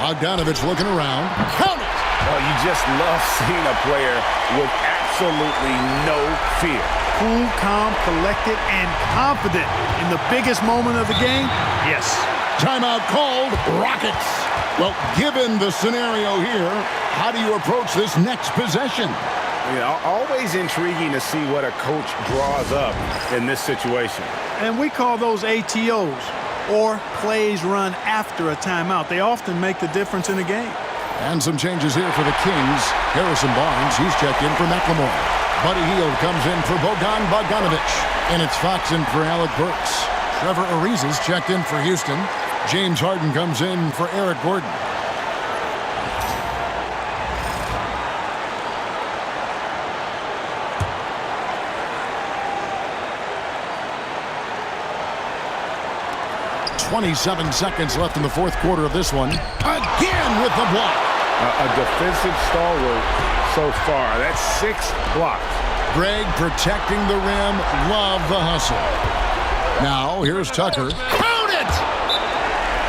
Bogdanovich looking around. Count it! Oh, you just love seeing a player with absolutely no fear. Cool, calm, collected, and confident in the biggest moment of the game? Yes. Timeout called. Rockets. Well, given the scenario here, how do you approach this next possession? You know, always intriguing to see what a coach draws up in this situation. And we call those ATOs, or plays run after a timeout. They often make the difference in a game. And some changes here for the Kings. Harrison Barnes, he's checked in for McLemore. Buddy Hield comes in for Bogdanovich. And it's Fox in for Alec Burks. Trevor Ariza's checked in for Houston. James Harden comes in for Eric Gordon. .27 seconds left in the fourth quarter of this one. Again with the block. A defensive stalwart so far. That's 6 blocks. Greg protecting the rim. Love the hustle. Now here's Tucker. Count it!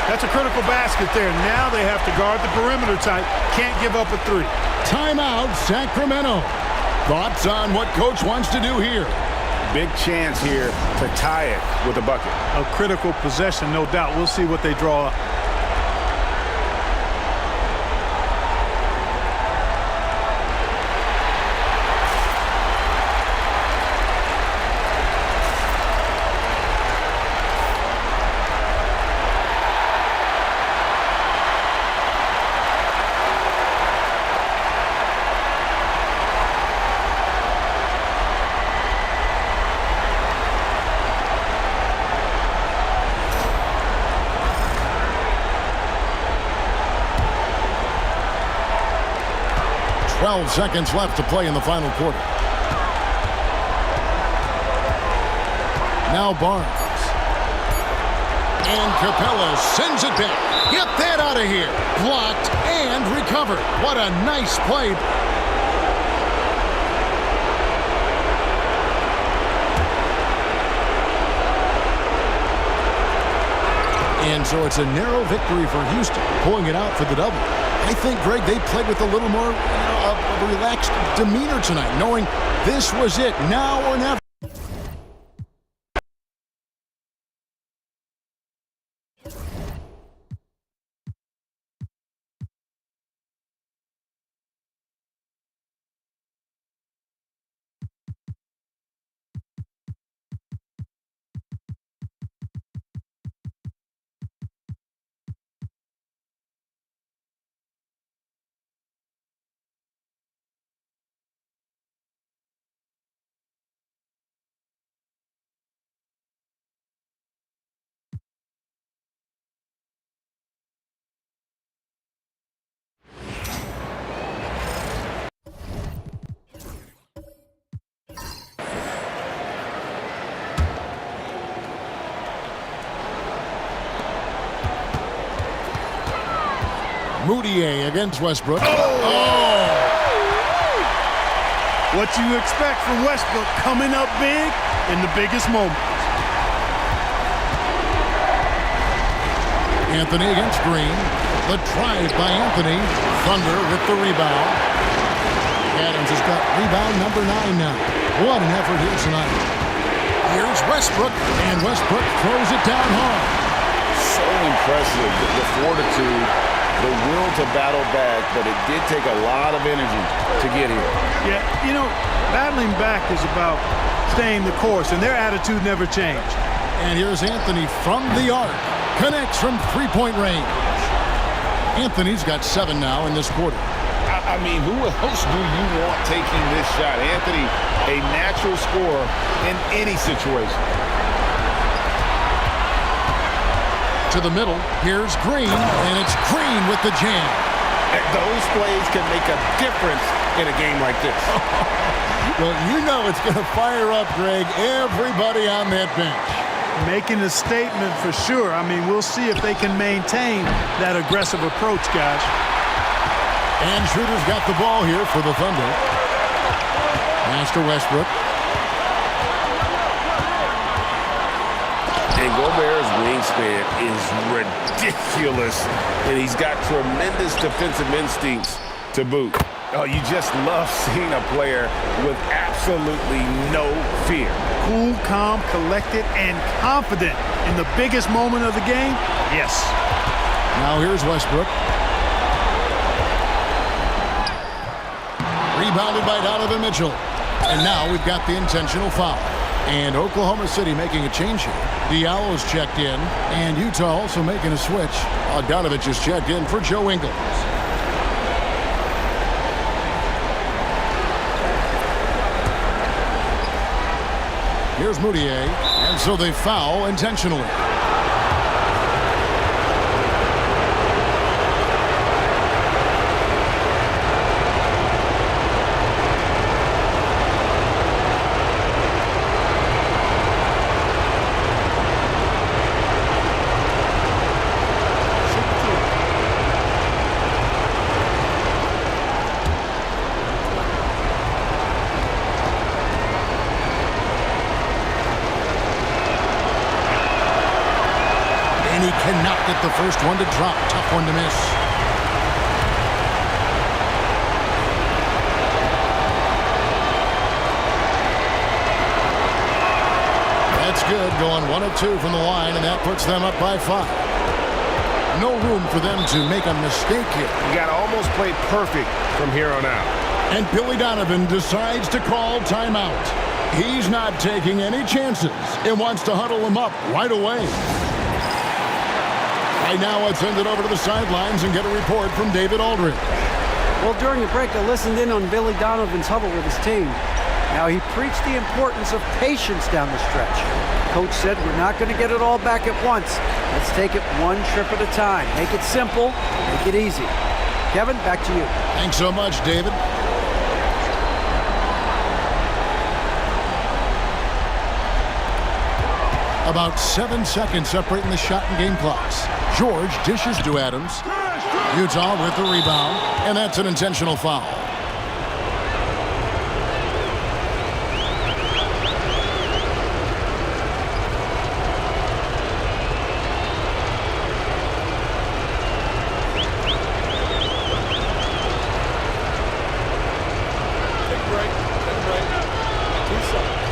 That's a critical basket there. Now they have to guard the perimeter tight. Can't give up a three. Timeout, Sacramento. Thoughts on what coach wants to do here? Big chance here to tie it with a bucket. A critical possession, no doubt. We'll see what they draw up. Seconds left to play in the final quarter. Now Barnes. And Capella sends it back. Get that out of here. Blocked and recovered. What a nice play. And so it's a narrow victory for Houston, pulling it out for the double. I think, Greg, they played with a little more of a relaxed demeanor tonight, knowing this was it, now or never. Moutier against Westbrook. Oh! What you expect from Westbrook, coming up big in the biggest moments. Anthony against Green. The drive by Anthony. Thunder with the rebound. Adams has got rebound number 9 now. What an effort here tonight. Here's Westbrook, and Westbrook throws it down hard. So impressive, the fortitude, the will to battle back, but it did take a lot of energy to get here. Yeah, you know, battling back is about staying the course, and their attitude never changed. And here's Anthony from the arc. Connects from three-point range. Anthony's got 7 now in this quarter. I mean, who else do you want taking this shot? Anthony, a natural scorer in any situation. To the middle, here's Green, and it's Green with the jam. Those plays can make a difference in a game like this. Well, you know it's going to fire up, Greg, everybody on that bench. Making a statement for sure. I mean, we'll see if they can maintain that aggressive approach, guys. And Schroeder's got the ball here for the Thunder. Master Westbrook. And go Gobert's wingspan is ridiculous, and he's got tremendous defensive instincts to boot. Oh, you just love seeing a player with absolutely no fear. Cool, calm, collected, and confident in the biggest moment of the game? Yes. Now here's Westbrook. Rebounded by Donovan Mitchell. And now we've got the intentional foul. And Oklahoma City making a change here. Diallo's checked in, and Utah also making a switch. Bogdanovich is checked in for Joe Ingles. Here's Moutier, and so they foul intentionally. And he cannot get the first one to drop. Tough one to miss. That's good. Going 1 of 2 from the line, and that puts them up by 5. No room for them to make a mistake here. You got to almost play perfect from here on out. And Billy Donovan decides to call timeout. He's not taking any chances and wants to huddle them up right away. Right now, let's send it over to the sidelines and get a report from David Aldridge. Well, during the break, I listened in on Billy Donovan's huddle with his team. Now, he preached the importance of patience down the stretch. Coach said, we're not going to get it all back at once. Let's take it one trip at a time. Make it simple, make it easy. Kevin, back to you. Thanks so much, David. About 7 seconds separating the shot and game clocks. George dishes to Adams. Utah with the rebound, and that's an intentional foul. Take a break. Take a break. 2 shots.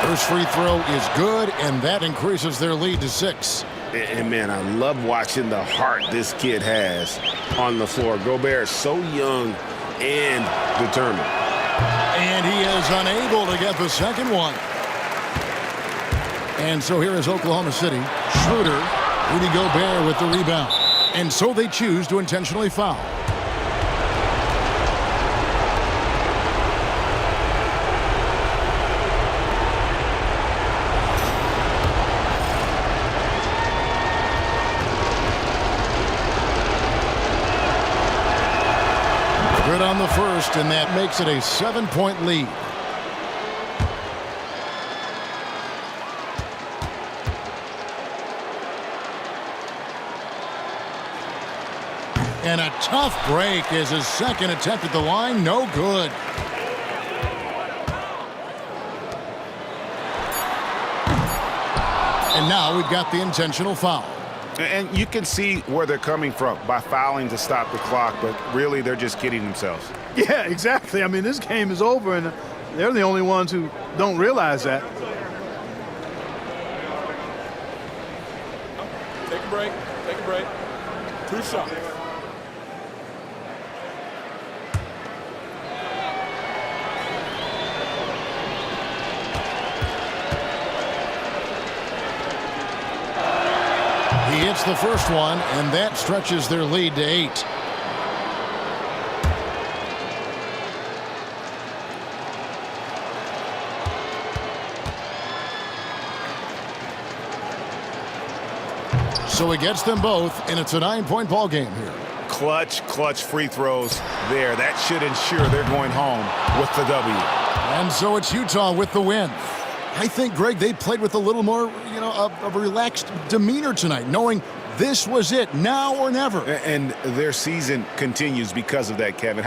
First free throw is good, and that increases their lead to 6. And man, I love watching the heart this kid has on the floor. Gobert is so young and determined. And he is unable to get the second one. And so here is Oklahoma City. Schroeder, Rudy Gobert with the rebound. And so they choose to intentionally foul. Good on the first, and that makes it a 7-point lead. And a tough break is his second attempt at the line. No good. And now we've got the intentional foul. And you can see where they're coming from by fouling to stop the clock, but really they're just kidding themselves. Yeah, exactly. I mean, this game is over, and they're the only ones who don't realize that. Take a break. Take a break. 2 shots. He hits the first one, and that stretches their lead to 8. So he gets them both, and it's a 9-point ball game here. Clutch free throws there. That should ensure they're going home with the W. And so it's Utah with the win. I think, Greg, they played with a little more, of a relaxed demeanor tonight, knowing This was it, now or never. And their season continues because of that, Kevin.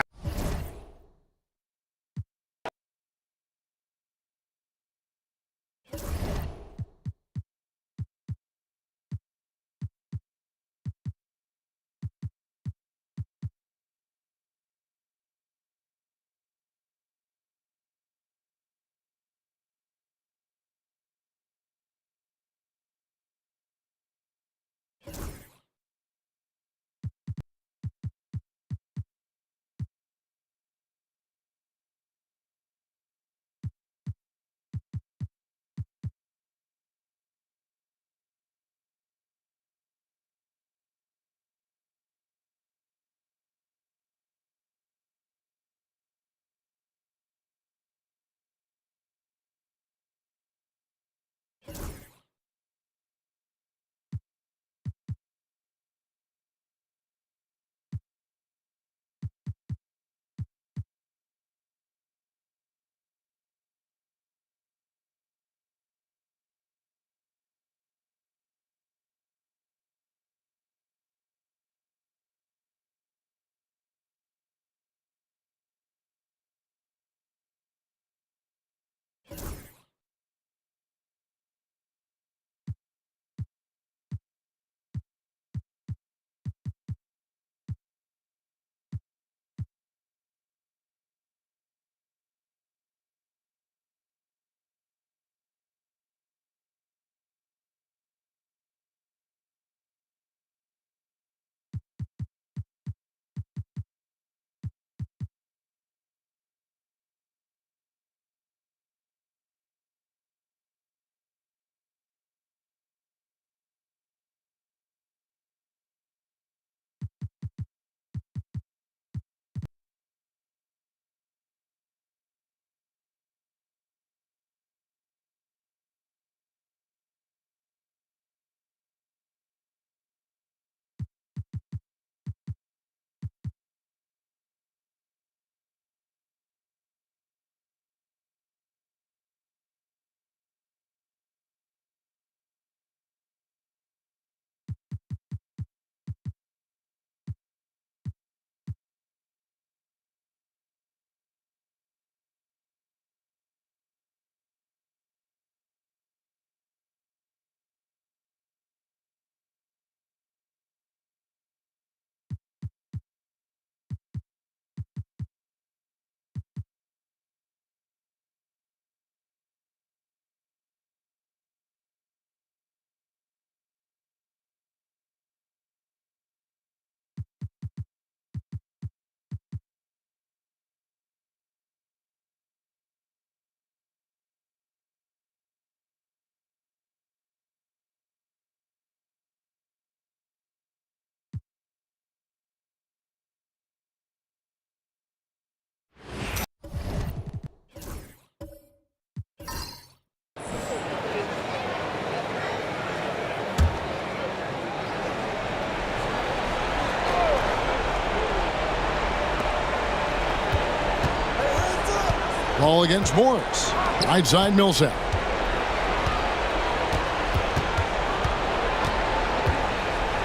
Ball against Morris. Right side Millsap.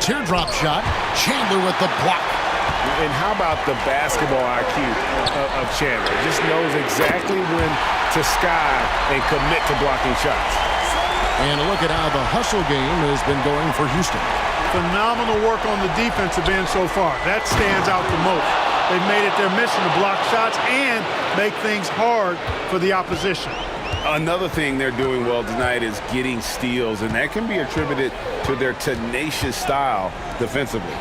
Teardrop shot. Chandler with the block. And how about the basketball IQ of Chandler? Just knows exactly when to sky and commit to blocking shots. And a look at how the hustle game has been going for Houston. Phenomenal work on the defensive end so far. That stands out the most. They've made it their mission to block shots and make things hard for the opposition. Another thing they're doing well tonight is getting steals, and that can be attributed to their tenacious style defensively.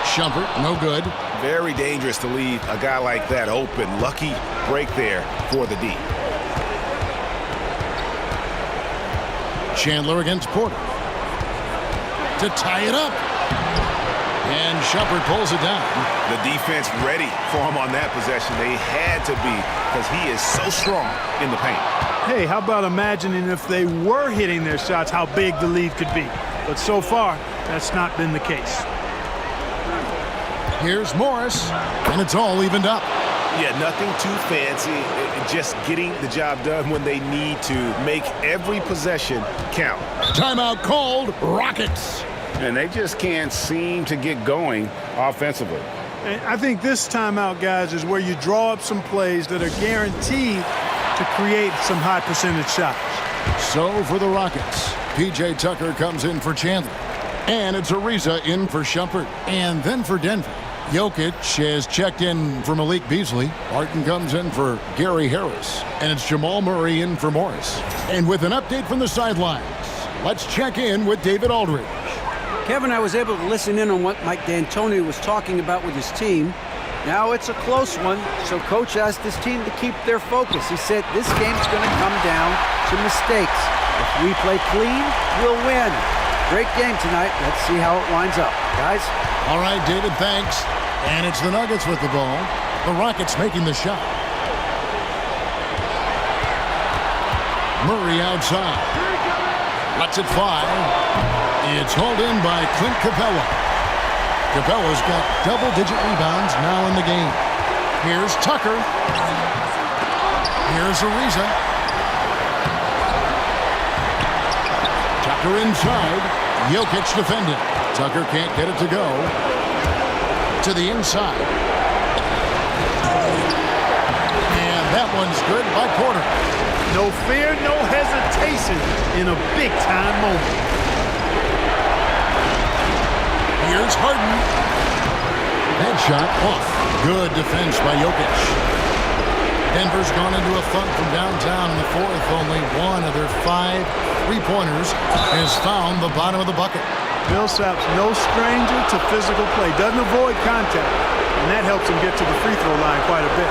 Shumpert, no good. Very dangerous to leave a guy like that open. Lucky break there for the D. Chandler against Porter. To tie it up. And Shumpert pulls it down. The defense ready for him on that possession. They had to be, because he is so strong in the paint. Hey, how about imagining if they were hitting their shots, how big the lead could be. But so far, that's not been the case. Here's Morris, and it's all evened up. Yeah, nothing too fancy. Just getting the job done when they need to. Make every possession count. Timeout called, Rockets. And they just can't seem to get going offensively. And I think this timeout, guys, is where you draw up some plays that are guaranteed to create some high percentage shots. So for the Rockets, P.J. Tucker comes in for Chandler. And it's Ariza in for Shumpert. And then for Denver, Jokic has checked in for Malik Beasley. Barton comes in for Gary Harris. And it's Jamal Murray in for Morris. And with an update from the sidelines, let's check in with David Aldridge. Kevin, I was able to listen in on what Mike D'Antoni was talking about with his team. Now it's a close one, so Coach asked his team to keep their focus. He said this game's going to come down to mistakes. If we play clean, we'll win. Great game tonight. Let's see how it winds up. Guys? All right, David, thanks. And it's the Nuggets with the ball. The Rockets making the shot. Murray outside. Lets it fly. It's hauled in by Clint Capella. Capella's got double-digit rebounds now in the game. Here's Tucker. Here's Ariza. Tucker inside. Jokic defending. Tucker can't get it to go. To the inside. And that one's good by Porter. No fear, no hesitation in a big-time moment. Here's Harden. That shot off. Good defense by Jokic. Denver's gone into a funk from downtown in the fourth. Only one of their 5 3-pointers has found the bottom of the bucket. Millsap's no stranger to physical play. Doesn't avoid contact, and that helps him get to the free throw line quite a bit.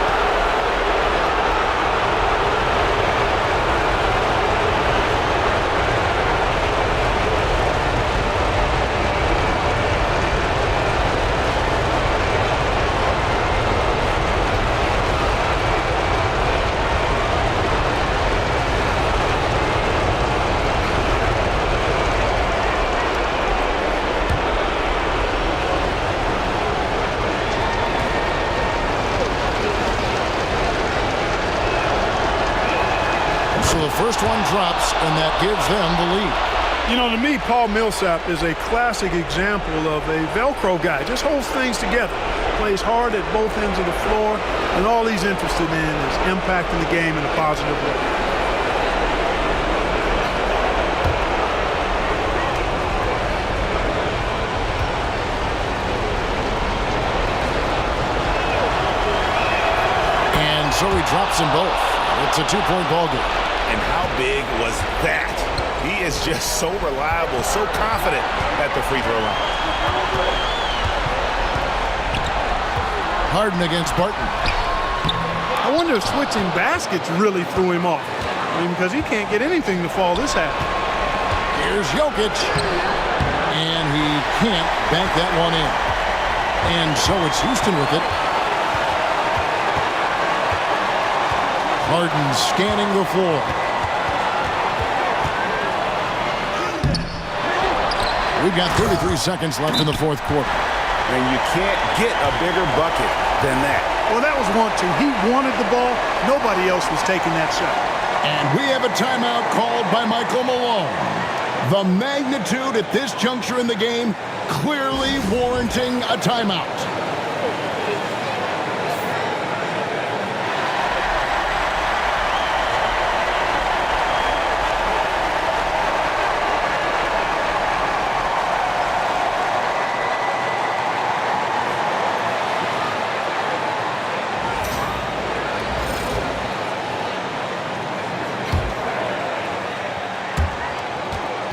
So the first one drops, and that gives them the lead. You know, to me, Paul Millsap is a classic example of a Velcro guy. Just holds things together. Plays hard at both ends of the floor, and all he's interested in is impacting the game in a positive way. And so he drops them both. It's a 2-point ball game. And how big was that? He is just so reliable, so confident at the free throw line. Harden against Barton. I wonder if switching baskets really threw him off. I mean, because he can't get anything to fall this half. Here's Jokic. And he can't bank that one in. And so it's Houston with it. Harden scanning the floor. We've got 33 seconds left in the fourth quarter. And you can't get a bigger bucket than that. Well, that was 1-2. He wanted the ball. Nobody else was taking that shot. And we have a timeout called by Michael Malone. The magnitude at this juncture in the game clearly warranting a timeout.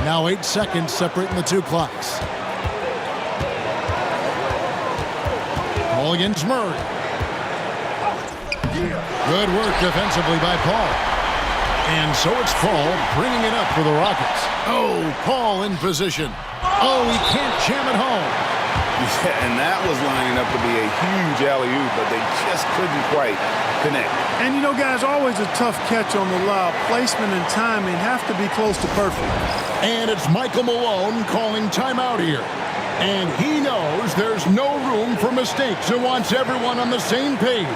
Now 8 seconds separating the two clocks. Ball against Murray. Good work defensively by Paul. And so it's Paul bringing it up for the Rockets. Oh, Paul in position. Oh, he can't jam it home. Yeah, and that was lining up to be a huge alley-oop, but they just couldn't quite connect. And, you know, guys, always a tough catch on the lob. Placement and timing have to be close to perfect. And it's Michael Malone calling timeout here. And he knows there's no room for mistakes and wants everyone on the same page.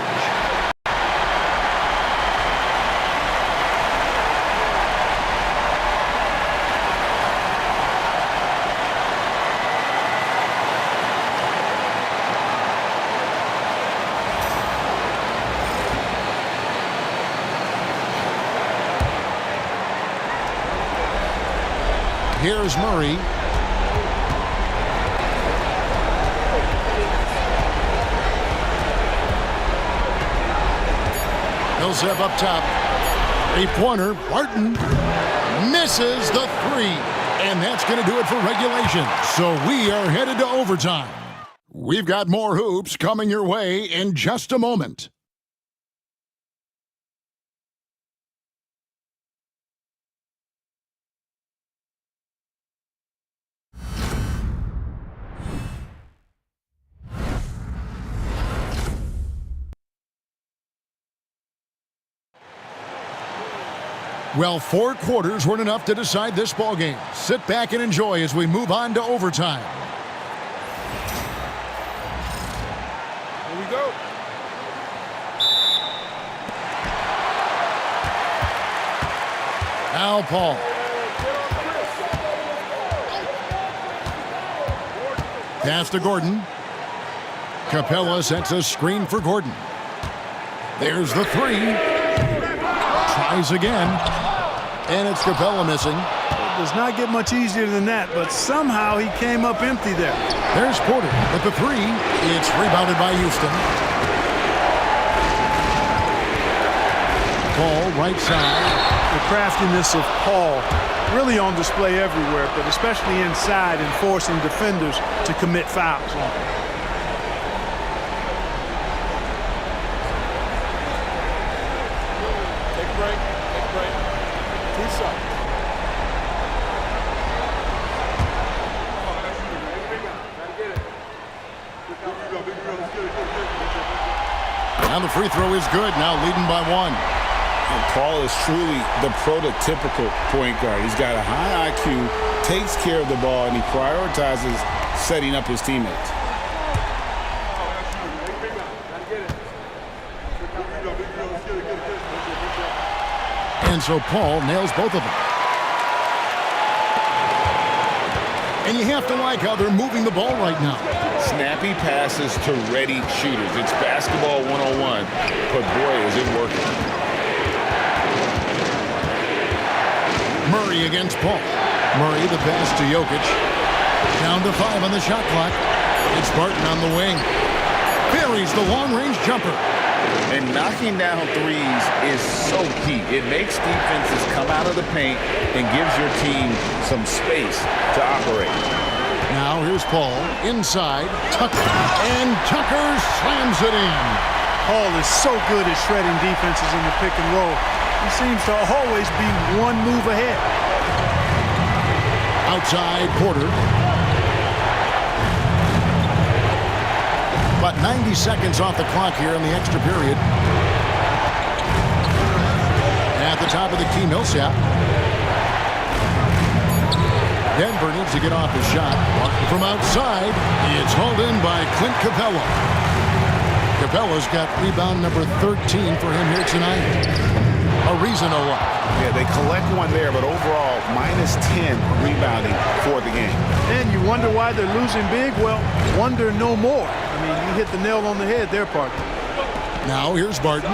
Here's Murray. Millsap up top. Three-pointer. Barton misses the three. And that's going to do it for regulation. So we are headed to overtime. We've got more hoops coming your way in just a moment. Well, 4 quarters weren't enough to decide this ballgame. Sit back and enjoy as we move on to overtime. Here we go. Al Paul. Pass to Gordon. Capella sets a screen for Gordon. There's the three. Tries again. And it's Capella missing. It does not get much easier than that, but somehow he came up empty there. There's Porter with the three. It's rebounded by Houston. Paul, right side. The craftiness of Paul really on display everywhere, but especially inside and forcing defenders to commit fouls. Take a break. Take a break. 2 shots. And the free throw is good, now leading by 1. And Paul is truly the prototypical point guard. He's got a high IQ, takes care of the ball, and he prioritizes setting up his teammates. And so Paul nails both of them. And you have to like how they're moving the ball right now. Snappy passes to ready shooters. It's basketball 101, but boy, is it working. Murray against Paul. Murray the pass to Jokic. Down to 5 on the shot clock. It's Barton on the wing. Buries the long-range jumper. And knocking down threes is so key. It makes defenses come out of the paint and gives your team some space to operate. Now here's Paul inside. Tucker. And Tucker slams it in. Paul is so good at shredding defenses in the pick and roll. He seems to always be one move ahead. Outside Porter. About 90 seconds off the clock here in the extra period. At the top of the key, Millsap. Denver needs to get off the shot. From outside, it's hauled in by Clint Capella. Capella's got rebound number 13 for him here tonight. A reason to look. Yeah, they collect one there, but overall, minus 10 rebounding for the game. And you wonder why they're losing big? Well, wonder no more. I mean, you hit the nail on the head there, partner. Now here's Barton.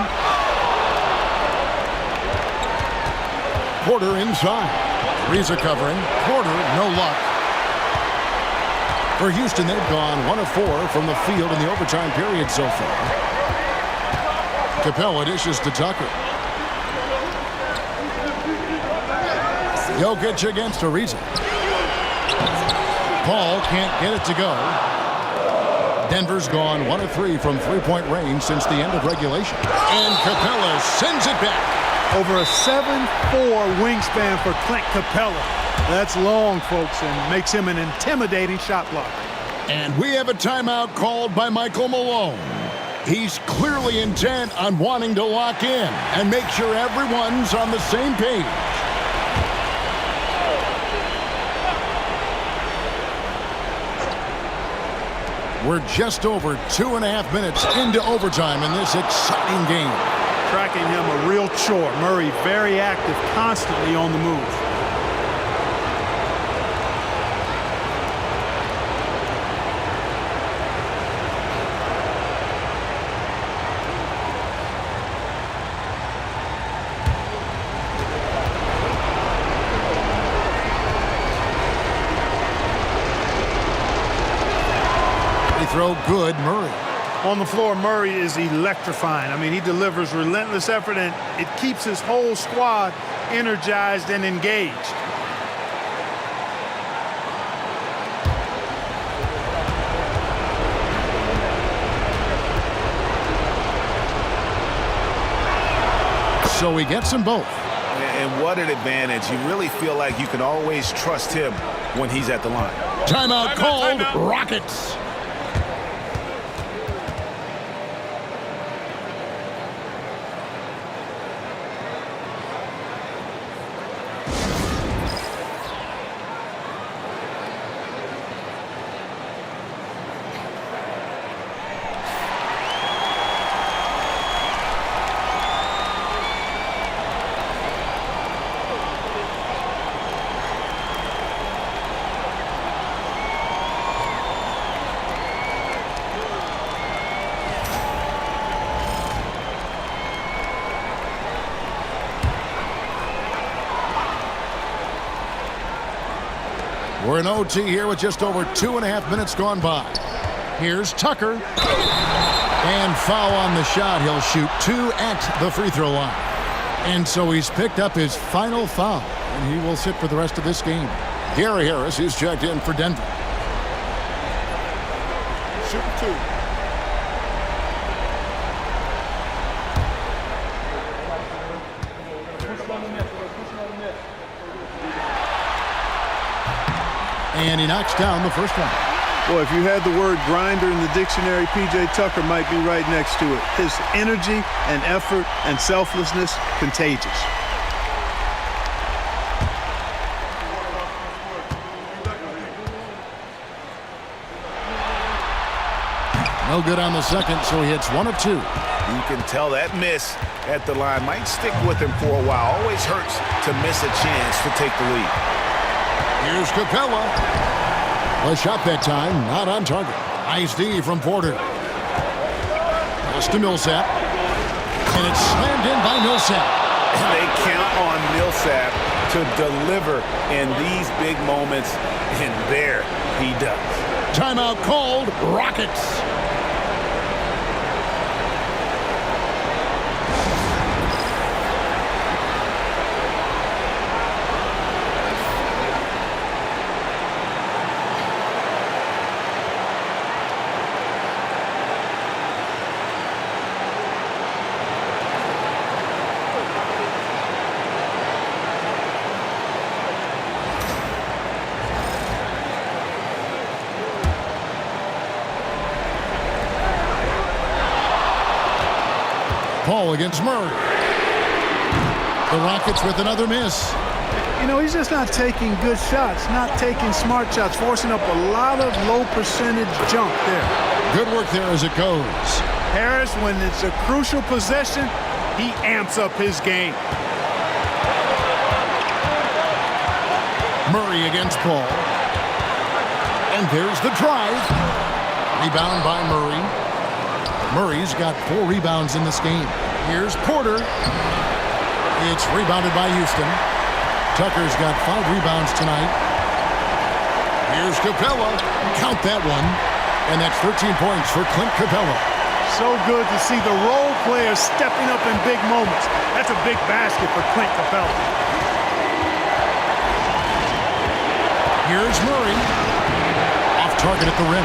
Porter inside. Reza covering. Porter, no luck. For Houston, they've gone 1 of 4 from the field in the overtime period so far. Capella dishes to Tucker. Jokic against Ariza. Paul can't get it to go. Denver's gone 1 of 3 from three-point range since the end of regulation. And Capella sends it back. Over a 7'4" wingspan for Clint Capella. That's long, folks, and makes him an intimidating shot blocker. And we have a timeout called by Michael Malone. He's clearly intent on wanting to lock in and make sure everyone's on the same page. We're just over 2.5 minutes into overtime in this exciting game. Tracking him a real chore. Murray very active, constantly on the move. throw good. Murray. On the floor, Murray is electrifying. I mean, he delivers relentless effort, and it keeps his whole squad energized and engaged. So he gets them both. And what an advantage. You really feel like you can always trust him when he's at the line. Timeout called. Rockets. We're in OT here with just over 2.5 minutes gone by. Here's Tucker. And foul on the shot. He'll shoot 2 at the free throw line. And so he's picked up his final foul. And he will sit for the rest of this game. Gary Harris is checked in for Denver. Shoot 2. And he knocks down the first one. Well, if you had the word grinder in the dictionary, P.J. Tucker might be right next to it. His energy and effort and selflessness, contagious. No good on the second, so he hits 1 of 2. You can tell that miss at the line might stick with him for a while. Always hurts to miss a chance to take the lead. Here's Capella. A shot that time, not on target. Nice D from Porter. Pass to Millsap. And it's slammed in by Millsap. And they count on Millsap to deliver in these big moments, and there he does. Timeout called. Rockets. Paul against Murray. The Rockets with another miss. You know, he's just not taking good shots, not taking smart shots, forcing up a lot of low percentage jump there. Good work there as it goes. Harris, when it's a crucial possession, he amps up his game. Murray against Paul. And there's the drive. Rebound by Murray. Murray's got 4 rebounds in this game. Here's Porter. It's rebounded by Houston. Tucker's got 5 rebounds tonight. Here's Capella. Count that one. And that's 13 points for Clint Capella. So good to see the role players stepping up in big moments. That's a big basket for Clint Capella. Here's Murray. Off target at the rim.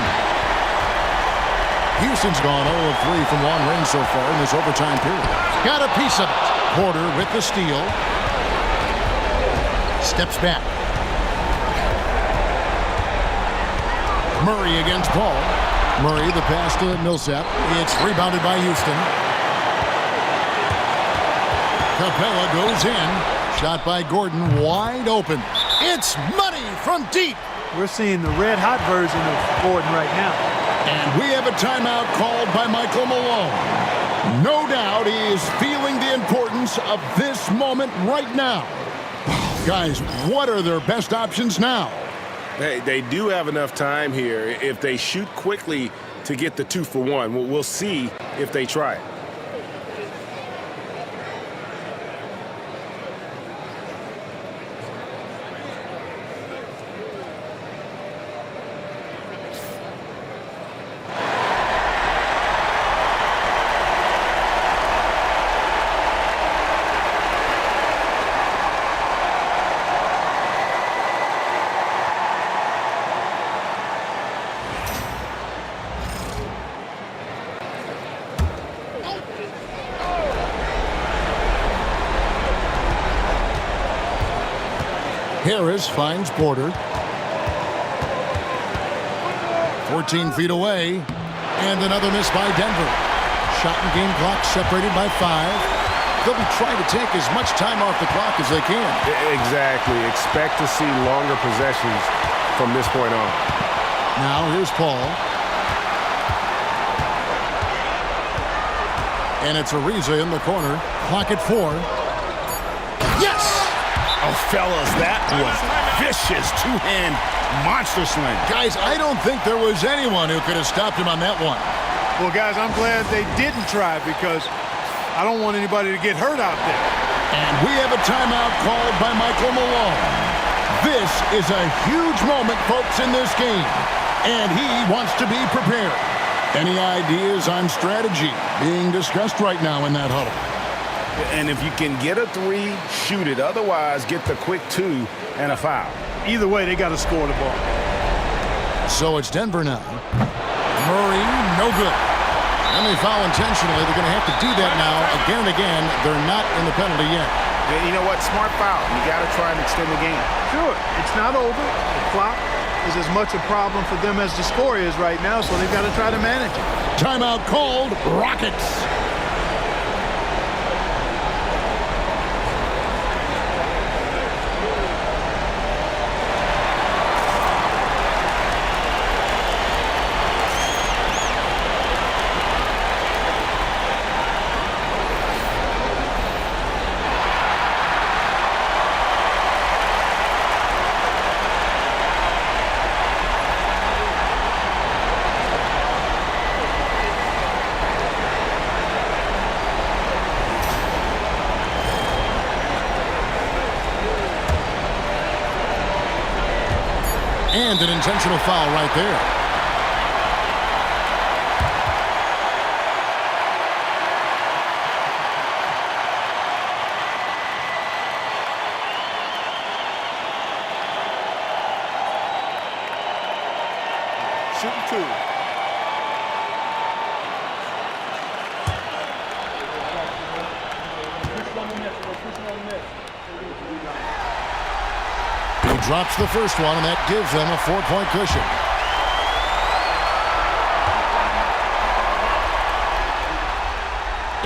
Houston's gone 0 of 3 from long range so far in this overtime period. Got a piece of it. Porter with the steal. Steps back. Murray against Paul. Murray, the pass to Millsap. It's rebounded by Houston. Capella goes in. Shot by Gordon, wide open. It's money from deep. We're seeing the red-hot version of Gordon right now. And we have a timeout called by Michael Malone. No doubt he is feeling the importance of this moment right now. Guys, what are their best options now? They do have enough time here if they shoot quickly to get the 2 for 1. We'll see if they try it. Harris finds Porter. 14 feet away. And another miss by Denver. Shot and game clock separated by 5. They'll be trying to take as much time off the clock as they can. Exactly. Expect to see longer possessions from this point on. Now here's Paul. And it's Ariza in the corner. Clock at 4. Yes! Oh, fellas, that was vicious two-hand monster slam. Guys, I don't think there was anyone who could have stopped him on that one. Well, guys, I'm glad they didn't try because I don't want anybody to get hurt out there. And we have a timeout called by Michael Malone. This is a huge moment, folks, in this game. And he wants to be prepared. Any ideas on strategy being discussed right now in that huddle? And if you can get a 3, shoot it. Otherwise, get the quick 2 and a foul. Either way, they got to score the ball. So it's Denver now. Murray, no good. And they foul intentionally. They're going to have to do that now again and again. They're not in the penalty yet. Yeah, you know what? Smart foul. You got to try and extend the game. Sure, it's not over. The clock is as much a problem for them as the score is right now, so they've got to try to manage it. Timeout called. Rockets. And an intentional foul right there. Shooting 2. He drops the first one, and that gives them a 4-point cushion.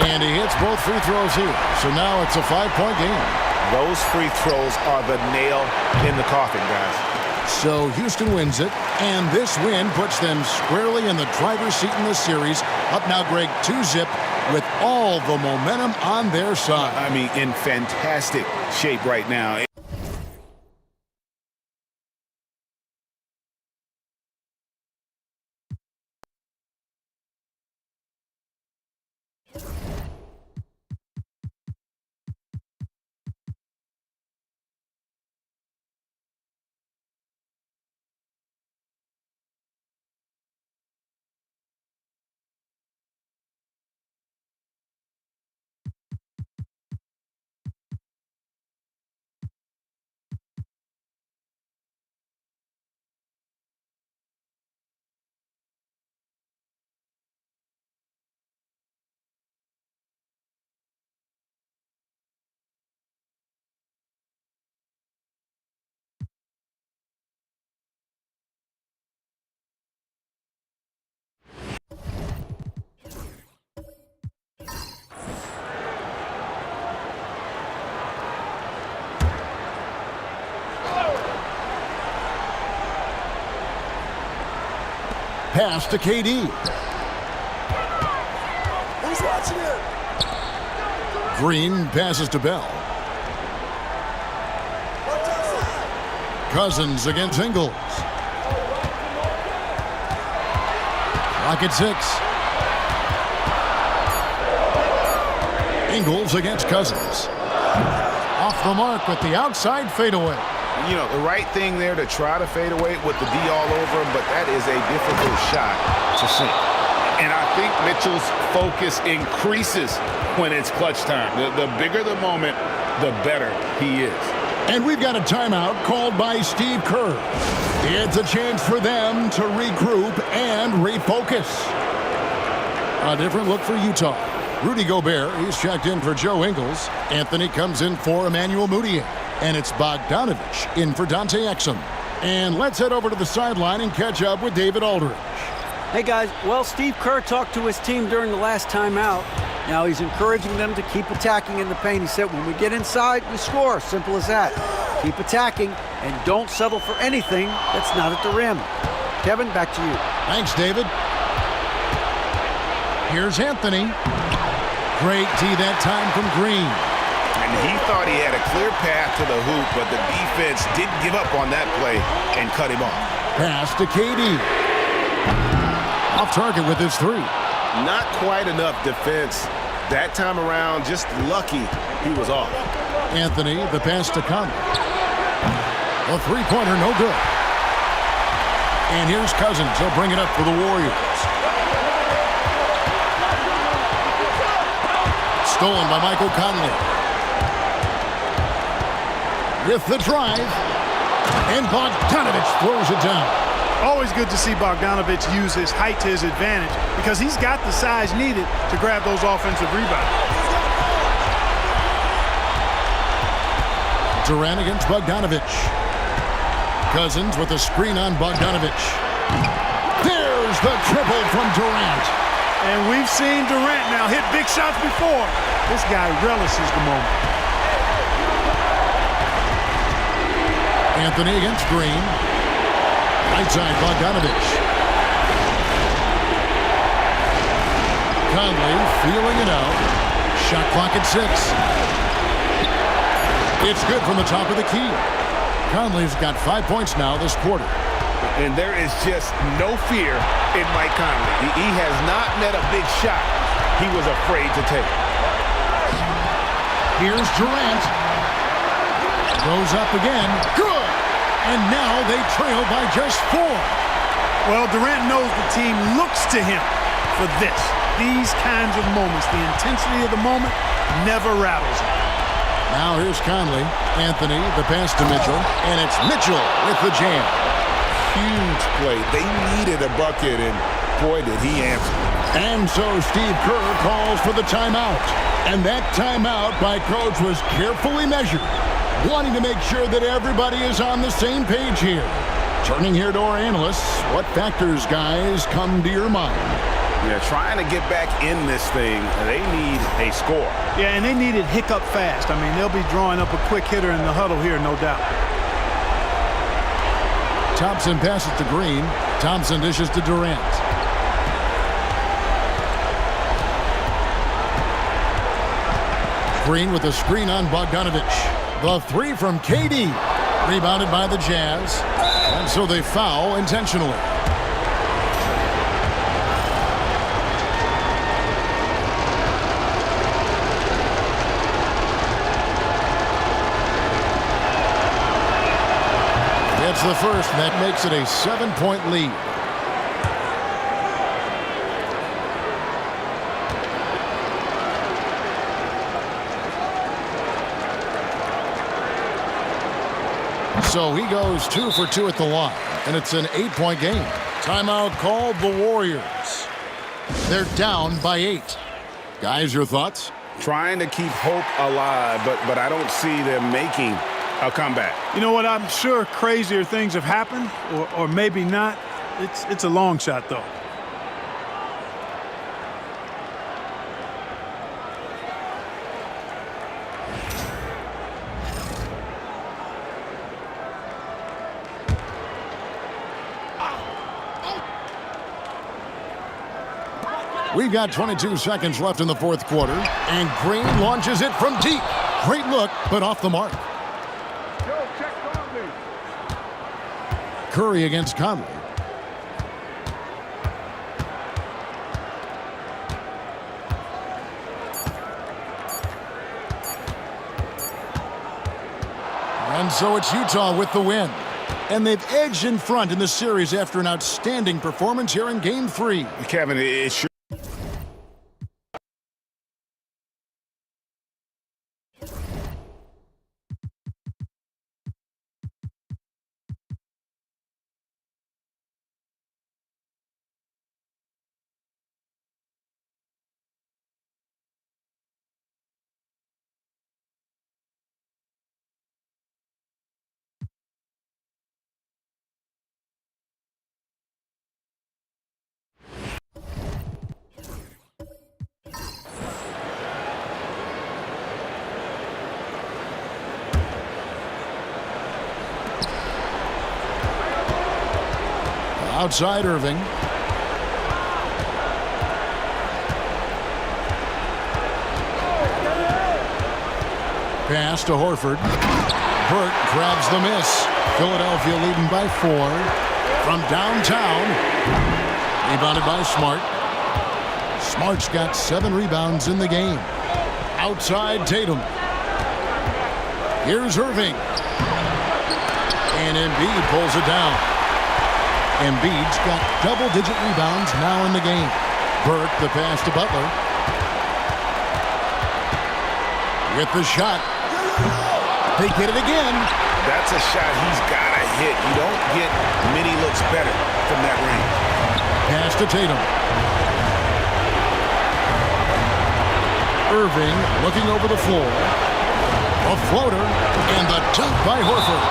And he hits both free throws here. So now it's a 5-point game. Those free throws are the nail in the coffin, guys. So Houston wins it, and this win puts them squarely in the driver's seat in the series. Up now, Greg, 2-zip with all the momentum on their side. I mean, in fantastic shape right now. Pass to KD. Who's watching it? Green passes to Bell. Watch outside. Cousins against Ingles. Clock at 6. Ingles against Cousins. Off the mark with the outside fadeaway. You know, the right thing there to try to fade away with the D all over him, but that is a difficult shot to sink. And I think Mitchell's focus increases when it's clutch time. The bigger the moment, the better he is. And we've got a timeout called by Steve Kerr. It's a chance for them to regroup and refocus. A different look for Utah. Rudy Gobert, he's checked in for Joe Ingles. Anthony comes in for Emmanuel Mudiay. And it's Bogdanovich in for Dante Exum. And let's head over to the sideline and catch up with David Aldridge. Hey, guys. Well, Steve Kerr talked to his team during the last timeout. Now he's encouraging them to keep attacking in the paint. He said, when we get inside, we score. Simple as that. Keep attacking and don't settle for anything that's not at the rim. Kevin, back to you. Thanks, David. Here's Anthony. Great D that time from Green. And he thought he had a clear path to the hoop, but the defense didn't give up on that play and cut him off. Pass to KD. Off target with his three. Not quite enough defense that time around. Just lucky he was off. Anthony, the pass to Conley. A three-pointer, no good. And here's Cousins. He'll bring it up for the Warriors. Stolen by Michael Conley. With the drive. And Bogdanovich throws it down. Always good to see Bogdanovich use his height to his advantage because he's got the size needed to grab those offensive rebounds. Durant against Bogdanovich. Cousins with a screen on Bogdanovich. There's the triple from Durant. And we've seen Durant now hit big shots before. This guy relishes the moment. Anthony against Green. Right side, Bogdanovich. Conley feeling it out. Shot clock at 6. It's good from the top of the key. Conley's got 5 points now this quarter. And there is just no fear in Mike Conley. He has not met a big shot he was afraid to take. Here's Durant. Goes up again. Good! And now they trail by just 4. Well, Durant knows the team looks to him for this. These kinds of moments, the intensity of the moment never rattles him. Now here's Conley. Anthony, the pass to Mitchell. And it's Mitchell with the jam. Huge play. They needed a bucket, and boy, did he answer. And so Steve Kerr calls for the timeout. And that timeout by coach was carefully measured, wanting to make sure that everybody is on the same page here. Turning here to our analysts, what factors, guys, come to your mind? Yeah, trying to get back in this thing, they need a score. Yeah, and they need it hiccup fast. I mean, they'll be drawing up a quick hitter in the huddle here, no doubt. Thompson passes to Green. Thompson dishes to Durant. Green with a screen on Bogdanovich. The three from KD. Rebounded by the Jazz. And so they foul intentionally. It's the first, and that makes it a 7-point lead. So he goes 2 for 2 at the line, and it's an 8-point game. Timeout called the Warriors. They're down by 8. Guys, your thoughts? Trying to keep hope alive, but I don't see them making a comeback. You know what? I'm sure crazier things have happened, or maybe not. It's a long shot, though. We've got 22 seconds left in the fourth quarter, and Green launches it from deep. Great look, but off the mark. Curry against Conley. And so it's Utah with the win. And they've edged in front in the series after an outstanding performance here in Game 3. Kevin, it sure Outside Irving. Pass to Horford. Burt grabs the miss. Philadelphia leading by 4. From downtown. Rebounded by Smart. Smart's got 7 rebounds in the game. Outside Tatum. Here's Irving. And Embiid pulls it down. Embiid's got double-digit rebounds now in the game. Burke the pass to Butler. With the shot. They get it again. That's a shot he's got to hit. You don't get many looks better from that range. Pass to Tatum. Irving looking over the floor. A floater, and the dunk by Horford.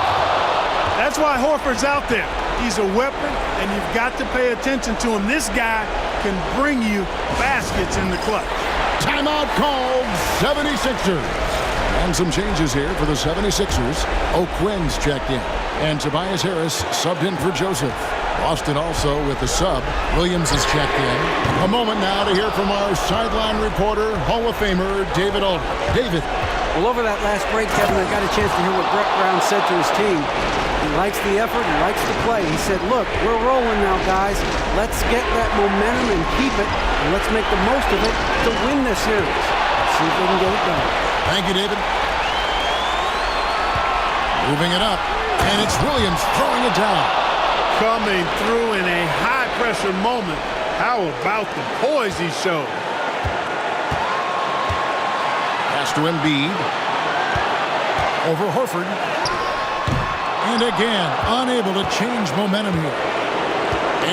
That's why Horford's out there. He's a weapon, and you've got to pay attention to him. This guy can bring you baskets in the clutch. Timeout called, 76ers. And some changes here for the 76ers. O'Quinn's checked in, and Tobias Harris subbed in for Joseph. Boston also with the sub. Williams is checked in. A moment now to hear from our sideline reporter, Hall of Famer David Aldridge. David. Well, over that last break, Kevin, I got a chance to hear what Brett Brown said to his team. He likes the effort, he likes the play. He said, look, we're rolling now, guys. Let's get that momentum and keep it, and let's make the most of it to win this series. See if they can get it done. Thank you, David. Moving it up, and it's Williams throwing it down. Coming through in a high-pressure moment. How about the poise he showed? Pass to Embiid. Over Horford. And again, unable to change momentum here.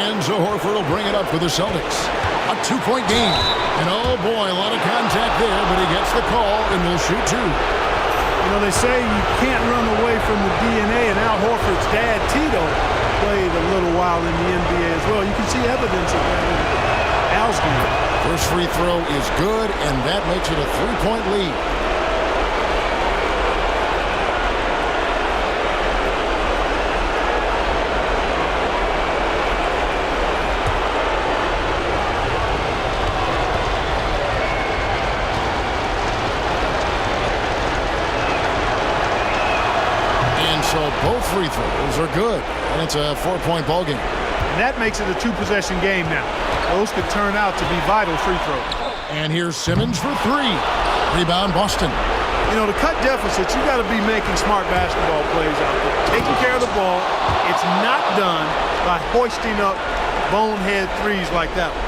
And so Horford will bring it up for the Celtics. A 2-point game. And oh boy, a lot of contact there, but he gets the call and will shoot 2. You know, they say you can't run away from the DNA, and Al Horford's dad, Tito, played a little while in the NBA as well. You can see evidence of that in Al's game. First free throw is good, and that makes it a 3-point lead. So both free throws are good, and it's a 4-point ball game. And that makes it a 2-possession game now. Those could turn out to be vital free throws. And here's Simmons for 3. Rebound Boston. You know, to cut deficits, you got to be making smart basketball plays out there. Taking care of the ball. It's not done by hoisting up bonehead threes like that one.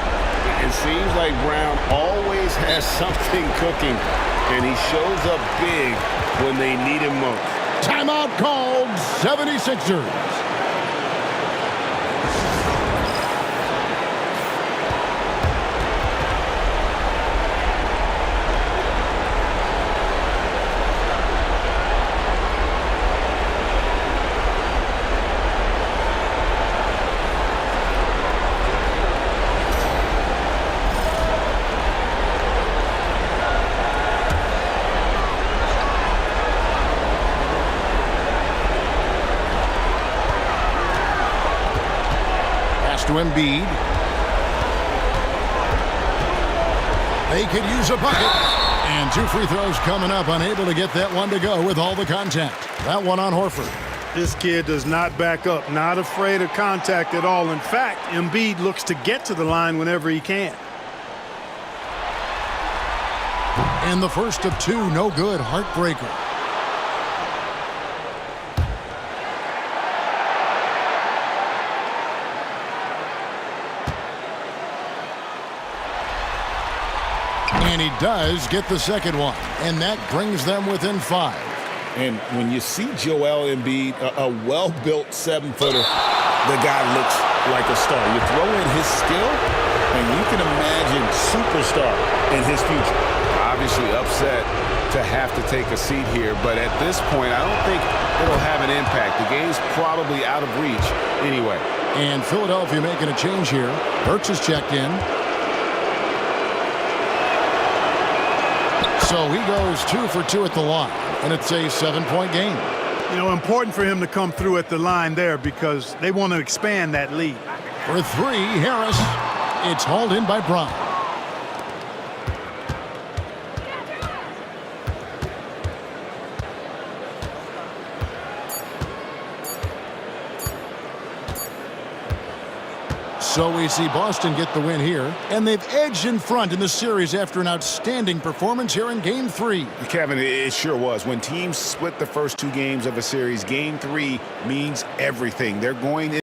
It seems like Brown always has something cooking, and he shows up big when they need him most. Timeout called, 76ers. To Embiid. They could use a bucket. And 2 free throws coming up, unable to get that one to go with all the contact. That one on Horford. This kid does not back up, not afraid of contact at all. In fact, Embiid looks to get to the line whenever he can. And the first of 2, no good, heartbreaker. And he does get the second one, and that brings them within 5. And when you see Joel Embiid, a well-built 7-footer, the guy looks like a star. You throw in his skill, and you can imagine superstar in his future. Obviously upset to have to take a seat here, but at this point, I don't think it'll have an impact. The game's probably out of reach anyway. And Philadelphia making a change here. Burks is checked in. So he goes 2 for 2 at the line, and it's a 7-point game. You know, important for him to come through at the line there because they want to expand that lead. For three, Harris. It's hauled in by Brown. So we see Boston get the win here, and they've edged in front in the series after an outstanding performance here in Game 3. Kevin, it sure was. When teams split the first 2 games of a series, Game 3 means everything. They're going in.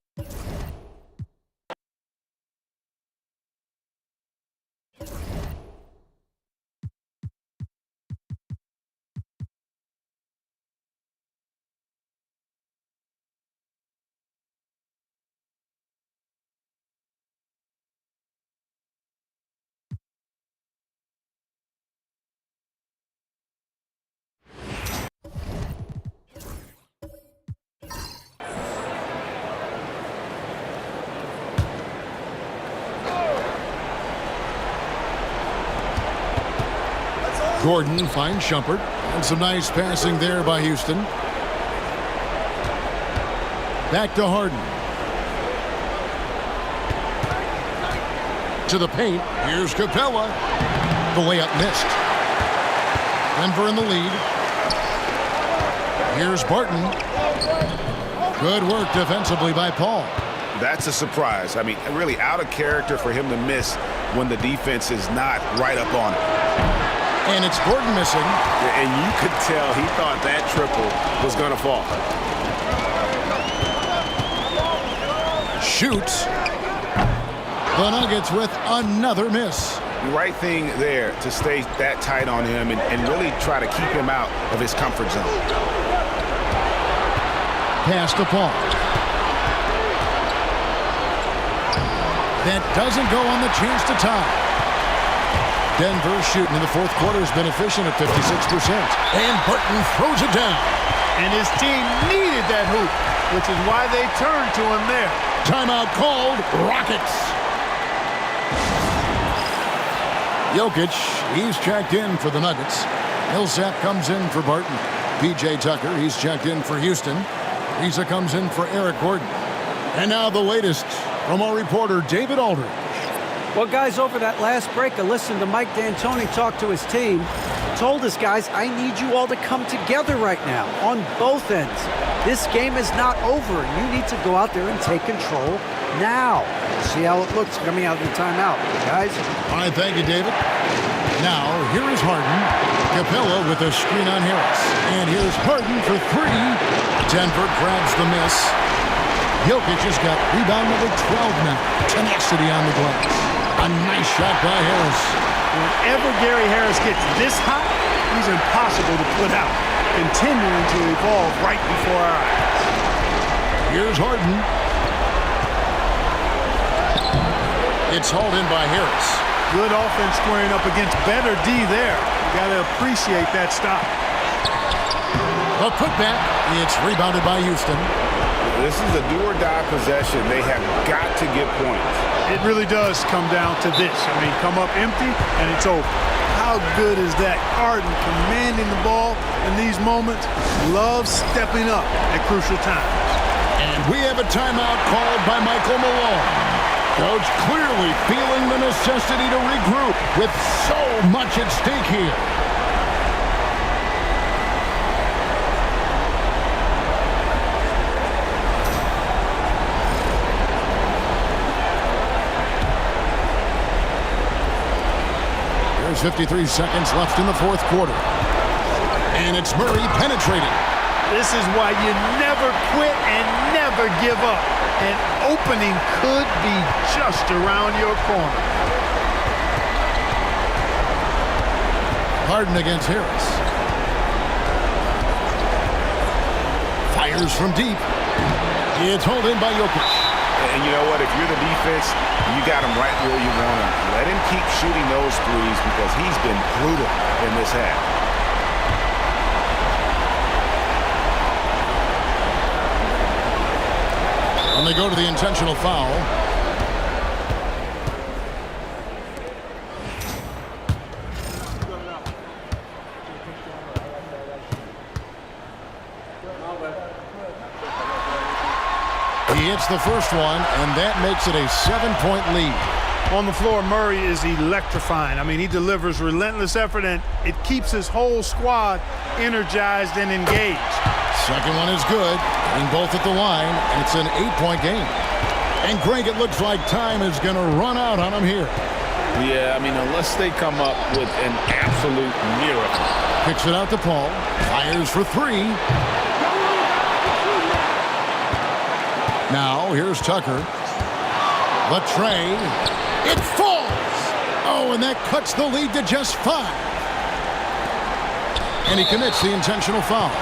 Gordon finds Shumpert, and some nice passing there by Houston. Back to Harden. To the paint. Here's Capella. The layup missed. Denver in the lead. Here's Barton. Good work defensively by Paul. That's a surprise. I mean, really out of character for him to miss when the defense is not right up on it. And it's Gordon missing. And you could tell he thought that triple was going to fall. Shoots. The Nuggets with another miss. The right thing there to stay that tight on him and really try to keep him out of his comfort zone. Pass to Paul. That doesn't go on the chance to tie. Denver shooting in the fourth quarter has been efficient at 56%. And Burton throws it down. And his team needed that hoop, which is why they turned to him there. Timeout called. Rockets. Jokic, he's checked in for the Nuggets. Millsap comes in for Barton. P.J. Tucker, he's checked in for Houston. Risa comes in for Eric Gordon. And now the latest from our reporter, David Aldridge. Well, guys, over that last break, I listened to Mike D'Antoni talk to his team. Told us, guys, I need you all to come together right now on both ends. This game is not over. You need to go out there and take control now. See how it looks coming out of the timeout, guys. All right, thank you, David. Now, here is Harden. Capella with a screen on Harris. And here's Harden for three. Denver grabs the miss. Jokic has got rebound number 12 now. Tenacity on the glass. A nice shot by Harris. Whenever Gary Harris gets this hot, he's impossible to put out. Continuing to evolve right before our eyes. Here's Harden. It's hauled in by Harris. Good offense squaring up against better D there. Got to appreciate that stop. A putback. It's rebounded by Houston. This is a do-or-die possession. They have got to get points. It really does come down to this. I mean, come up empty, and it's over. How good is that? Harden commanding the ball in these moments. Loves stepping up at crucial times. And we have a timeout called by Michael Malone. Coach clearly feeling the necessity to regroup with so much at stake here. There's 53 seconds left in the fourth quarter. And it's Murray penetrating. This is why you never quit and never give up. An opening could be just around your corner. Harden against Harris. Fires from deep. It's hauled in by Jokic. And you know what? If you're the defense, you got him right where you want him. Let him keep shooting those threes because he's been brutal in this half. And they go to the intentional foul. He hits the first one, and that makes it a 7-point lead. On the floor, Murray is electrifying. I mean, he delivers relentless effort, and it keeps his whole squad energized and engaged. Second one is good, getting both at the line, and it's an 8-point game. And Greg, it looks like time is going to run out on him here. Yeah, I mean, unless they come up with an absolute miracle. Kicks it out to Paul. Fires for three. Now, here's Tucker. The tray. It falls! Oh, and that cuts the lead to just 5. And he commits the intentional foul.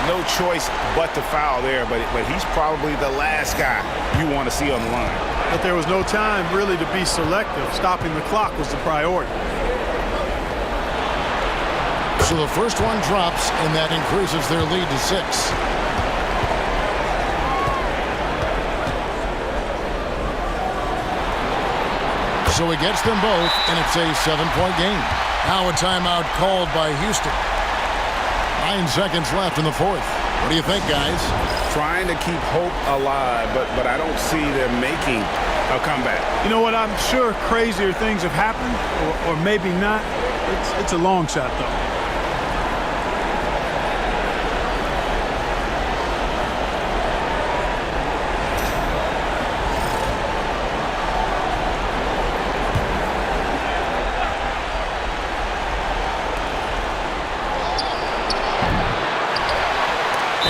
No choice but to foul there, but he's probably the last guy you want to see on the line. But there was no time really to be selective. Stopping the clock was the priority. So the first one drops, and that increases their lead to 6. So he gets them both, and it's a 7-point game. Now a timeout called by Houston. 9 seconds left in the fourth. What do you think, guys? Trying to keep hope alive, but I don't see them making a comeback. You know what? I'm sure crazier things have happened, or maybe not. It's a long shot, though.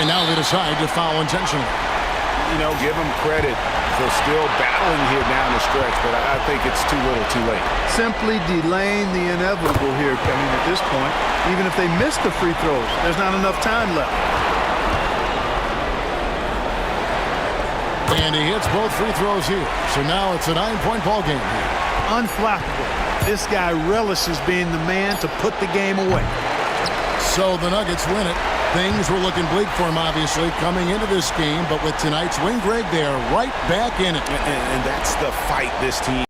And now they decide to foul intentionally. You know, give them credit for still battling here down the stretch, but I think it's too little too late. Simply delaying the inevitable here. I mean, at this point, even if they miss the free throws, there's not enough time left. And he hits both free throws here. So now it's a 9-point ball game here. Unflappable. This guy relishes being the man to put the game away. So the Nuggets win it. Things were looking bleak for him, obviously, coming into this game. But with tonight's win, Greg, they are right back in it. And that's the fight this team